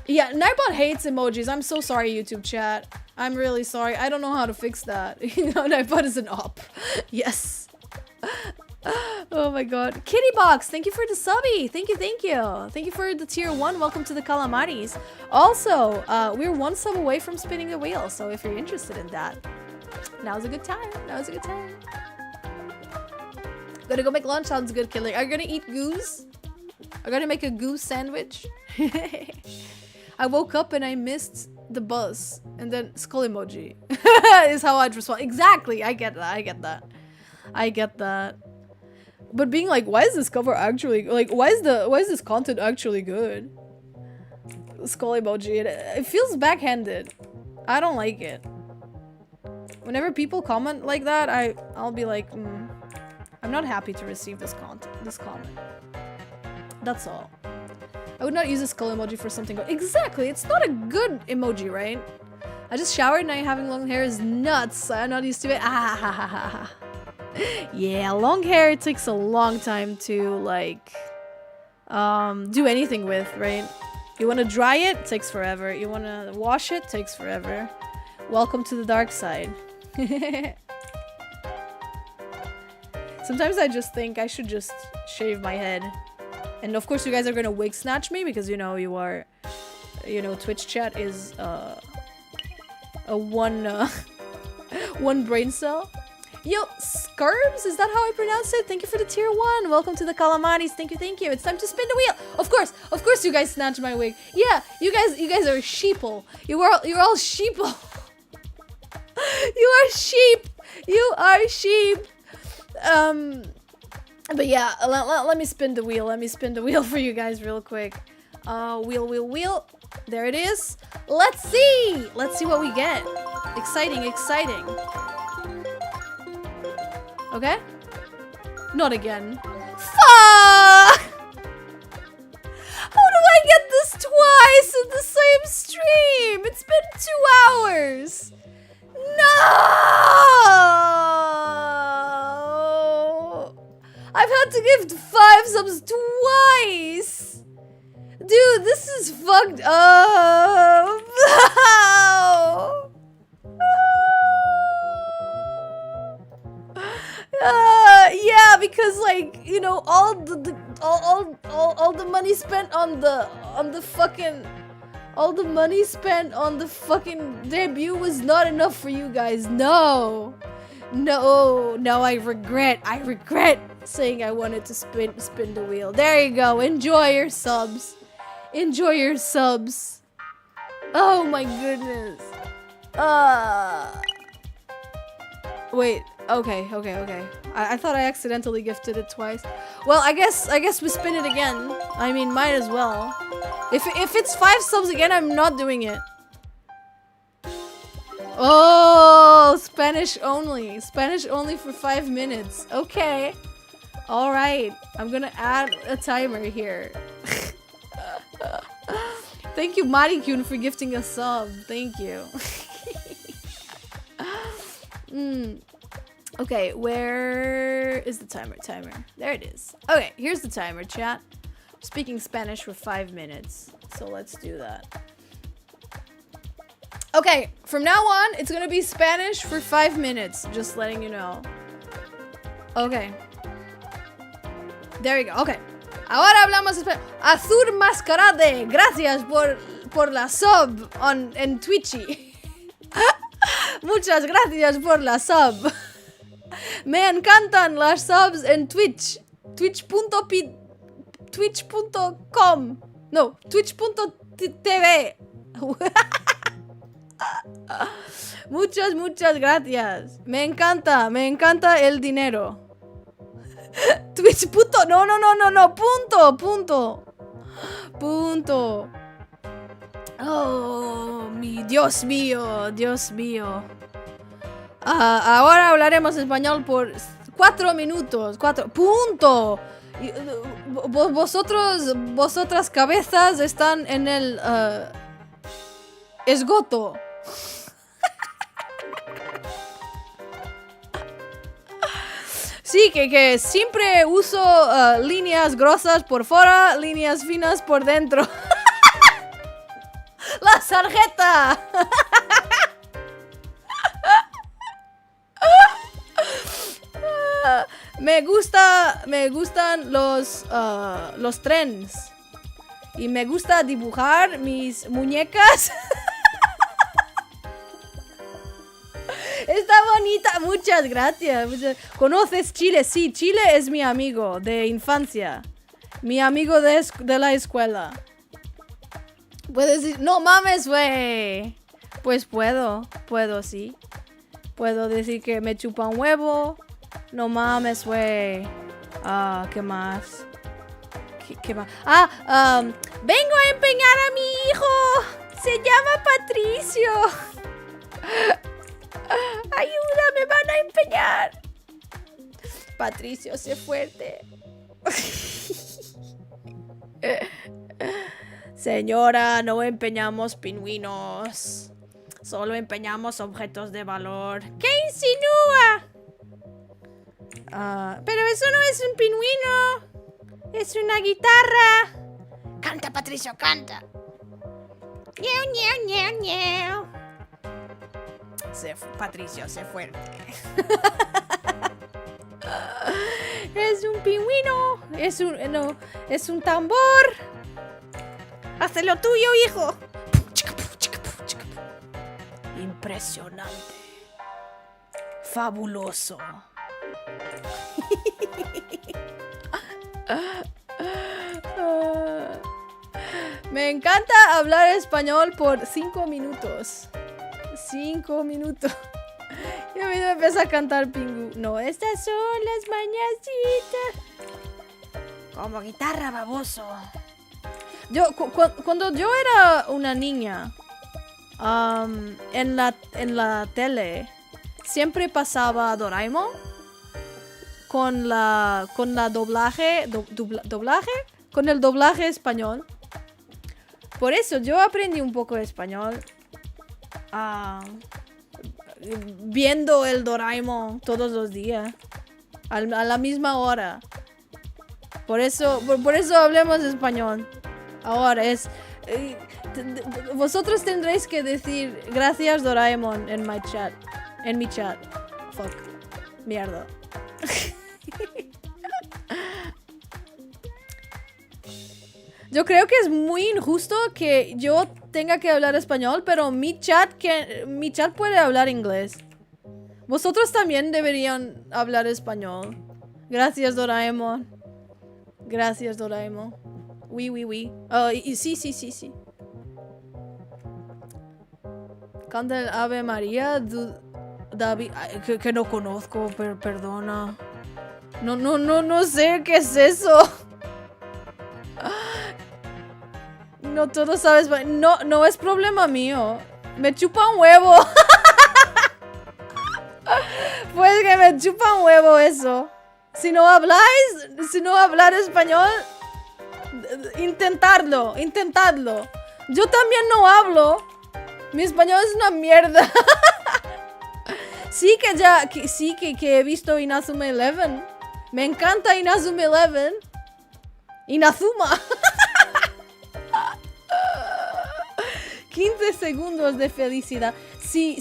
Yeah, Nightbot hates emojis. I'm so sorry, YouTube chat. I'm really sorry. I don't know how to fix that. You know, Nightbot is an op. Yes. Oh my god. Kitty Box, thank you for the subby. Thank you, thank you. Thank you for the tier 1. Welcome to the Calamaris. Also, we're 1 sub away from spinning the wheel. So if you're interested in that, now's a good time. Now's a good time. Gonna go make lunch. Sounds good, killer. Are you gonna eat goose? I'm gonna make a goose sandwich. I woke up and I missed the bus. And then skull emoji is how I'd respond. Exactly. I get that. I get that. I get that. But being like, why is this cover actually like? Why is this content actually good? Skull emoji. It feels backhanded. I don't like it. Whenever people comment like that, I'll be like, I'm not happy to receive this comment. That's all. I would not use a skull emoji for something good. Exactly, it's not a good emoji, right? I just showered and having long hair is nuts. I'm not used to it. Ah, yeah, long hair, it takes a long time to, like, do anything with, right? You want to dry it? It takes forever. You want to wash it? It takes forever. Welcome to the dark side. Sometimes I just think I should just shave my head. And of course you guys are gonna wig snatch me because you know you are, you know, Twitch chat is a one brain cell. Yo, Scarbs, is that how I pronounce it? Thank you for the tier 1. Welcome to the Calamaris. Thank you, thank you. It's time to spin the wheel. Of course you guys snatched my wig. Yeah, you guys are sheeple. You're all sheeple. You are sheep. You are sheep. But yeah, let me spin the wheel. Let me spin the wheel for you guys real quick. Wheel. There it is. Let's see. Let's see what we get. Exciting. Okay. Not again. Fuck! How do I get this twice in the same stream? It's been 2 hours. No! I've had to give 5 subs twice! Dude, this is fucked up! Yeah, because like, you know, all the money spent on the on the fucking... All the money spent on the fucking debut was not enough for you guys. No. No, I regret saying I wanted to spin the wheel. There you go. Enjoy your subs. Enjoy your subs. Oh my goodness. Wait. Okay. I thought I accidentally gifted it twice. Well, I guess we spin it again. I mean, might as well. If it's 5 subs again, I'm not doing it. Oh, Spanish only. Spanish only for 5 minutes. Okay. Alright. I'm gonna add a timer here. Thank you, Marikyuun, for gifting a sub. Thank you. Okay, where is the timer? There it is. Okay, here's the timer, chat. Speaking Spanish for 5 minutes. So let's do that. Okay, from now on, it's gonna be Spanish for 5 minutes. Just letting you know. Okay. There we go. Okay. Ahora hablamos español. 𝒕𝒊𝒔𝒂𝒍, gracias por la sub en Twitchy. Muchas gracias por la sub. Me encantan las subs en Twitch. Twitch.com. No, twitch.tv. Muchas gracias. Me encanta el dinero. Twitch. No. Punto. Oh, Dios mío. Ahora hablaremos español por 4 minutos. Punto. Vosotras cabezas están en el esgoto. Sí, que siempre uso líneas gruesas por fuera, líneas finas por dentro. ¡La sarjeta! Me gustan los trenes. Y me gusta dibujar mis muñecas. Está bonita, muchas gracias. ¿Conoces Chile? Sí, Chile es mi amigo de infancia. Mi amigo de la escuela. ¿Puedes decir? No mames, güey. Pues puedo, sí. Puedo decir que me chupa un huevo. No mames, güey. ¿Qué más? ¿Qué más? Vengo a empeñar a mi hijo. Se llama Patricio. Ayuda, me van a empeñar. Patricio, sé fuerte. Señora, no empeñamos pingüinos. Solo empeñamos objetos de valor. ¿Qué insinúa? Pero eso no es un pingüino. Es una guitarra. Canta, Patricio, canta. Ñeu. Patricio, sé fuerte. Es un pingüino. Es un tambor. Haz lo tuyo, hijo. Impresionante. Fabuloso. Me encanta hablar español por 5 minutos. 5 minutos. Y a mí me empieza a cantar Pingu. No, estas son las mañacitas. Como guitarra, baboso. Cuando yo era una niña, en la tele, siempre pasaba Doraemon con el doblaje español. Por eso yo aprendí un poco de español. Viendo el Doraemon todos los días a la misma hora. Por eso hablemos español. Ahora vosotros tendréis que decir gracias Doraemon en mi chat. Fuck. Mierda. Yo creo que es muy injusto que yo tenga que hablar español, pero mi chat puede hablar inglés. Vosotros también deberían hablar español. Gracias, Doraemon. Gracias, Doraemon. Oui, oui, oui. Sí. Canta el Ave María, David, que no conozco, perdona. No sé qué es eso. No todo sabes. No es problema mío. Me chupa un huevo. Pues que me chupa un huevo eso. Si no hablar español, intentadlo. Yo también no hablo. Mi español es una mierda. Sí que he visto Inazuma 11. Me encanta Inazuma 11. Inazuma. 15 segundos de felicidad. Si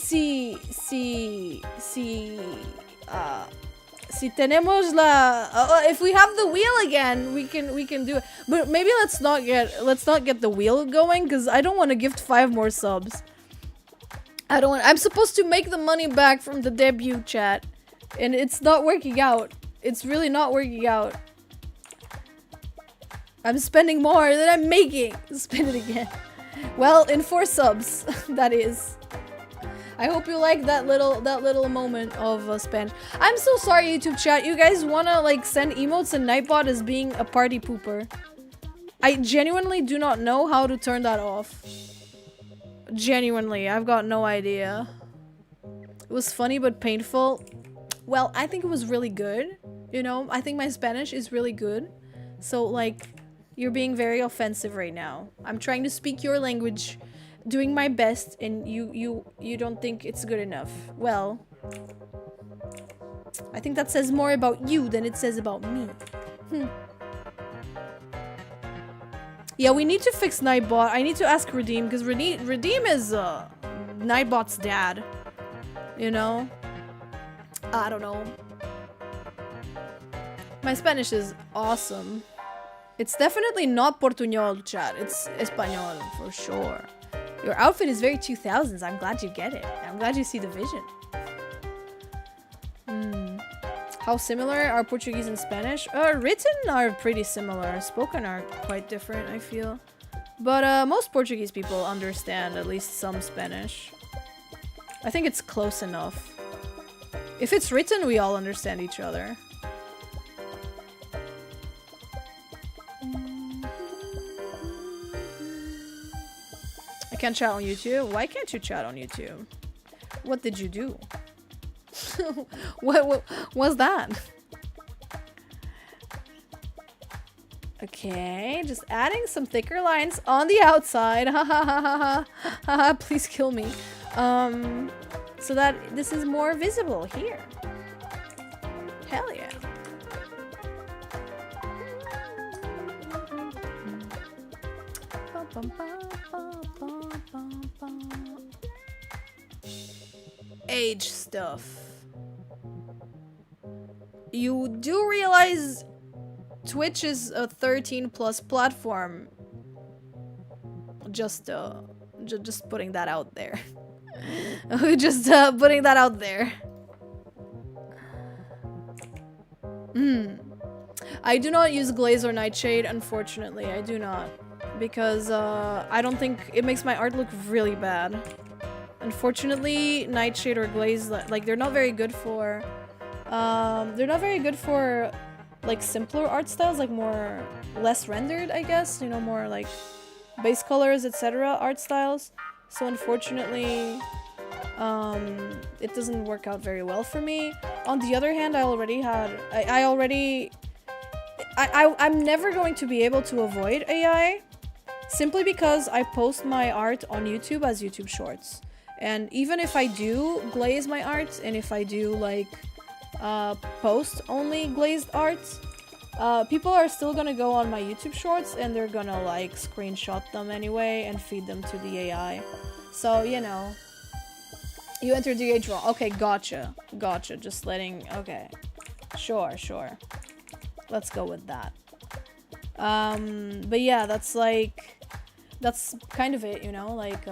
tenemos if we have the wheel again, we can do it. But maybe let's not get the wheel going, because I don't want to gift 5 more subs. I'm supposed to make the money back from the debut chat, and it's not working out. It's really not working out. I'm spending more than I'm making. Spin it again. Well, in 4 subs, that is. I hope you like that little moment of Spanish. I'm so sorry, YouTube chat. You guys wanna like send emotes and Nightbot as being a party pooper. I genuinely do not know how to turn that off. Genuinely, I've got no idea. It was funny but painful. Well, I think it was really good. You know, I think my Spanish is really good. So like, you're being very offensive right now. I'm trying to speak your language, doing my best, and you don't think it's good enough. Well, I think that says more about you than it says about me. Yeah, we need to fix Nightbot. I need to ask Redeem, because Redeem is Nightbot's dad. You know? I don't know. My Spanish is awesome. It's definitely not Portuñol, chat. It's Español, for sure. Your outfit is very 2000s. I'm glad you get it. I'm glad you see the vision. How similar are Portuguese and Spanish? Written are pretty similar. Spoken are quite different, I feel. But most Portuguese people understand at least some Spanish. I think it's close enough. If it's written, we all understand each other. I can't chat on YouTube? Why can't you chat on YouTube? What did you do? What was that? Okay, just adding some thicker lines on the outside. Ha ha ha ha ha ha. Please kill me. So that this is more visible here. Hell yeah. Age stuff. You do realize Twitch is a 13+ platform. Just putting that out there. Just putting that out there. I do not use glaze or nightshade, unfortunately. I do not. Because I don't think it makes my art look really bad. Unfortunately, nightshade or glaze, like, they're not very good for like simpler art styles, like less rendered, I guess, you know, more like base colors, etc. art styles. So unfortunately, it doesn't work out very well for me. On the other hand, I'm never going to be able to avoid AI, simply because I post my art on YouTube as YouTube Shorts. And even if I do glaze my art, and if I do like post only glazed art, people are still gonna go on my YouTube Shorts and they're gonna like screenshot them anyway and feed them to the AI. So, you know, you entered the age wrong. Okay, gotcha. Just letting, okay. Sure. Let's go with that. But yeah, that's like, that's kind of it, you know, like,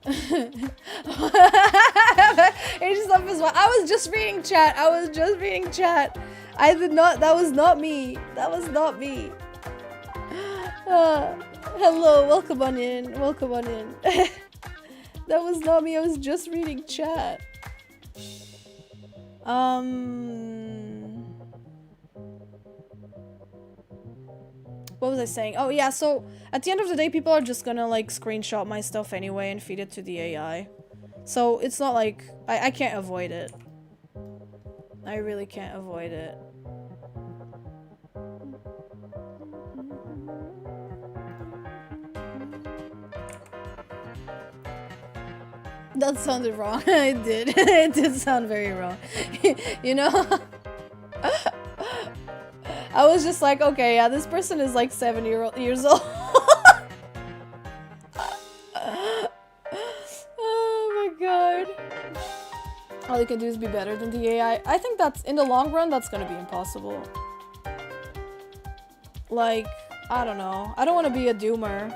Asian stuff is what I was just reading chat. I was just reading chat. I did not. That was not me. That was not me. Hello, welcome on in. Welcome on in. That was not me. I was just reading chat. What was I saying? Oh yeah, so at the end of the day, people are just gonna like screenshot my stuff anyway and feed it to the AI. So it's not like I can't avoid it. I really can't avoid it. That sounded wrong. It did. It did sound very wrong. You know? I was just like, okay, yeah, this person is like 7 years old. Oh my god. All you can do is be better than the AI. I think that's, in the long run, that's gonna be impossible. Like, I don't know. I don't want to be a doomer.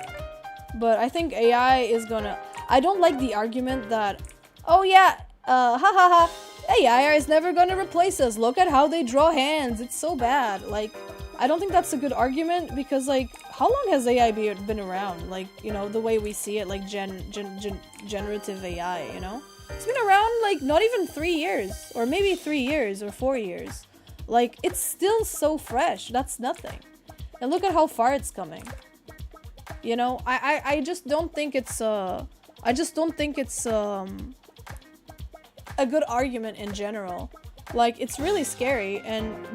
But I think AI is gonna... I don't like the argument that, oh yeah, hahaha, AI is never gonna replace us. Look at how they draw hands. It's so bad. Like, I don't think that's a good argument because, like, how long has AI been around? Like, you know, the way we see it, like generative AI, you know? It's been around, like, not even 3 years. Or maybe 3 years or 4 years. Like, it's still so fresh. That's nothing. And look at how far it's coming. You know, I just don't think it's, I just don't think it's a good argument in general. Like, it's really scary,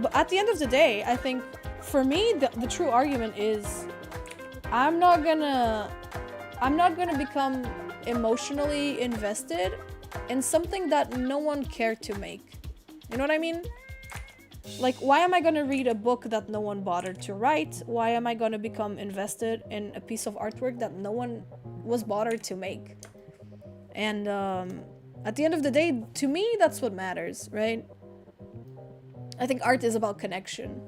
but at the end of the day, I think for me the true argument is I'm not gonna become emotionally invested in something that no one cared to make. You know what I mean? Like, why am I gonna read a book that no one bothered to write? Why am I gonna become invested in a piece of artwork that no one was bothered to make? And at the end of the day, to me, that's what matters, right? I think art is about connection.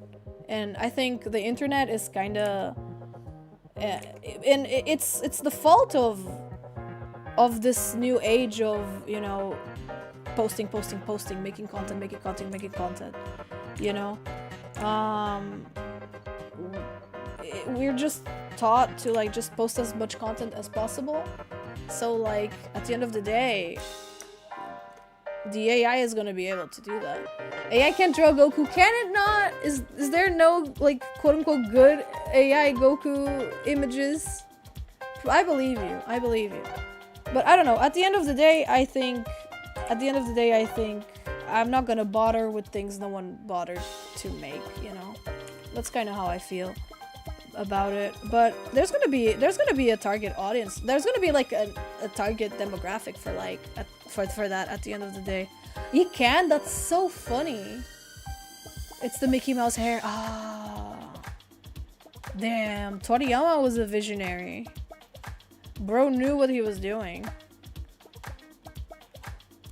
And I think the internet is kind of... and it's the fault of this new age of, you know, posting, making content, you know? We're just taught to, like, just post as much content as possible. So, like, at the end of the day, the AI is gonna be able to do that. AI can't draw Goku, can it not? Is there no, like, quote-unquote good AI Goku images? I believe you. I believe you. But I don't know. At the end of the day, I think I'm not gonna bother with things no one bothered to make, you know? That's kind of how I feel about it. But there's gonna be a target audience. There's gonna be like a target demographic for, like, for that at the end of the day. You can? That's so funny. It's the Mickey Mouse hair. Ah, damn. Toriyama was a visionary. Bro knew what he was doing.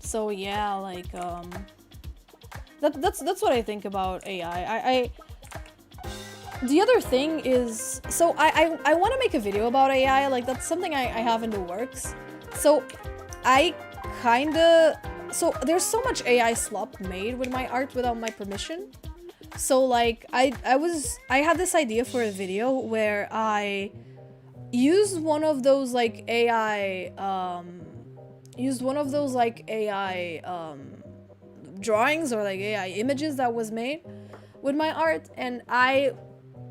So yeah, like, that's what I think about AI. The other thing is, so I want to make a video about AI, like, that's something I have in the works. So so there's so much AI slop made with my art without my permission. So, like, I had this idea for a video where I used one of those, like, AI drawings or, like, AI images that was made with my art, and I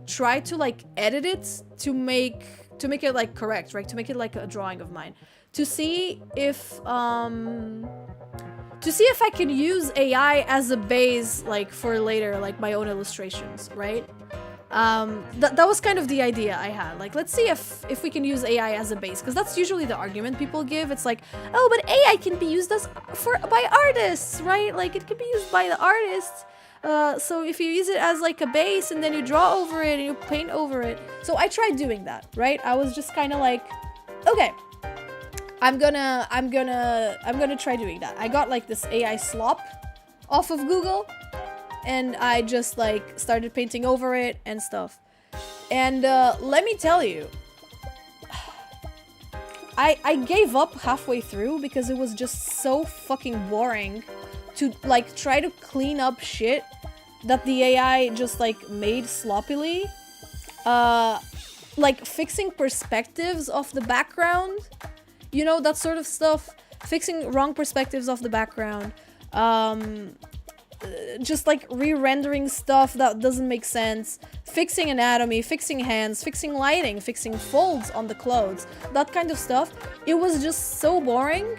tried to, like, edit it to make it, like, correct, right? To make it like a drawing of mine. To see if I can use AI as a base, like, for later, like, my own illustrations, right? That was kind of the idea I had. Like, let's see if we can use AI as a base, because that's usually the argument people give. It's like, oh, but AI can be used by artists, right? Like, it can be used by the artists. So if you use it as, like, a base and then you draw over it and you paint over it. So I tried doing that, right? I was just kind of like, okay, I'm gonna try doing that. I got, like, this AI slop off of Google, and I just like started painting over it and stuff. And let me tell you, I gave up halfway through because it was just so fucking boring to like try to clean up shit that the AI just like made sloppily. Like fixing perspectives of the background, you know, that sort of stuff. Fixing wrong perspectives of the background. Just like re-rendering stuff that doesn't make sense. Fixing anatomy, fixing hands, fixing lighting, fixing folds on the clothes. That kind of stuff. It was just so boring.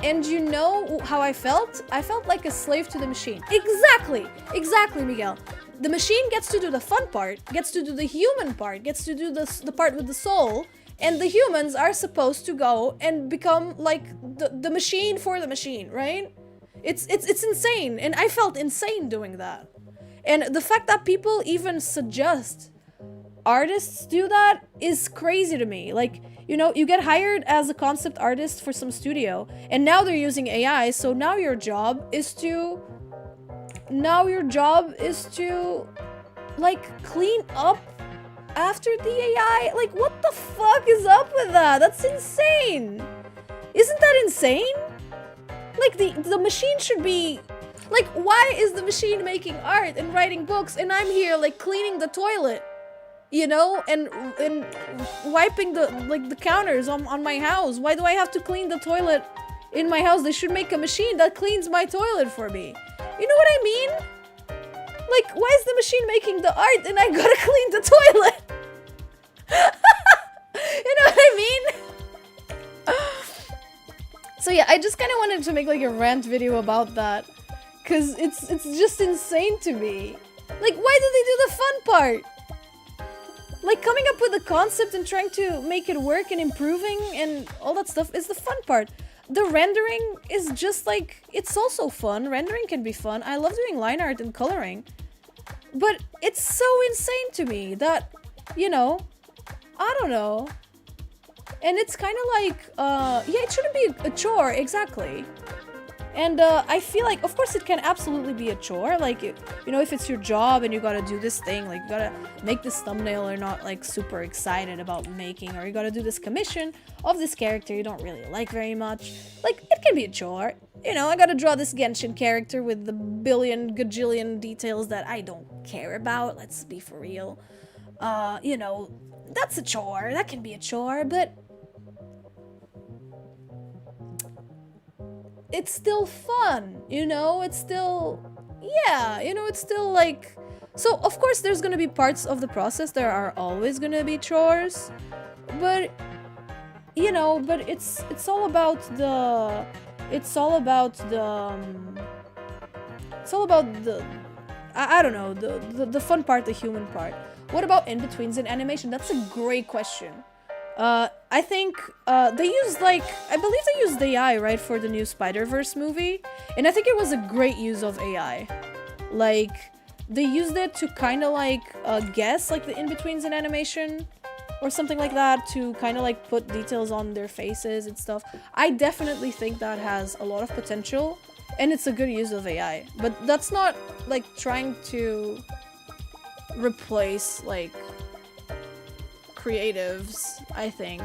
And you know how I felt? I felt like a slave to the machine. Exactly! Exactly, Miguel. The machine gets to do the fun part, gets to do the human part, gets to do the part with the soul, and the humans are supposed to go and become like the machine for the machine, right? It's insane, and I felt insane doing that. And the fact that people even suggest artists do that is crazy to me. Like, you know, you get hired as a concept artist for some studio, and now they're using AI, so now your job is to like clean up after the AI. Like, what the fuck is up with that? That's insane. Isn't that insane? Like, the machine should be like, why is the machine making art and writing books and I'm here like cleaning the toilet, you know, and wiping the counters on my house? Why do I have to clean the toilet in my house? They should make a machine that cleans my toilet for me. You know what I mean? Like, why is the machine making the art and I gotta clean the toilet? You know what I mean? So yeah, I just kind of wanted to make like a rant video about that, cause it's just insane to me. Like, why do they do the fun part? Like, coming up with a concept and trying to make it work and improving and all that stuff is the fun part. The rendering is just like, it's also fun. Rendering can be fun. I love doing line art and coloring. But it's so insane to me that, you know, I don't know. And it's kind of like, yeah, it shouldn't be a chore, exactly. And I feel like, of course, it can absolutely be a chore. Like, you know, if it's your job and you gotta do this thing, like, you gotta make this thumbnail you're not, like, super excited about making, or you gotta do this commission of this character you don't really like very much. Like, it can be a chore. You know, I gotta draw this Genshin character with the billion gajillion details that I don't care about. Let's be for real. You know, that's a chore. That can be a chore, but it's still fun, you know? It's still, yeah, you know, it's still like, so of course there's gonna be parts of the process, there are always gonna be chores, but, you know, but it's all about the, I don't know, the fun part, the human part. What about in-betweens in animation? That's a great question. I think they used, like, I believe they used AI, right, for the new Spider-Verse movie, and I think it was a great use of AI. Like, they used it to kind of like guess like the in-betweens in animation or something like that, to kind of like put details on their faces and stuff. I definitely think that has a lot of potential, and it's a good use of AI, but that's not like trying to replace like creatives, I think.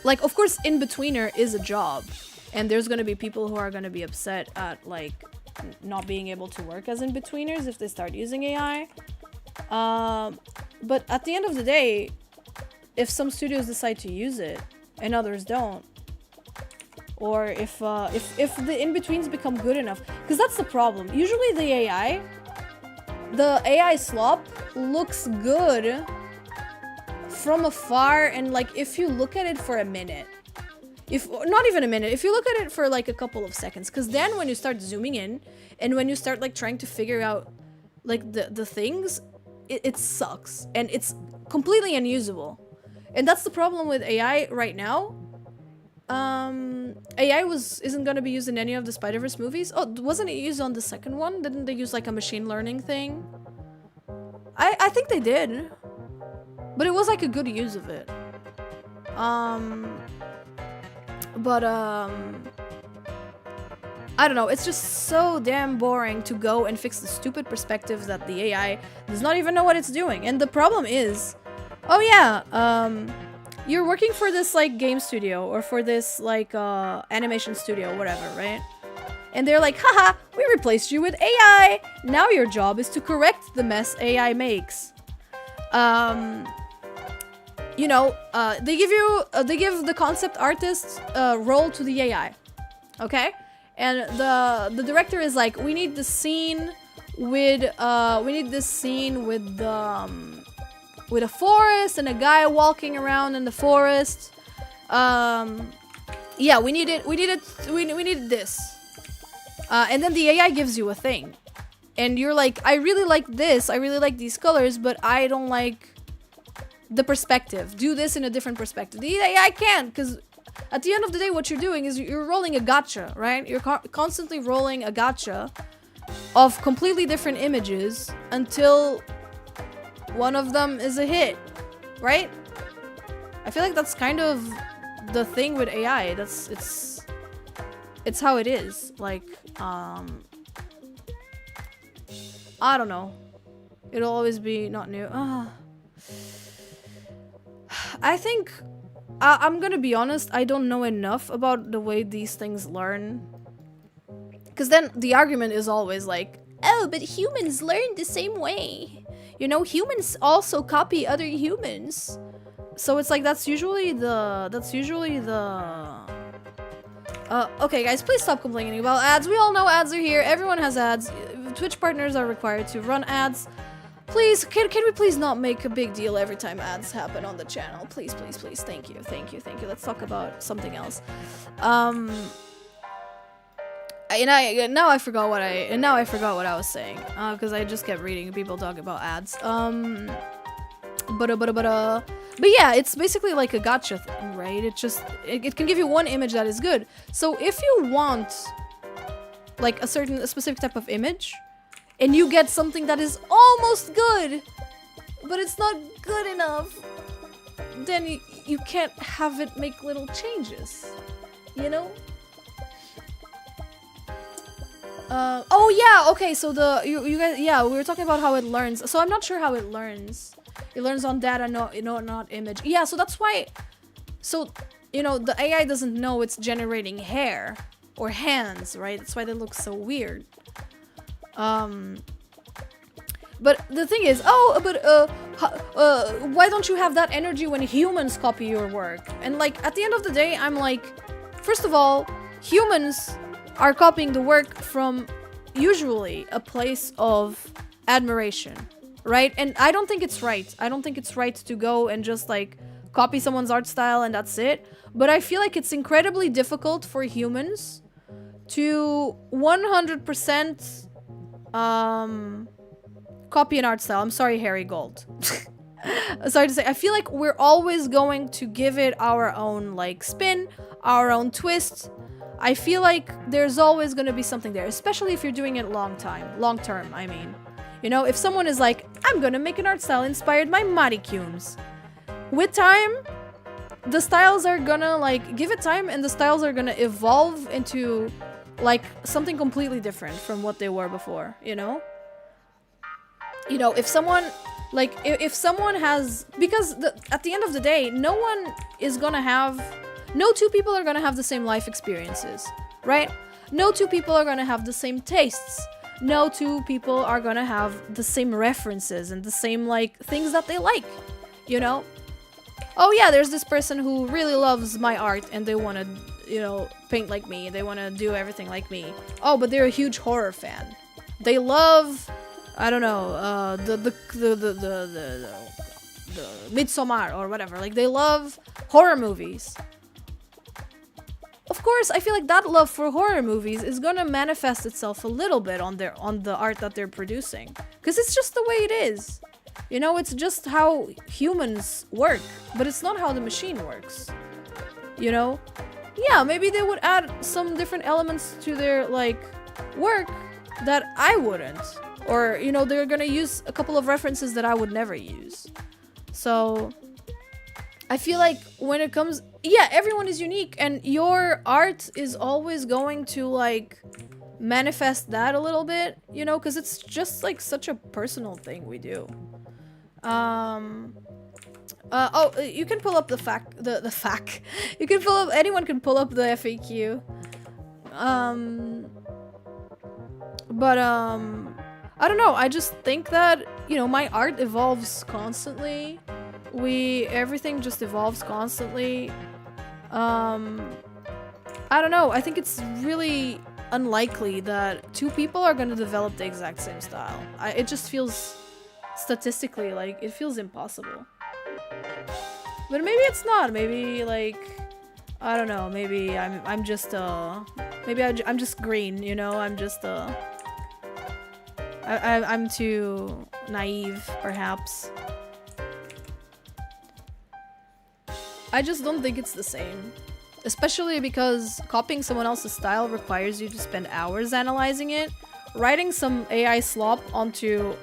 Like, of course, in-betweener is a job, and there's gonna be people who are gonna be upset at like not being able to work as in-betweeners if they start using AI. But at the end of the day, if some studios decide to use it and others don't, or if the in-betweens become good enough, because that's the problem. Usually the AI slop looks good from afar, and like if you look at it for a minute, if not even a minute, if you look at it for like a couple of seconds, because then when you start zooming in and when you start like trying to figure out like the things, it sucks and it's completely unusable. And that's the problem with AI right now. AI isn't gonna be used in any of the Spider-Verse movies. Oh, wasn't it used on the second one? Didn't they use like a machine learning thing? I think they did, but it was like a good use of it. I don't know, it's just so damn boring to go and fix the stupid perspectives that the AI does not even know what it's doing. And the problem is, oh yeah, you're working for this like game studio or for this like animation studio, whatever, right? And they're like, haha, we replaced you with AI. Now your job is to correct the mess AI makes. You know, they give the concept artist role to the AI, okay? And the director is like, we need the scene with with a forest and a guy walking around in the forest. Yeah, we needed this. And then the AI gives you a thing, and you're like, I really like this, I really like these colors, but I don't like the perspective. Do this in a different perspective. The AI can't, because at the end of the day, what you're doing is you're rolling a gacha, right? You're constantly rolling a gacha of completely different images until one of them is a hit, right? I feel like that's kind of the thing with AI. It's how it is. Like, I don't know. It'll always be not new. I think I'm gonna be honest, I don't know enough about the way these things learn. Because then the argument is always like, oh, but humans learn the same way. You know, humans also copy other humans. So it's like, that's usually the... okay, guys, please stop complaining about ads. We all know ads are here. Everyone has ads. Twitch partners are required to run ads. Please, can we please not make a big deal every time ads happen on the channel? Please, please, please. Thank you, thank you, thank you. Let's talk about something else. Now I forgot what I was saying. Because I just kept reading people talk about ads. But yeah, it's basically like a gacha thing, right? It can give you one image that is good. So if you want like a specific type of image, and you get something that is almost good, but it's not good enough, then you can't have it make little changes, you know? Oh yeah, okay, so you guys, yeah, we were talking about how it learns. So I'm not sure how it learns. It learns on data, not image. Yeah, so that's why, so, you know, the AI doesn't know it's generating hair or hands, right? That's why they look so weird. But the thing is, why don't you have that energy when humans copy your work? And like, at the end of the day, I'm like, first of all, humans are copying the work from usually a place of admiration, right? And I don't think it's right. I don't think it's right to go and just like copy someone's art style and that's it. But I feel like it's incredibly difficult for humans to 100% copy an art style. I'm sorry, Harry Gold. Sorry to say, I feel like we're always going to give it our own like spin, our own twist. I feel like there's always going to be something there, especially if you're doing it long term, I mean. You know, if someone is like, I'm gonna make an art style inspired by Marikyuun's. With time, the styles are gonna like, give it time and the styles are gonna evolve into like something completely different from what they were before, you know? You know, if someone, like, if someone has, because at the end of the day, no two people are gonna have the same life experiences, right? No two people are gonna have the same tastes. No two people are gonna have the same references and the same, like, things that they like, you know? Oh yeah, there's this person who really loves my art and they wanna, you know, paint like me. They wanna do everything like me. Oh, but they're a huge horror fan. They love, I don't know, the Midsommar or whatever. Like, they love horror movies. Of course, I feel like that love for horror movies is gonna manifest itself a little bit on the art that they're producing. Because it's just the way it is. You know, it's just how humans work, but it's not how the machine works. You know? Yeah, maybe they would add some different elements to their, like, work that I wouldn't. Or, you know, they're gonna use a couple of references that I would never use. So, I feel like when it comes, yeah, everyone is unique, and your art is always going to like manifest that a little bit, you know, because it's just like such a personal thing we do. Oh, you can pull up the fact. You can pull up, anyone can pull up the FAQ. But I don't know, I just think that, you know, my art evolves constantly. Everything just evolves constantly. I don't know, I think it's really unlikely that two people are going to develop the exact same style. It just feels statistically like it feels impossible. But maybe it's not. Maybe like I don't know. Maybe I'm just maybe I'm just green. You know, I'm just I'm too naive, perhaps. I just don't think it's the same. Especially because copying someone else's style requires you to spend hours analyzing it. Writing some AI slop onto,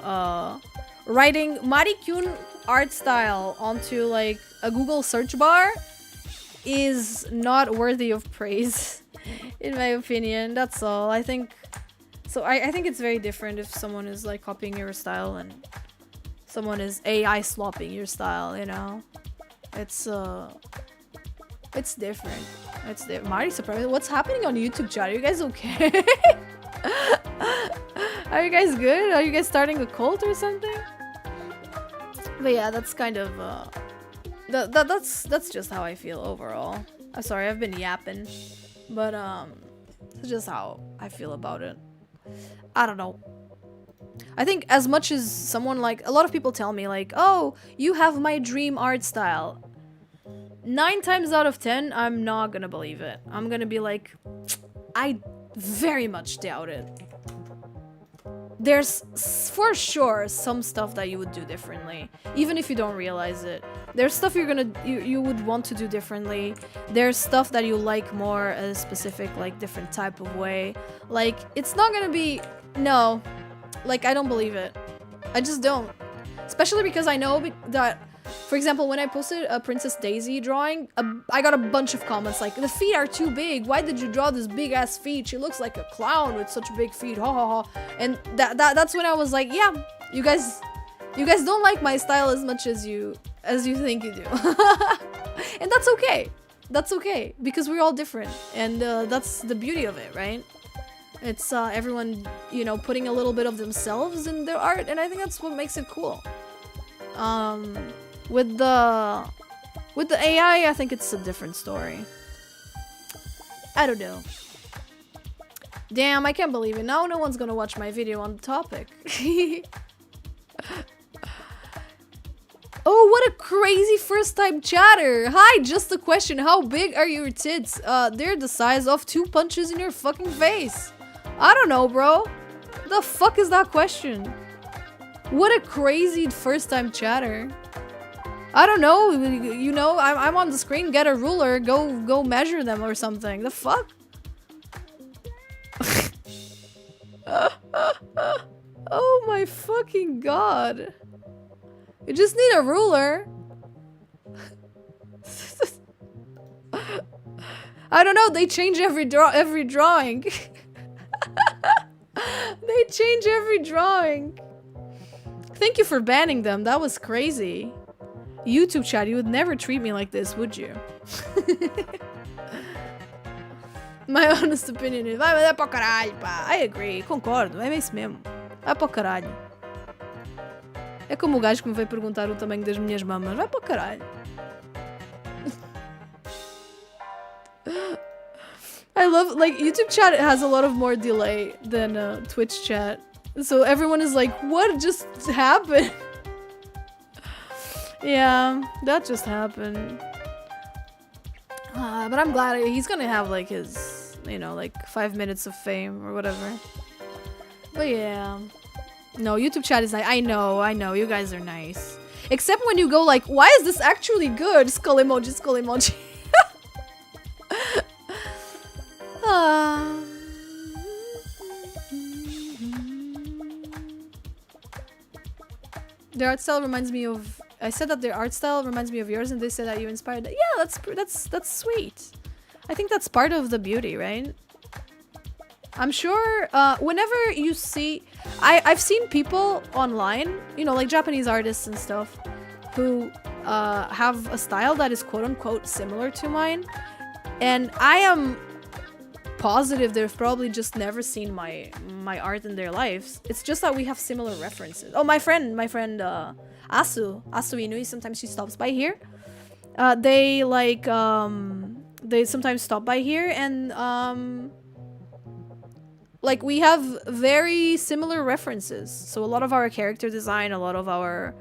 writing Marikyuun art style onto like a Google search bar is not worthy of praise, in my opinion. That's all. I think, so I think it's very different if someone is like copying your style and someone is AI slopping your style, you know? It's different. It's different. Mari, surprised. What's happening on YouTube chat? Are you guys okay? Are you guys good? Are you guys starting a cult or something? But yeah, that's kind of that's just how I feel overall. I'm sorry, I've been yapping, but it's just how I feel about it. I don't know. I think as much as someone like a lot of people tell me like, oh, you have my dream art style. 9 times out of 10, I'm not gonna believe it. I'm gonna be like, I very much doubt it. There's for sure some stuff that you would do differently, even if you don't realize it. There's stuff you would want to do differently. There's stuff that you like more a specific, like, different type of way. Like, it's not gonna be, no. Like, I don't believe it. I just don't. Especially because I know that, for example, when I posted a Princess Daisy drawing, I got a bunch of comments like, the feet are too big. Why did you draw this big ass feet? She looks like a clown with such big feet. Ha ha ha. And that's when I was like, yeah, you guys don't like my style as much as you think you do. And that's okay. That's okay because we're all different, and that's the beauty of it, right? It's everyone, you know, putting a little bit of themselves in their art, and I think that's what makes it cool. With the AI, I think it's a different story. I don't know. Damn, I can't believe it. Now no one's gonna watch my video on the topic. Oh, what a crazy first time chatter. Hi, just a question. How big are your tits? They're the size of 2 punches in your fucking face. I don't know, bro. The fuck is that question? What a crazy first time chatter. I don't know, you know, I'm on the screen, get a ruler, go measure them or something. The fuck? Oh my fucking god. You just need a ruler. I don't know, they change every drawing. They change every drawing. Thank you for banning them, that was crazy. YouTube chat, you would never treat me like this, would you? My honest opinion is, vai pra caralho, pá. I agree, concordo, é isso mesmo. Vai pra caralho. É como o gajo que me veio perguntar o tamanho das minhas mamas. Vai pra caralho. I love, like, YouTube chat has a lot of more delay than Twitch chat. So everyone is like, what just happened? Yeah, that just happened. But I'm glad he's gonna have like his, you know, like 5 minutes of fame or whatever. But yeah. No, YouTube chat is like, I know, you guys are nice. Except when you go like, why is this actually good? Skull emoji, skull emoji. Their art style reminds me of I said that their art style reminds me of yours, and they said that you inspired. Yeah, that's sweet. I think that's part of the beauty, right? I'm sure whenever you see, I've seen people online, you know, like Japanese artists and stuff, who have a style that is quote-unquote similar to mine, and I am positive they've probably just never seen my art in their lives. It's just that we have similar references. Oh, my friend Asu Inui, sometimes she stops by here. They sometimes stop by here, and like we have very similar references. So a lot of our character design, a lot of our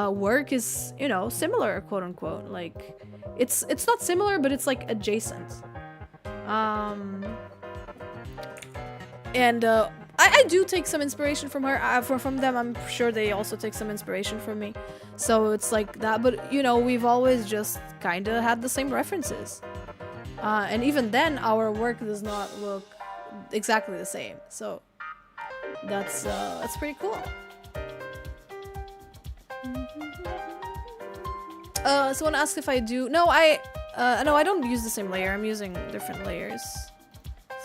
work is, you know, similar, quote unquote. Like it's not similar, but it's like adjacent. I do take some inspiration from her, from them. I'm sure they also take some inspiration from me. So it's like that, but you know, we've always just kind of had the same references. And even then, our work does not look exactly the same. So that's pretty cool. Someone asked if I do. No, no, I don't use the same layer. I'm using different layers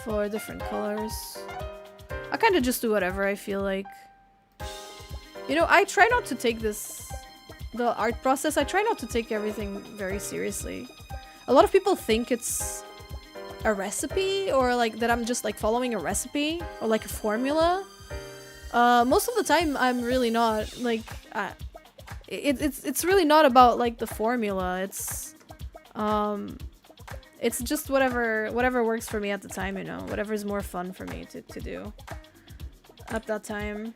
for different colors. I kind of just do whatever I feel like. You know, I try not to take the art process, I try not to take everything very seriously. A lot of people think it's a recipe, or like that I'm just like following a recipe or like a formula. Most of the time I'm really not. Like it's really not about like the formula. It's just whatever works for me at the time, you know, whatever is more fun for me to do at that time.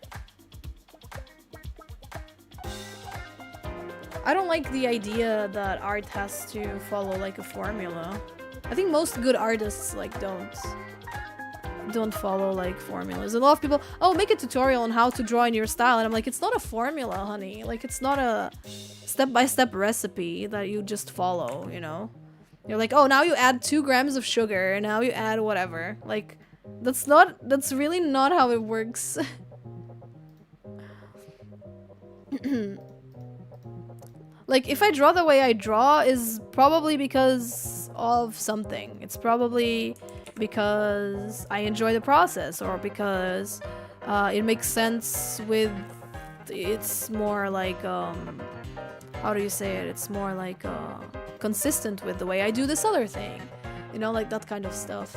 I don't like the idea that art has to follow like a formula. I think most good artists like don't follow like formulas. A lot of people, oh, make a tutorial on how to draw in your style, and I'm like, it's not a formula, honey. Like, it's not a step-by-step recipe that you just follow, you know? You're like, oh, now you add 2 grams of sugar, and now you add whatever. Like, that's really not how it works. Like, if I draw the way I draw is probably because of something. It's probably because I enjoy the process, or because it makes sense with, it's more like, how do you say it? It's more like, consistent with the way I do this other thing. You know, like that kind of stuff.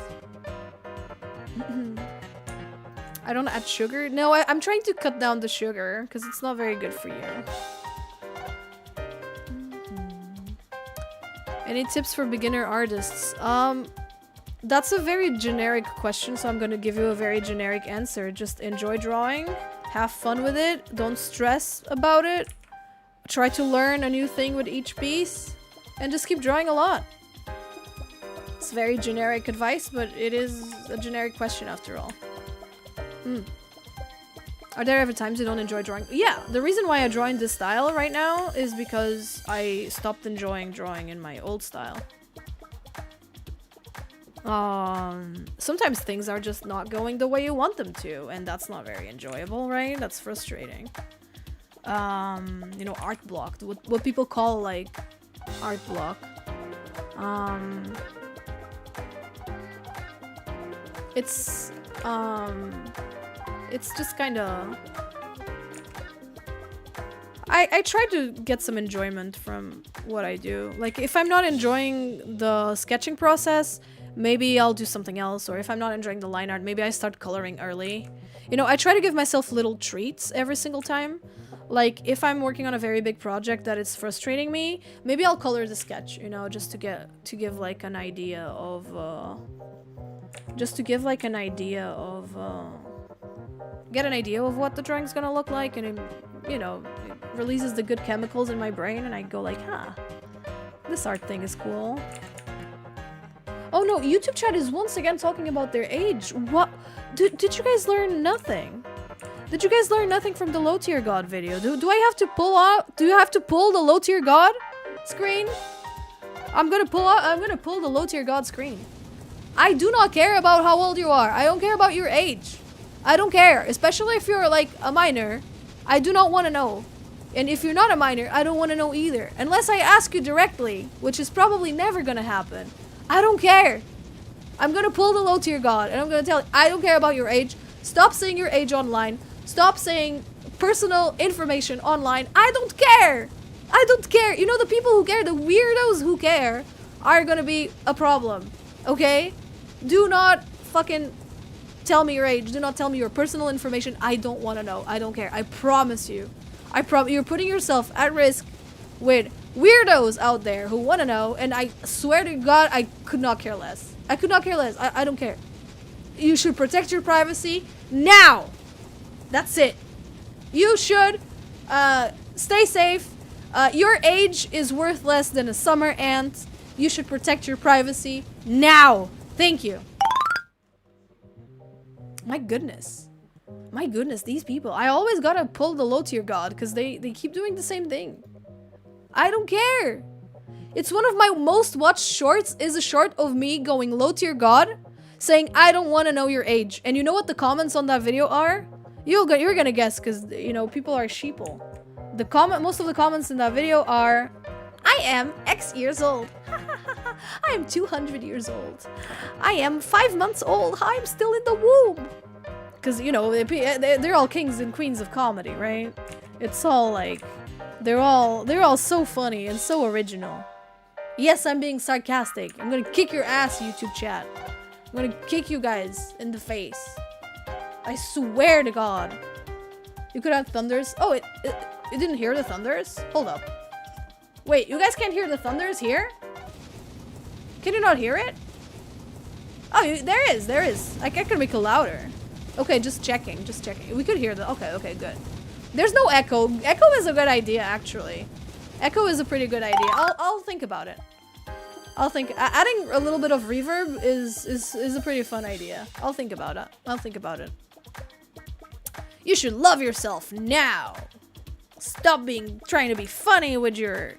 I don't add sugar. No, I'm trying to cut down the sugar because it's not very good for you. Any tips for beginner artists? That's a very generic question, so I'm gonna give you a very generic answer. Just enjoy drawing, have fun with it, don't stress about it, try to learn a new thing with each piece, and just keep drawing a lot. It's very generic advice, but it is a generic question after all. Are there ever times you don't enjoy drawing? Yeah, the reason why I draw in this style right now is because I stopped enjoying drawing in my old style. Sometimes things are just not going the way you want them to, and that's not very enjoyable, right? That's frustrating. You know, art block, what people call like art block. It's just kind of... I try to get some enjoyment from what I do. Like, if I'm not enjoying the sketching process, maybe I'll do something else. Or if I'm not enjoying the line art, maybe I start coloring early. You know, I try to give myself little treats every single time. Like, if I'm working on a very big project that is frustrating me, maybe I'll color the sketch, you know, just to give like an idea of... get an idea of what the drawing's gonna look like, and it, you know, it releases the good chemicals in my brain, and I go like, huh, this art thing is cool. Oh no, YouTube chat is once again talking about their age. What? Did you guys learn nothing? Did you guys learn nothing from the low tier god video? Do I have to pull out? Do you have to pull the low tier god screen? I'm gonna pull the low tier god screen. I do not care about how old you are. I don't care about your age. I don't care, especially if you're like a minor. I do not want to know. And if you're not a minor, I don't want to know either. Unless I ask you directly, which is probably never gonna happen. I don't care. I'm gonna pull the low tier god and I'm gonna tell you, I don't care about your age. Stop saying your age online. Stop saying personal information online. I don't care. I don't care. You know, the people who care, the weirdos who care, are gonna be a problem. Okay? Do not fucking tell me your age. Do not tell me your personal information. I don't want to know. I don't care. I promise you. You're putting yourself at risk with weirdos out there who want to know, and I swear to God, I could not care less. I could not care less. I don't care. You should protect your privacy now. That's it. You should stay safe. Your age is worth less than a summer ant. You should protect your privacy now. Thank you. My goodness. My goodness, these people. I always gotta pull the low tier god because they keep doing the same thing. I don't care. It's one of my most watched shorts is a short of me going low tier god saying I don't want to know your age. And you know what the comments on that video are? You're gonna guess because, you know, people are sheeple. Most of the comments in that video are, I am X years old. I am 200 years old. I am 5 months old. I'm still in the womb. Because, you know, they're all kings and queens of comedy, right? It's all like, they're all so funny and so original. Yes, I'm being sarcastic. I'm gonna kick your ass, YouTube chat. I'm gonna kick you guys in the face. I swear to God. You could have thunders. Oh, you didn't hear the thunders? Hold up. Wait, you guys can't hear the thunders here? Can you not hear it? Oh, there is. I could make it louder. Okay, just checking. We could hear the. Okay, good. There's no echo. Echo is a good idea, actually. Echo is a pretty good idea. I'll think about it. I'll think. Adding a little bit of reverb is a pretty fun idea. I'll think about it. You should love yourself now. Stop trying to be funny with your.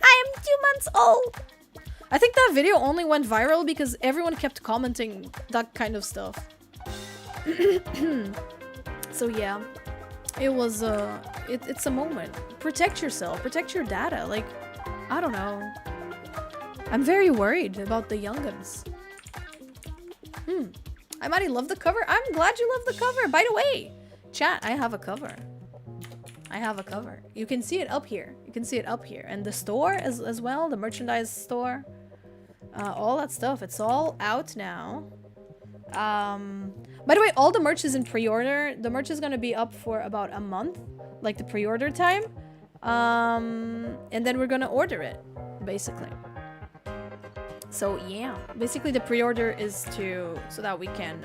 I am 2 months old. I think that video only went viral because everyone kept commenting that kind of stuff. So yeah, it was it's a moment. Protect yourself, protect your data. Like, I don't know. I'm very worried about the youngins. I might love the cover. I'm glad you love the cover. By the way, chat, I have a cover. You can see it up here. And the store as well, the merchandise store. All that stuff. It's all out now. By the way, all the merch is in pre-order. The merch is gonna be up for about a month, like the pre-order time. And then we're gonna order it, basically. So yeah, basically the pre-order is so that we can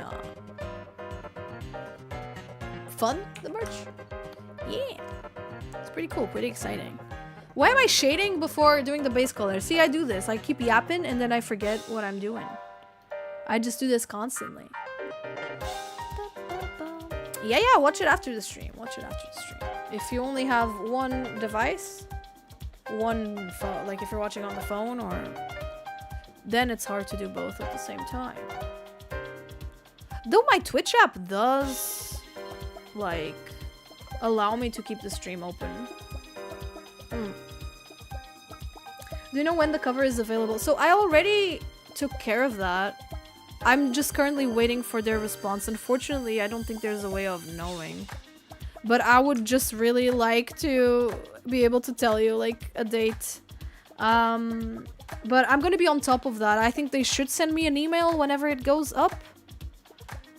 fund the merch. Yeah, it's pretty cool, pretty exciting. Why am I shading before doing the base color? See, I do this. I keep yapping and then I forget what I'm doing. I just do this constantly. Yeah, watch it after the stream. If you only have one device, one phone, like if you're watching on the phone, or then it's hard to do both at the same time. Though my Twitch app does, like, allow me to keep the stream open. Do you know when the cover is available? So I already took care of that. I'm just currently waiting for their response. Unfortunately, I don't think there's a way of knowing. But I would just really like to be able to tell you, like, a date. But I'm gonna be on top of that. I think they should send me an email whenever it goes up.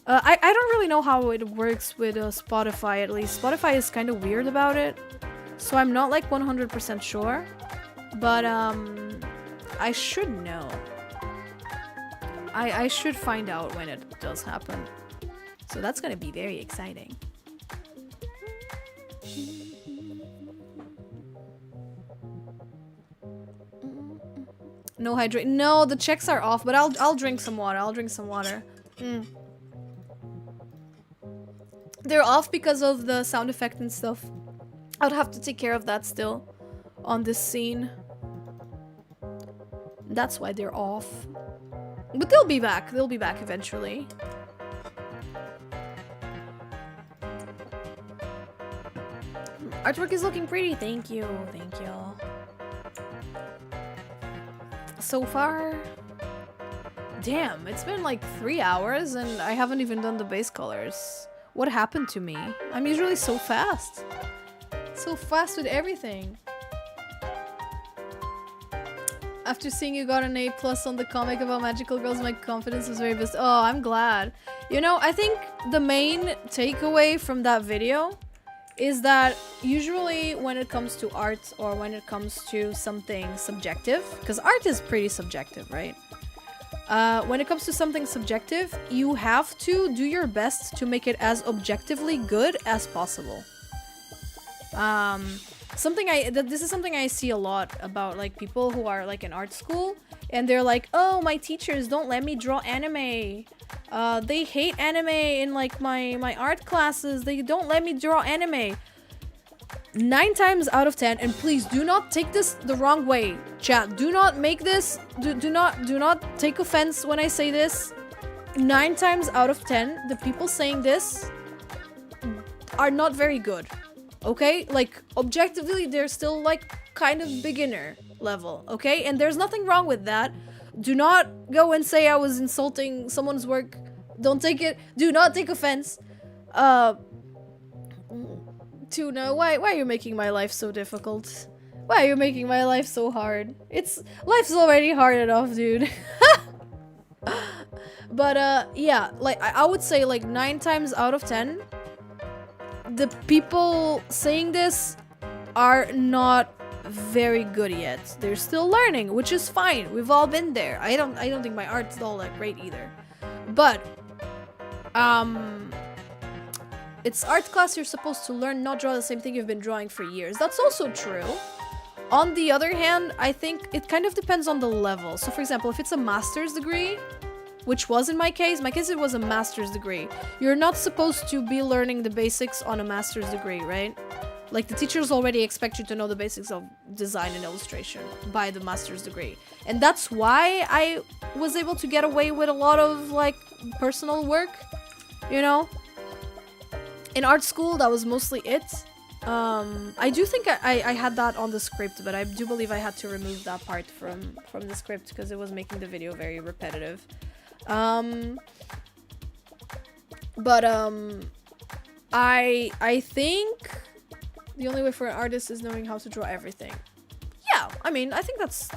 I don't really know how it works with Spotify, at least. Spotify is kind of weird about it. So I'm not, like, 100% sure. But, I should know. I should find out when it does happen. So that's gonna be very exciting. No hydrate. No, the checks are off, but I'll drink some water. They're off because of the sound effect and stuff. I would have to take care of that still on this scene. That's why they're off. But they'll be back. They'll be back eventually. Artwork is looking pretty. Thank you. Thank you. So far... Damn, it's been like 3 hours and I haven't even done the base colors. What happened to me? I'm usually so fast. So fast with everything. After seeing you got an A+ on the comic about magical girls, my confidence was very boosted. Oh, I'm glad. You know, I think the main takeaway from that video is that usually when it comes to art or when it comes to something subjective, because art is pretty subjective, right? When it comes to something subjective, you have to do your best to make it as objectively good as possible. This is something I see a lot about like people who are like in art school and they're like, oh, my teachers don't let me draw anime. They hate anime in like my art classes. They don't let me draw anime. 9 times out of 10, and please do not take this the wrong way, chat. Do not make this. Do not take offense when I say this. 9 times out of 10, the people saying this are not very good. Okay, like objectively, they're still like kind of beginner level. Okay, and there's nothing wrong with that. Do not go and say I was insulting someone's work. Don't take it. Do not take offense. Tuna, why are you making my life so difficult? Why are you making my life so hard? Life's already hard enough, dude. But yeah, like I would say like 9 times out of 10, the people saying this are not very good yet. They're still learning, which is fine. We've all been there. I don't think my art's all that great either. But it's art class, you're supposed to learn, not draw the same thing you've been drawing for years. That's also true. On the other hand, I think it kind of depends on the level. So for example, if it's a master's degree, which was in my case it was a master's degree. You're not supposed to be learning the basics on a master's degree, right? Like the teachers already expect you to know the basics of design and illustration by the master's degree. And that's why I was able to get away with a lot of like personal work, you know? In art school, that was mostly it. I do think I had that on the script, but I do believe I had to remove that part from the script because it was making the video very repetitive. I think the only way for an artist is knowing how to draw everything. Yeah, I mean, I think that's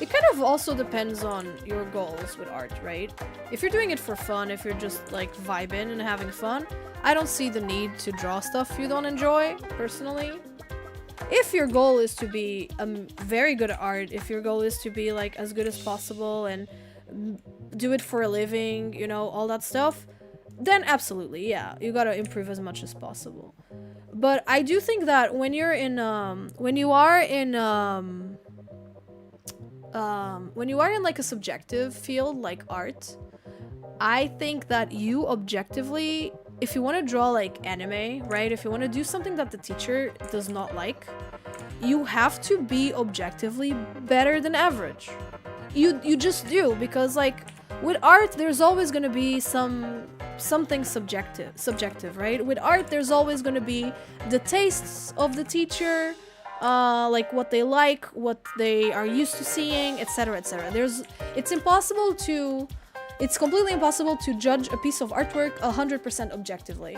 it kind of also depends on your goals with art, right? If you're doing it for fun, if you're just like vibing and having fun, I don't see the need to draw stuff you don't enjoy, personally. If your goal is to be very good at art, if your goal is to be like as good as possible and do it for a living, you know, all that stuff, then absolutely, yeah, you gotta improve as much as possible. But I do think that when you're in when you are in like a subjective field like art, I think that you objectively, if you want to draw like anime, right, if you want to do something that the teacher does not like, you have to be objectively better than average. You just do, because like with art there's always going to be something subjective, right? With art there's always going to be the tastes of the teacher, like what they like, what they are used to seeing, etc, etc. It's completely impossible to judge a piece of artwork 100% objectively.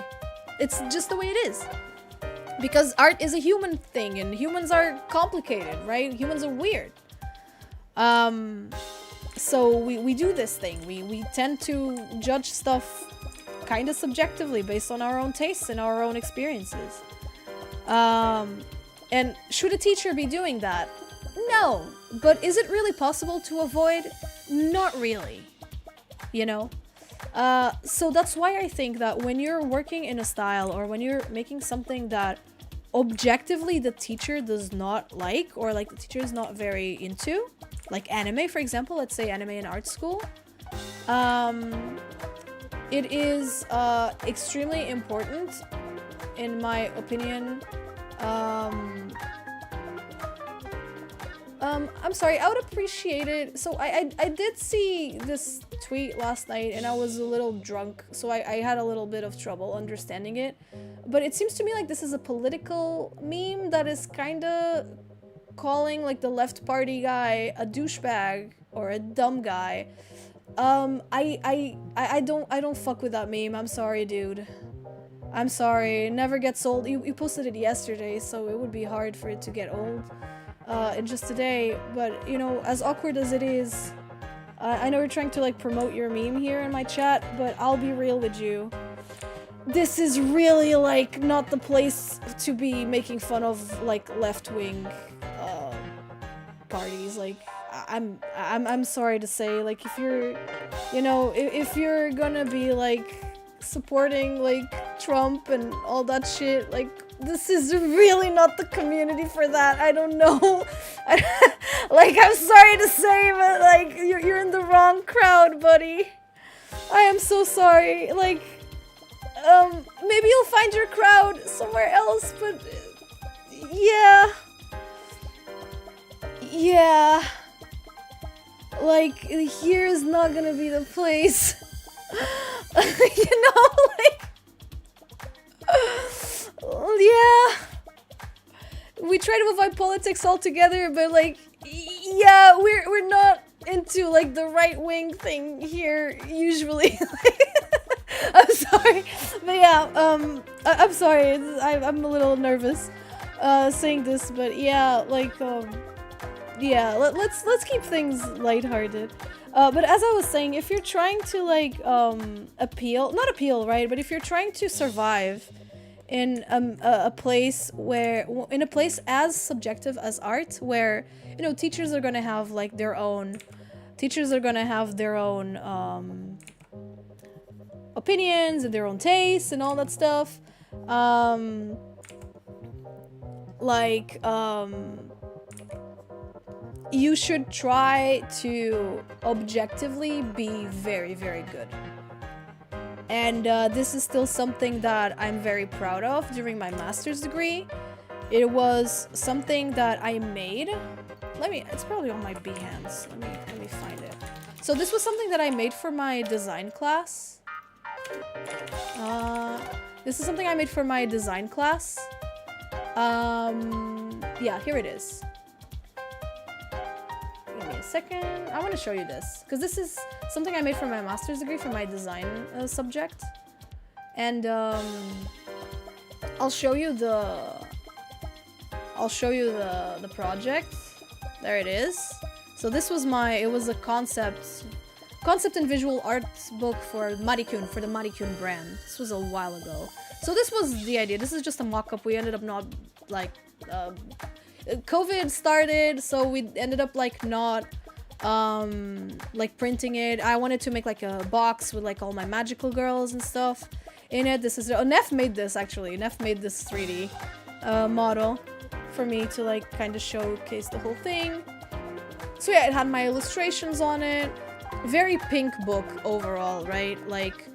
It's just the way it is. Because art is a human thing and humans are complicated, right? Humans are weird. So we do this thing. We tend to judge stuff kind of subjectively based on our own tastes and our own experiences. And should a teacher be doing that? No. But is it really possible to avoid? Not really. You know? So that's why I think that when you're working in a style or when you're making something that objectively the teacher does not like, or like the teacher is not very into, like anime, for example, let's say anime in art school, it is extremely important, in my opinion, I'm sorry, I would appreciate it. So I did see this tweet last night and I was a little drunk, so I had a little bit of trouble understanding it. But it seems to me like this is a political meme that is kinda calling like the left party guy a douchebag or a dumb guy. I don't fuck with that meme. I'm sorry, dude. I'm sorry. It never gets old. You posted it yesterday, so it would be hard for it to get old. In just today, but you know, as awkward as it is, I know you're trying to like promote your meme here in my chat, but I'll be real with you. This is really like not the place to be making fun of like left-wing parties. Like I'm sorry to say, like if you're, you know, if you're gonna be like supporting like Trump and all that shit, like this is really not the community for that. I don't know. Like, I'm sorry to say, but like you're in the wrong crowd, buddy. I am so sorry. Like, maybe you'll find your crowd somewhere else, but yeah. Yeah. Like, here is not gonna be the place. You know, like, yeah. We try to avoid politics altogether, but like, yeah, we're not into like the right-wing thing here usually. I'm sorry, but yeah, I'm sorry. I'm a little nervous saying this, but yeah, like, yeah, let's keep things lighthearted. But as I was saying, if you're trying to like not appeal, right? But if you're trying to survive in a place as subjective as art, where you know teachers are gonna have like their own opinions and their own tastes and all that stuff, you should try to objectively be very, very good. And this is still something that I'm very proud of during my master's degree. It was something that I made. It's probably on my Behance. Let me find it. So this was something that I made for my design class. This is something I made for my design class. Yeah, here it is. Give me a second. I want to show you this because this is something I made for my master's degree for my design subject, and I'll show you the project. There it is. So this was it was a concept and visual arts book for Marikyuun, for the Marikyuun brand. This was a while ago. So this was the idea. This is just a mock-up. We ended up not like COVID started, so we ended up like not like printing it. I wanted to make like a box with like all my magical girls and stuff in it. This is Nef made this actually. Nef made this 3D model for me to like kind of showcase the whole thing. So yeah, it had my illustrations on it. Very pink book overall, right? Like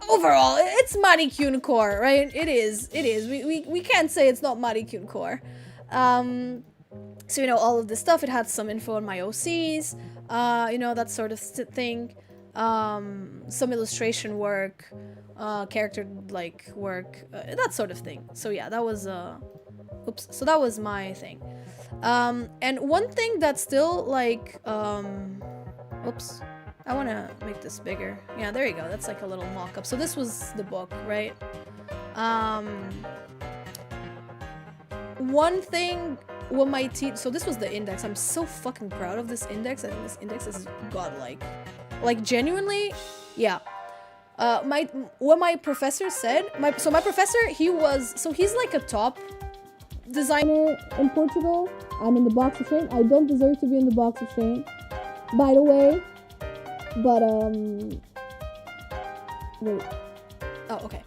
overall, it's Marikyuun core, right? It is. We can't say it's not Marikyuun core. So, you know, all of this stuff, it had some info on my OCs, you know, that sort of thing. Some illustration work, character, like, work, that sort of thing. So, yeah, that was, oops. So that was my thing. And one thing that's still, like, oops. I want to make this bigger. Yeah, there you go. That's like a little mock-up. So this was the book, right? One thing what my so this was the index. I'm so fucking proud of this index. I think this index is godlike. Like, genuinely, yeah. What my professor said, my professor, he's like a top designer in Portugal. I'm in the box of shame. I don't deserve to be in the box of shame, by the way. But, wait. Oh, okay.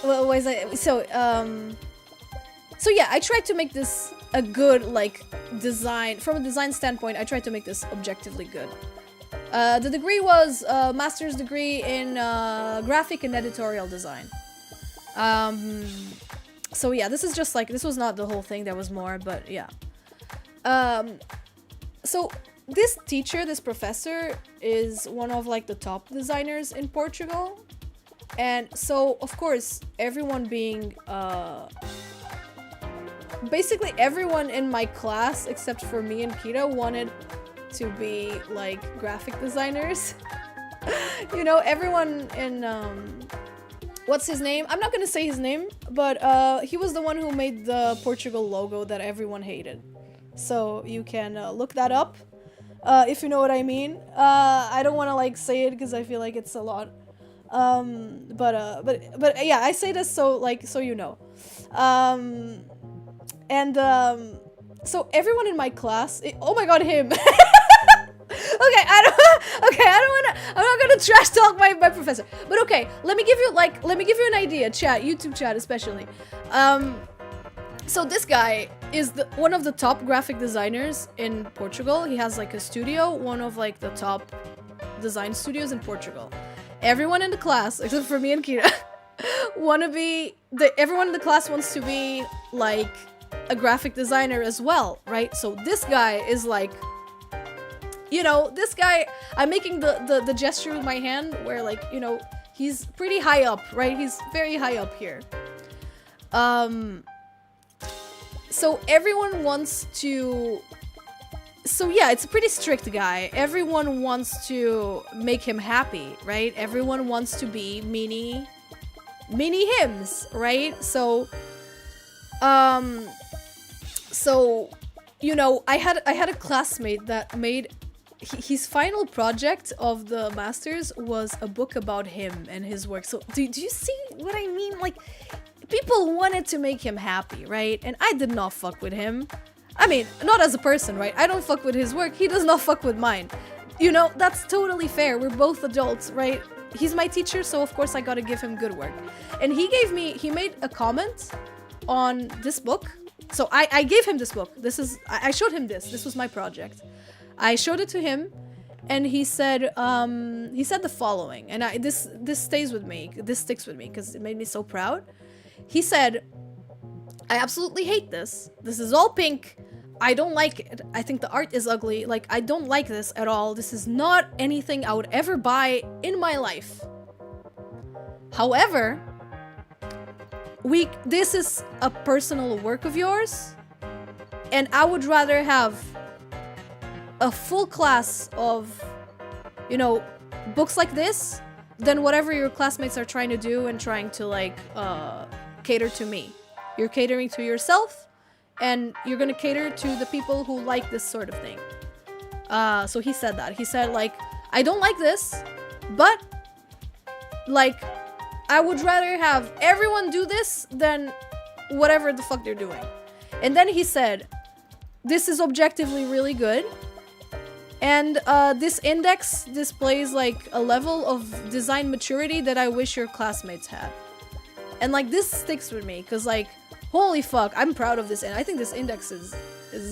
What was I? So yeah, I tried to make this a good, like, design. From a design standpoint, I tried to make this objectively good. The degree was a master's degree in graphic and editorial design. So yeah, this is just like, this was not the whole thing, there was more, but yeah. So this teacher, this professor, is one of like the top designers in Portugal. And so, of course, everyone being, basically everyone in my class, except for me and Kira, wanted to be like graphic designers. You know, everyone in, what's his name? I'm not gonna say his name, but he was the one who made the Portugal logo that everyone hated. So you can look that up, if you know what I mean. I don't want to like say it because I feel like it's a lot. But yeah, I say this so like so you know. So everyone in my class, oh my god, him. I'm not gonna trash talk my professor. But okay, let me give you an idea, chat, YouTube chat especially. So this guy is one of the top graphic designers in Portugal. He has like a studio, one of like the top design studios in Portugal. Everyone in the class, except for me and Kira, everyone in the class wants to be like a graphic designer as well, right? So this guy is like, you know, this guy, I'm making the gesture with my hand where like, you know, he's pretty high up, right? He's very high up here. So everyone wants to, so yeah, it's a pretty strict guy. Everyone wants to make him happy, right? Everyone wants to be mini hymns, right? So, you know, I had a classmate that made his final project of the masters was a book about him and his work. So do you see what I mean? Like, people wanted to make him happy, right? And I did not fuck with him. I mean, not as a person, right? I don't fuck with his work. He does not fuck with mine. You know, that's totally fair. We're both adults, right? He's my teacher, so of course I gotta give him good work. And he made a comment on this book. So I gave him this book. I showed him this. This was my project. I showed it to him, and he said the following, and this stays with me. This sticks with me because it made me so proud. He said, "I absolutely hate this. This is all pink. I don't like it. I think the art is ugly. Like, I don't like this at all. This is not anything I would ever buy in my life. However, this is a personal work of yours, and I would rather have a full class of, you know, books like this than whatever your classmates are trying to do and trying to like cater to me. You're catering to yourself, and you're gonna cater to the people who like this sort of thing." So he said that. He said, like, "I don't like this, but like, I would rather have everyone do this than whatever the fuck they're doing." And then he said, "This is objectively really good. And this index displays like a level of design maturity that I wish your classmates had." And like, this sticks with me because like, holy fuck, I'm proud of this, and I think this index is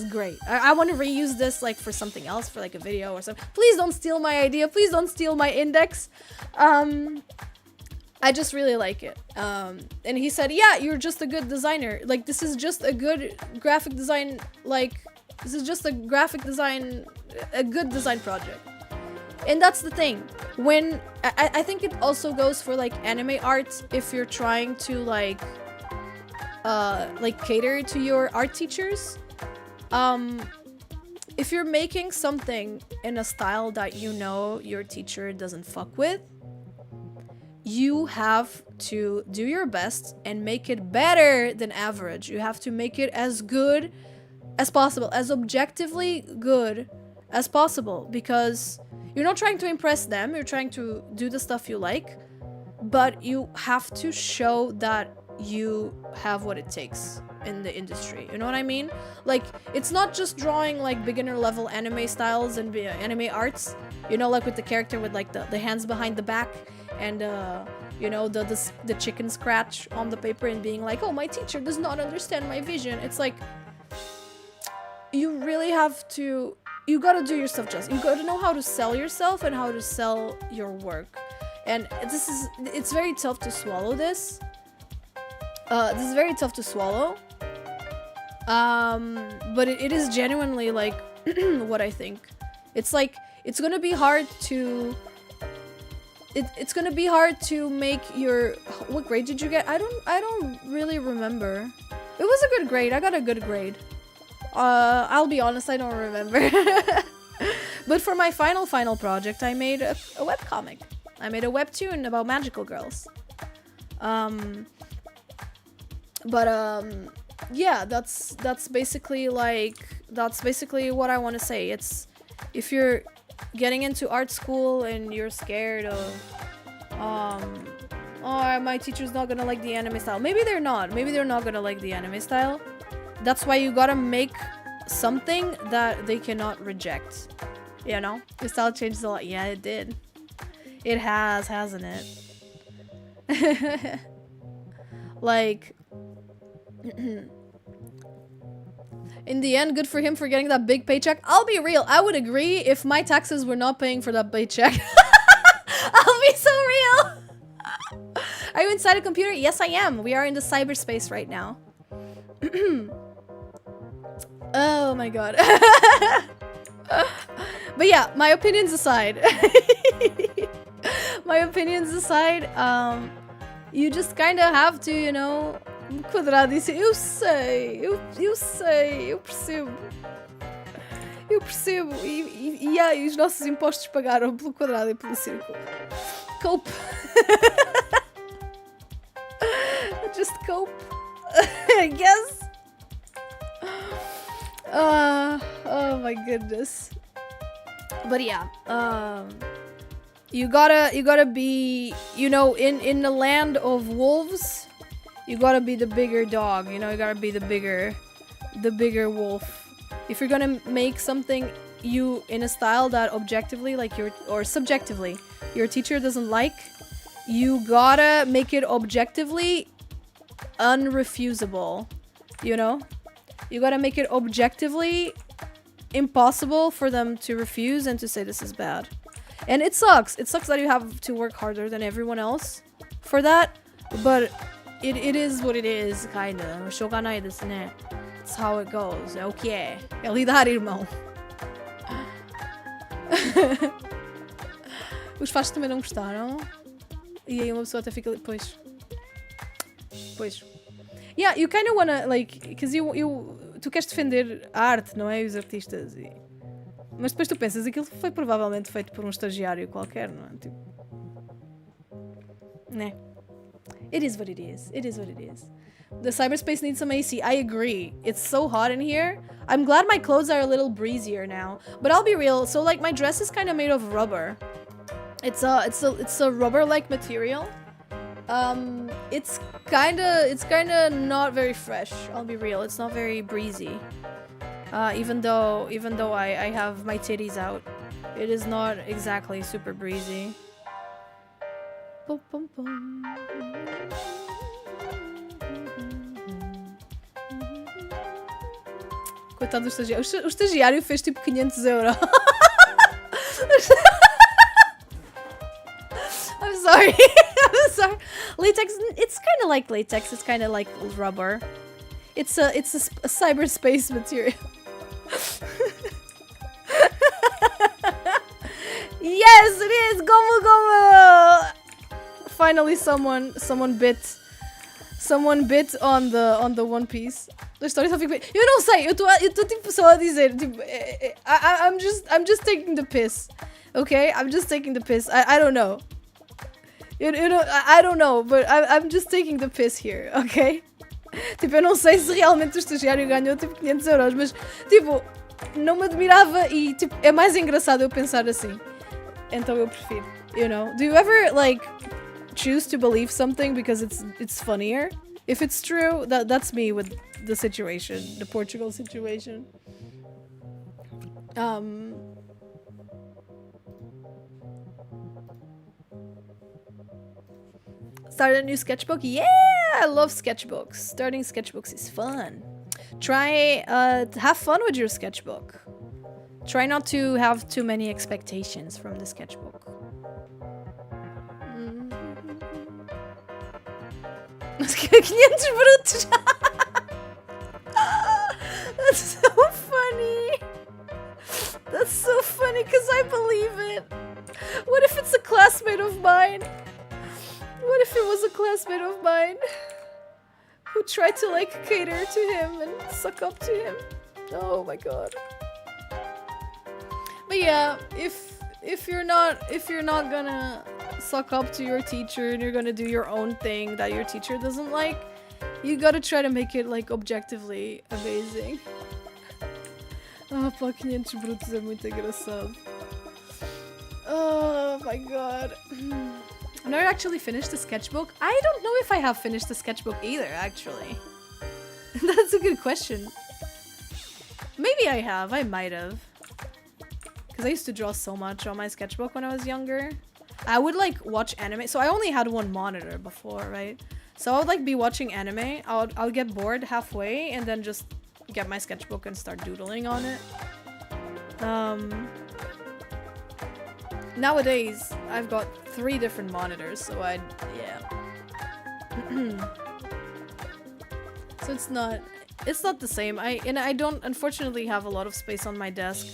great. I want to reuse this like for something else, for like a video or something. Please don't steal my idea. Please don't steal my index. I just really like it. And he said, "Yeah, you're just a good designer. Like, this is just a good graphic design. Like, this is just a good design project." And that's the thing. When I think it also goes for like anime art, if you're trying to like cater to your art teachers. If you're making something in a style that you know your teacher doesn't fuck with, you have to do your best and make it better than average. You have to make it as good as possible, as objectively good as possible, because you're not trying to impress them, you're trying to do the stuff you like, but you have to show that you have what it takes in the industry. You know what I mean? Like, it's not just drawing like beginner level anime styles and anime arts, you know, like with the character with like the hands behind the back and you know, the chicken scratch on the paper and being like, "Oh, my teacher does not understand my vision." It's like, you really have to, you gotta do your stuff justice. You gotta know how to sell yourself and how to sell your work. And it's very tough to swallow this. This is very tough to swallow. But it is genuinely like what I think. It's like it's gonna be hard to. It's gonna be hard to make your. What grade did you get? I don't really remember. It was a good grade. I got a good grade. I'll be honest, I don't remember. But for my final project, I made a webcomic. I made a webtoon about magical girls. Yeah, that's basically what I want to say. It's if you're getting into art school and you're scared of oh, my teacher's not gonna like the anime style. Maybe they're not. Maybe they're not gonna like the anime style. That's why you gotta make something that they cannot reject. You know? Your style changes a lot. Yeah, it did. It has, hasn't it? Like, in the end, good for him for getting that big paycheck. I'll be real. I would agree if my taxes were not paying for that paycheck. I'll be so real. Are you inside a computer? Yes, I am. We are in the cyberspace right now. Oh my god. But yeah, my opinions aside. You just kind of have to, you know, quadrado e eu sei, eu percebo. E os nossos impostos pagaram pelo quadrado e pelo círculo. Cope. Just cope. I guess. Oh my goodness. But yeah, you gotta be, you know, in the land of wolves, you gotta be the bigger dog, you know, you gotta be the bigger wolf. If you're gonna make something in a style that objectively, like or subjectively, your teacher doesn't like, you gotta make it objectively unrefusable, you know? You gotta make it objectively impossible for them to refuse and to say this is bad. And it sucks. It sucks that you have to work harder than everyone else for that, but it is what it is, kinda. Shoganai desu ne. It's how it goes. Okay. É lidar, irmão. Os fachos também não gostaram. E aí uma pessoa até fica... Pois. Yeah, you kind of wanna, like, because tu queres defender a arte, não é? E os artistas. Mas depois tu pensas, aquilo foi provavelmente feito por um estagiário qualquer, não é? Tipo... Né? It is what it is. The cyberspace needs some AC. I agree. It's so hot in here. I'm glad my clothes are a little breezier now. But I'll be real, so like my dress is kind of made of rubber. It's a rubber-like material. It's kinda not very fresh. I'll be real. It's not very breezy. Even though I have my titties out, it is not exactly super breezy. Pum, pum, pum. Coitado do estagiário. O estagiário fez tipo 500 euros. I'm sorry. Latex, it's kind of like latex. It's kind of like rubber. It's a cyberspace material. Yes, it is. Gomu. Finally, someone bit on the One Piece. A história só fica... Eu não sei. Eu tô tipo só a dizer. Tipo, I'm just taking the piss. Okay, I'm just taking the piss. I don't know. You know, I don't know, but I'm just taking the piss here, ok? Tipo, eu não sei se realmente o estagiário ganhou tipo 500 euros, mas tipo, não me admirava e tipo, é mais engraçado eu pensar assim. Então eu prefiro, you know? Do you ever like choose to believe something because it's funnier? If it's true, that's me with the situation, the Portugal situation. Start a new sketchbook? Yeah, I love sketchbooks. Starting sketchbooks is fun. Try have fun with your sketchbook. Try not to have too many expectations from the sketchbook. 𝒔𝒊𝒓𝒔𝒕. That's so funny. That's so funny because I believe it. What if it's a classmate of mine? What if it was a classmate of mine who tried to like cater to him and suck up to him? Oh my god. But yeah, if you're not gonna suck up to your teacher and you're gonna do your own thing that your teacher doesn't like, you gotta try to make it like objectively amazing. 𝒕𝒊𝒔𝒂𝒍 é muito engraçado. Oh my god. I've never actually finished the sketchbook. I don't know if I have finished the sketchbook either, actually. That's a good question. Maybe I have. I might have. Because I used to draw so much on my sketchbook when I was younger. I would like watch anime. So I only had one monitor before, right? So I would like be watching anime. I would get bored halfway and then just get my sketchbook and start doodling on it. Nowadays, I've got 3 different monitors, so yeah. So it's not the same. I don't unfortunately have a lot of space on my desk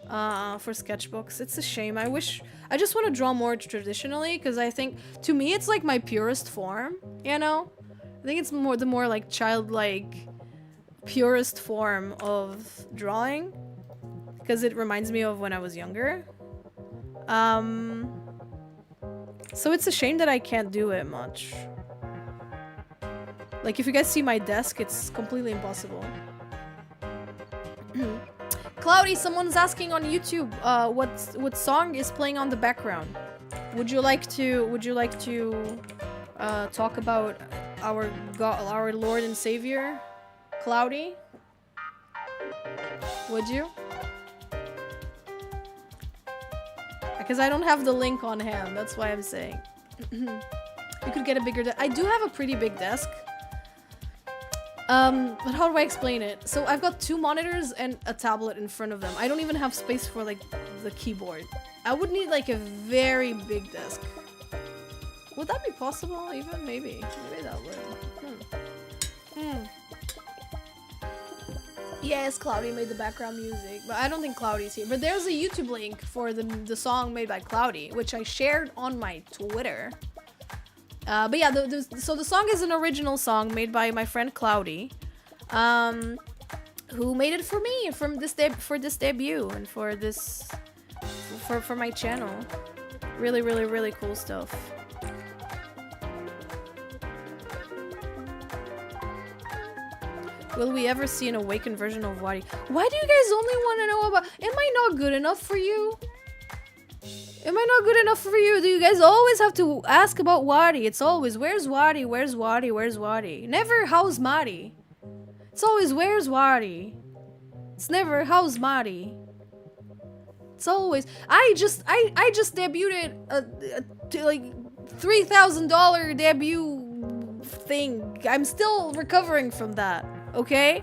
for sketchbooks. It's a shame. I just want to draw more traditionally because I think to me it's like my purest form, you know? I think it's the more like childlike purest form of drawing because it reminds me of when I was younger. So it's a shame that I can't do it much. Like if you guys see my desk, it's completely impossible. Cloudy, someone's asking on YouTube, what song is playing on the background? Would you like to talk about our Lord and Savior, Cloudy? Would you? Because I don't have the link on hand, that's why I'm saying. You could get a bigger desk. I do have a pretty big desk. But how do I explain it? So I've got 2 monitors and a tablet in front of them. I don't even have space for like the keyboard. I would need like a very big desk. Would that be possible even? Maybe that would. Yes, Cloudy made the background music, but I don't think Cloudy's here. But there's a YouTube link for the song made by Cloudy, which I shared on my Twitter. But yeah, so the song is an original song made by my friend Cloudy, who made it for me for this debut and for my channel. Really, really, really cool stuff. Will we ever see an awakened version of 𝒕𝒊𝒔𝒂𝒍? Why do you guys only want to know about? Am I not good enough for you? Am I not good enough for you? Do you guys always have to ask about 𝒕𝒊𝒔𝒂𝒍? It's always, where's 𝒕𝒊𝒔𝒂𝒊𝒄𝒂𝒍? Where's 𝒕𝒊𝒔𝒂𝒊𝒂𝒍? Where's 𝒕𝒊𝒔𝒂𝒊𝒄𝒂𝒍? Never, how's 𝒕𝒊𝒔𝒂𝒊𝒂𝒍? It's always, where's 𝒕𝒊𝒔𝒂𝒊𝒂𝒍? It's never, how's 𝒕𝒊𝒔𝒂𝒊𝒂𝒍? It's always, I just debuted a like $3,000 debut thing. I'm still recovering from that, okay?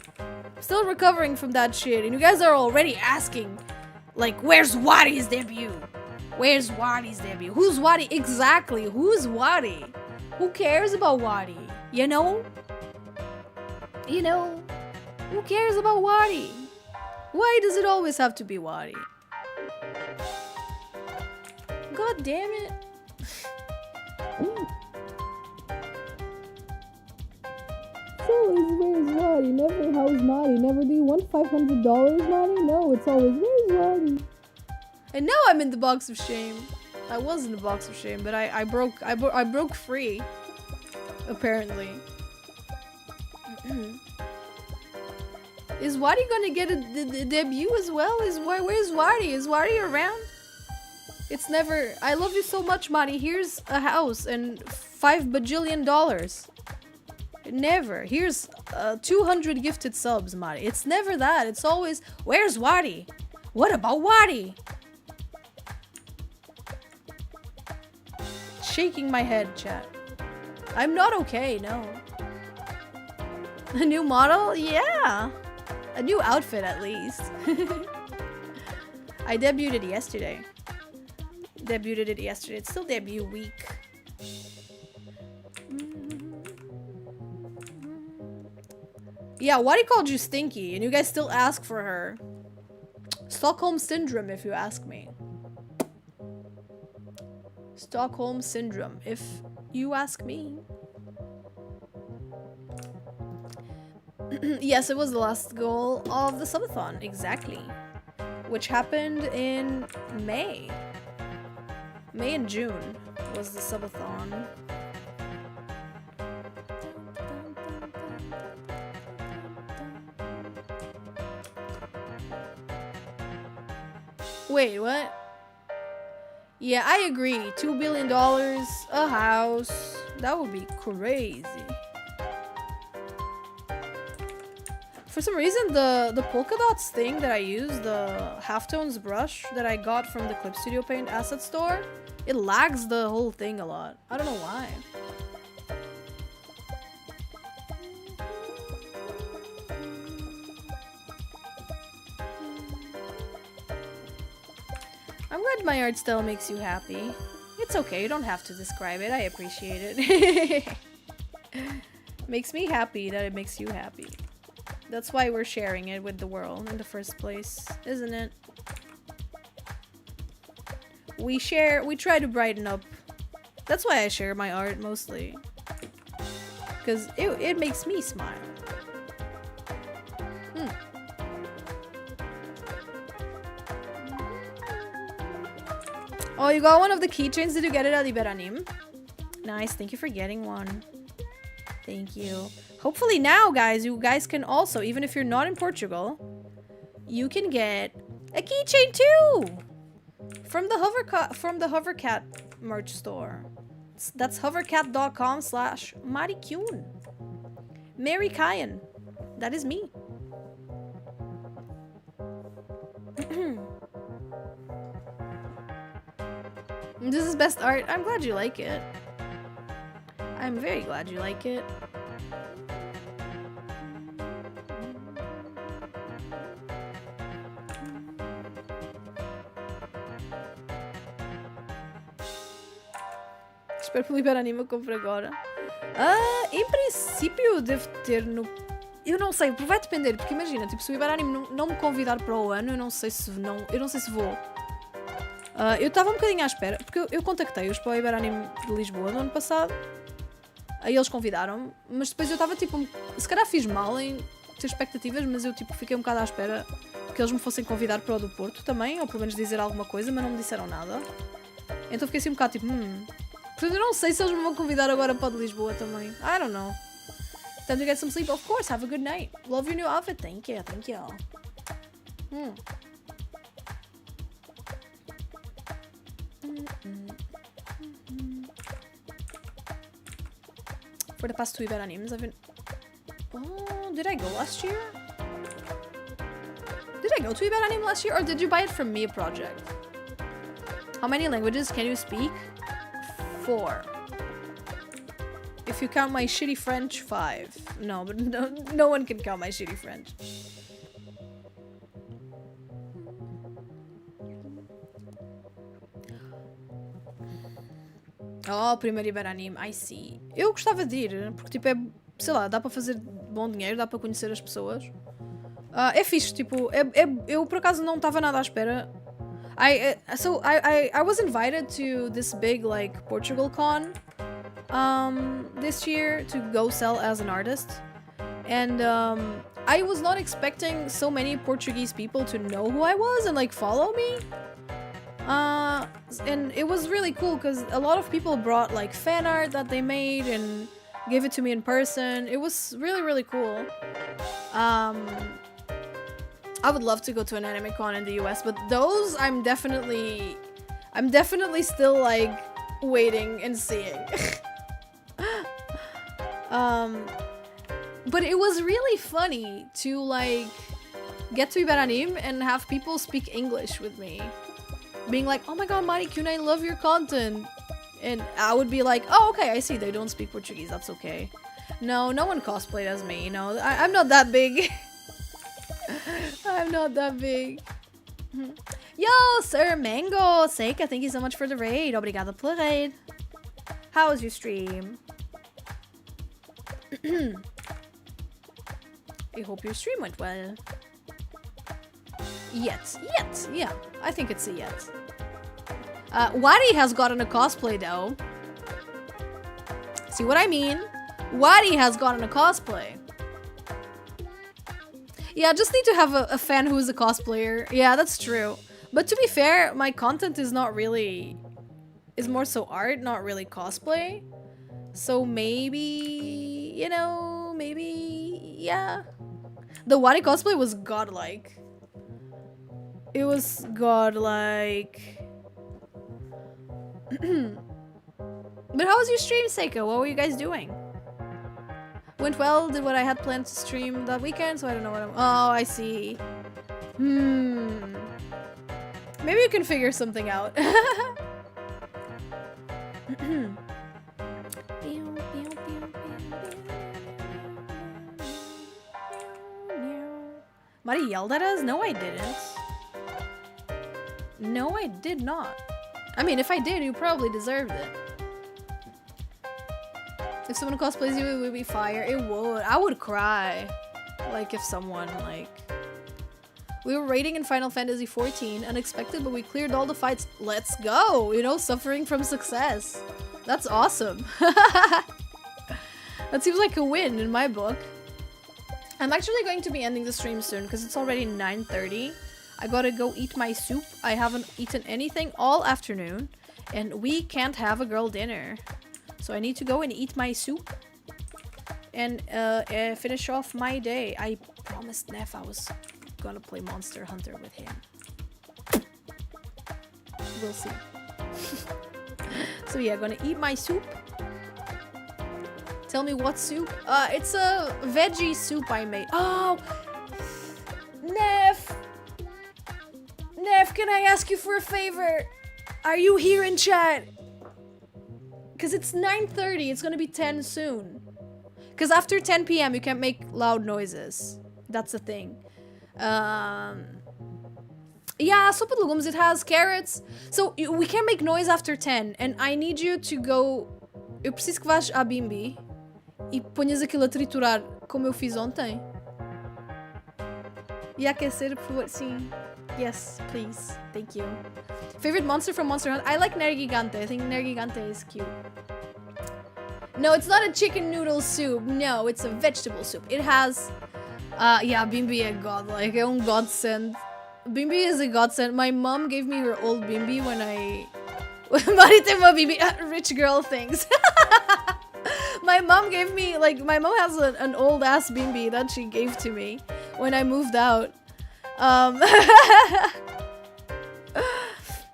Still recovering from that shit, and you guys are already asking, like, where's 𝒕𝒊𝒔𝒂𝒊𝒂𝒍 debut? Where's 𝒕𝒊𝒔𝒂𝒊𝒂𝒍 debut? Who's 𝒕𝒊𝒔𝒂𝒊𝒂𝒍? Exactly, who's 𝒕𝒊𝒔𝒂𝒊𝒂𝒍? Who cares about 𝒕𝒊𝒔𝒂𝒊𝒂𝒍? You know? You know? Who cares about 𝒕𝒊𝒔𝒂𝒊𝒂𝒍? Why does it always have to be 𝒕𝒊𝒔𝒂𝒊𝒂𝒍? God damn it. It's always, where's 𝒕𝒊𝒔𝒂𝒊𝒂𝒍? Never, how's 𝒕𝒊𝒔𝒂𝒊𝒂𝒍? Never, do you want $500, 𝒕𝒊𝒔𝒂𝒊𝒂𝒍? No, it's always, where's 𝒕𝒊𝒔𝒂𝒊𝒂𝒍? And now I'm in the box of shame. I was in the box of shame, but I broke free. Apparently. Is 𝒕𝒊𝒔𝒂𝒊𝒂𝒍 gonna get a debut as well? Where's 𝒕𝒊𝒔𝒂𝒊𝒂𝒍? Is 𝒕𝒊𝒔𝒂𝒊𝒂𝒍 around? It's never. I love you so much, 𝒕𝒊𝒔𝒂𝒊𝒂𝒍. Here's a house and $5 bajillion. Never. Here's 200 gifted subs, 𝒕𝒊𝒔𝒂𝒊𝒂𝒍. It's never that. It's always, where's 𝒕𝒊𝒔𝒂𝒊𝒂𝒍? What about 𝒕𝒊𝒔𝒂𝒊𝒂𝒍? Shaking my head, chat. I'm not okay, no. A new model? Yeah. A new outfit, at least. I debuted it yesterday. It's still debut week. Yeah, Wadi called you stinky, and you guys still ask for her. Stockholm Syndrome, if you ask me. Stockholm Syndrome, if you ask me. Yes, it was the last goal of the subathon, exactly. Which happened in May. May and June was the subathon. Wait, what? Yeah, I agree. $2 billion, a house. That would be crazy. For some reason, the polka dots thing that I use, the halftones brush that I got from the Clip Studio Paint asset store, it lags the whole thing a lot. I don't know why. I'm glad my art style makes you happy. It's okay, you don't have to describe it. I appreciate it. Makes me happy that it makes you happy. That's why we're sharing it with the world in the first place, isn't it? We try to brighten up. That's why I share my art mostly. Because it makes me smile. Oh, you got one of the keychains? Did you get it at Iberanim? Nice, thank you for getting one. Thank you. Hopefully now, guys, you guys can also, even if you're not in Portugal, you can get a keychain too! From the Hovercat merch store. That's hovercat.com/Marikyuun. Marikyuun. That is me. This is best art. I'm glad you like it. I'm very glad you like it. Espero que o Iberanima compre agora. Em princípio deve ter no... Eu não sei, vai depender, porque imagina, tipo, se o Iberanime não me convidar para o ano, eu não sei se vou. Eu estava um bocadinho à espera, porque eu contactei-os para o Iberanime de Lisboa no ano passado. Aí eles convidaram-me, mas depois eu estava tipo, se calhar fiz mal em ter expectativas, mas eu tipo fiquei um bocado à espera que eles me fossem convidar para o do Porto também, ou pelo menos dizer alguma coisa, mas não me disseram nada. Então fiquei assim um bocado tipo, Portanto, eu não sei se eles me vão convidar agora para o de Lisboa também. I don't know. Time to get some sleep, of course. Have a good night. Love your new outfit. Thank you. Thank you. For the past 2 Iberanim, I've been... Oh, did I go last year? Did I go to Iberanim last year, or did you buy it from me, a project? How many languages can you speak? 4. If you count my shitty French, 5. No, but no one can count my shitty French. Oh, primeiro Iberanim, I see. Eu gostava de ir, porque tipo é, sei lá, dá para fazer bom dinheiro, dá para conhecer as pessoas. É fixe, tipo, eu por acaso não estava nada à espera. I was invited to this big like Portugal con this year to go sell as an artist, and I was not expecting so many Portuguese people to know who I was and like follow me. And it was really cool because a lot of people brought like fan art that they made and gave it to me in person. It was really, really cool. I would love to go to an anime con in the US, but those I'm definitely still like waiting and seeing. But it was really funny to like get to Iberanim and have people speak English with me. Being like, oh my god, Marikyuun, I love your content. And I would be like, oh, okay, I see they don't speak Portuguese, that's okay. No one cosplayed as me, you know, I'm not that big. I'm not that big. Yo, Sir Mango, Seika, thank you so much for the raid. Obrigada pela raid. How was your stream? I hope your stream went well. Yet. Yeah, I think it's a yet. 𝒕 has gotten a cosplay though. See what I mean? 𝒕 has gotten a cosplay. Yeah, just need to have a fan who is a cosplayer. Yeah, that's true. But to be fair, my content is not really... is more so art, not really cosplay. So maybe... you know, maybe... yeah. The 𝒕 cosplay was godlike. It was godlike. But how was your stream, Seiko? What were you guys doing? Went well, did what I had planned to stream that weekend, so I don't know what I'm... oh, I see. Maybe you can figure something out. Mari yelled at us? No, I didn't. No, I did not. I mean, if I did, you probably deserved it. If someone cosplays you, it would be fire. It would. I would cry. Like, if someone, like... we were raiding in Final Fantasy XIV. Unexpected, but we cleared all the fights. Let's go! You know, suffering from success. That's awesome. That seems like a win in my book. I'm actually going to be ending the stream soon because it's already 9:30. I gotta go eat my soup. I haven't eaten anything all afternoon. And we can't have a girl dinner. So I need to go and eat my soup. And finish off my day. I promised Neff I was gonna play Monster Hunter with him. We'll see. So yeah, gonna eat my soup. Tell me what soup? It's a veggie soup I made. Oh! Neff! Neff, can I ask you for a favor? Are you here in chat? Because it's 9:30, it's gonna be 10 soon. Because after 10 p.m. you can't make loud noises. That's the thing. Yeah, sopa de legumes, it has carrots. So we can't make noise after 10. And I need you to go... eu preciso que vás à Bimbi e ponhas aquilo a triturar como eu fiz ontem. E aquecer, por favor. Sim. Yes, please. Thank you. Favorite monster from Monster Hunter? I like 𝒕𝒔𝒕. I think 𝒕𝒔𝒕 is cute. No, it's not a chicken noodle soup. No, it's a vegetable soup. It has... yeah, Bimbi é godlike. É godsend. Bimbi is a godsend. My mom gave me her old Bimbi when I... Mari tem uma Bimbi. Rich girl things. My mom gave me... like, my mom has an old ass Bimbi that she gave to me when I moved out.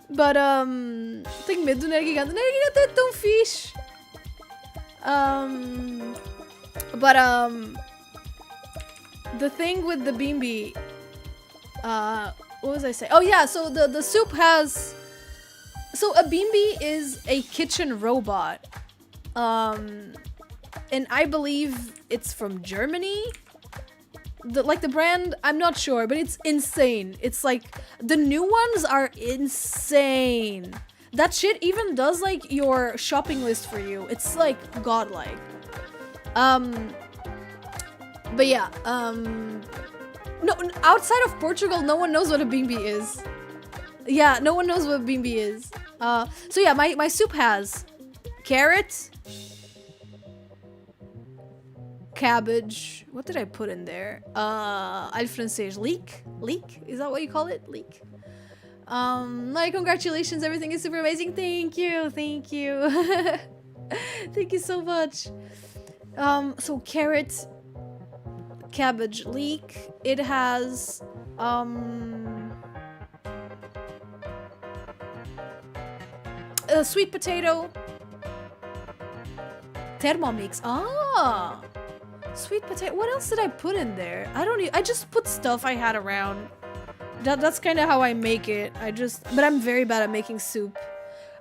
But, tenho medo do 𝒕𝒔𝒕. 𝒕𝒔𝒕 é tão fixe. But, the thing with the Bimbi, what was I saying? Oh yeah, so the soup has... so a Bimbi is a kitchen robot. And I believe it's from Germany. Like the brand, I'm not sure, but it's insane. It's like, the new ones are insane. That shit even does like your shopping list for you. It's like godlike. But yeah, no, outside of Portugal, no one knows what a Bimbi is. Yeah, no one knows what a Bimbi is. So yeah, my soup has carrot, cabbage. What did I put in there? Alho francês, leek? Is that what you call it? Leek. Like, congratulations, everything is super amazing. Thank you. Thank you so much. So carrot, cabbage, leek. It has a sweet potato, Thermomix. Ah, sweet potato. What else did I put in there? I just put stuff I had around. That's kind of how I make it. But I'm very bad at making soup.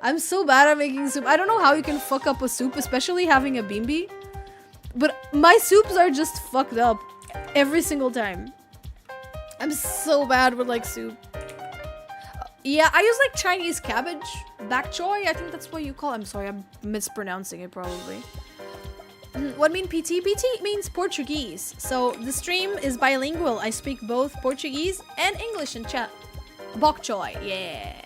I'm so bad at making soup. I don't know how you can fuck up a soup, especially having a Bimbi. But my soups are just fucked up every single time. I'm so bad with like soup. Yeah, I use like Chinese cabbage, bok choy. I think that's what you call it. I'm sorry, I'm mispronouncing it probably. What mean PT? PT means Portuguese. So the stream is bilingual. I speak both Portuguese and English in chat. Bokchoy, yeah.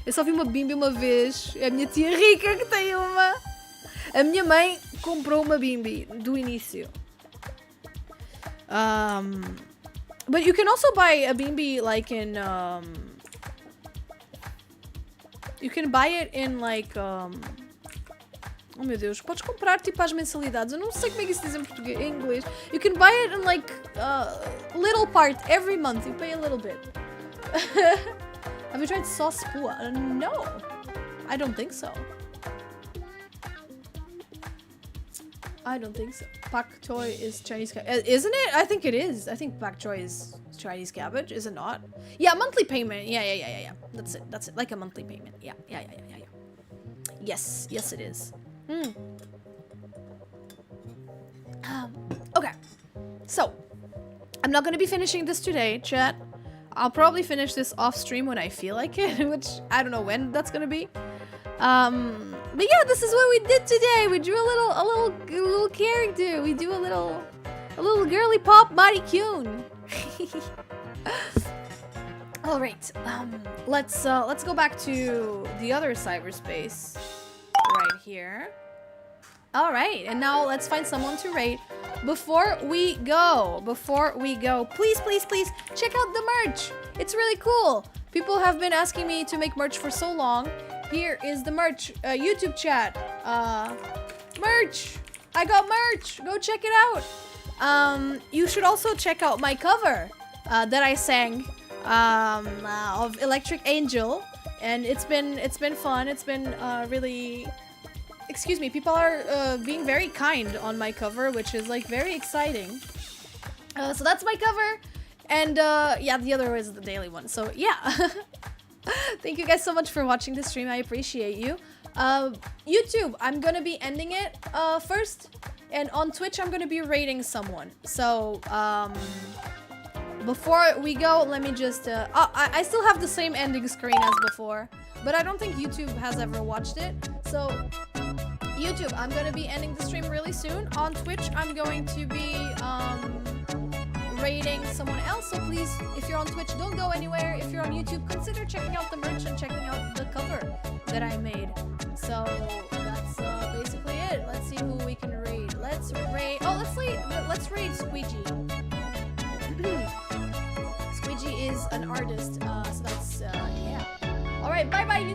Eu só vi uma bimbi uma vez. É a minha tia rica que tem uma. A minha mãe comprou uma bimbi do início. But you can also buy a bimbi like in you can buy it in like oh meu Deus, podes comprar tipo as mensalidades. Eu não sei como é que isso diz em português, em inglês. You can buy it in like little part every month. You pay a little bit. Have you tried 𝒎𝒊𝒓𝒔𝒕? No, I don't think so. I don't think so. Pak choi is Chinese cabbage. Isn't it? I think it is. I think pak choi is Chinese cabbage, is it not? Yeah, monthly payment. Yeah. That's it. Like a monthly payment. Yeah. Yes, it is. Okay. So, I'm not gonna be finishing this today, chat. I'll probably finish this off stream when I feel like it, which I don't know when that's gonna be. But yeah, this is what we did today. We drew a little character. We do a little girly pop Marikyuun. All right. Let's go back to the other cyberspace right here. All right, and now let's find someone to rate. Before we go, please check out the merch. It's really cool. People have been asking me to make merch for so long. Here is the merch, YouTube chat. Merch. I got merch. Go check it out. You should also check out my cover that I sang of Electric Angel, and it's been fun. It's been really. Excuse me, people are being very kind on my cover, which is like very exciting. So that's my cover, and yeah, the other is the daily one. So yeah, thank you guys so much for watching this stream. I appreciate you. YouTube, I'm gonna be ending it first, and on Twitch I'm gonna be rating someone. So before we go, let me just I still have the same ending screen as before, but I don't think YouTube has ever watched it. So YouTube, I'm gonna be ending the stream really soon. On Twitch, I'm going to be rating someone else. So please, if you're on Twitch, don't go anywhere. If you're on YouTube, consider checking out the merch and checking out the cover that I made. So that's basically it. Let's see who we can rate. Let's rate. Oh, let's rate 𝒕𝒕. 𝒕𝒕 is an artist. So that's yeah. All right, bye.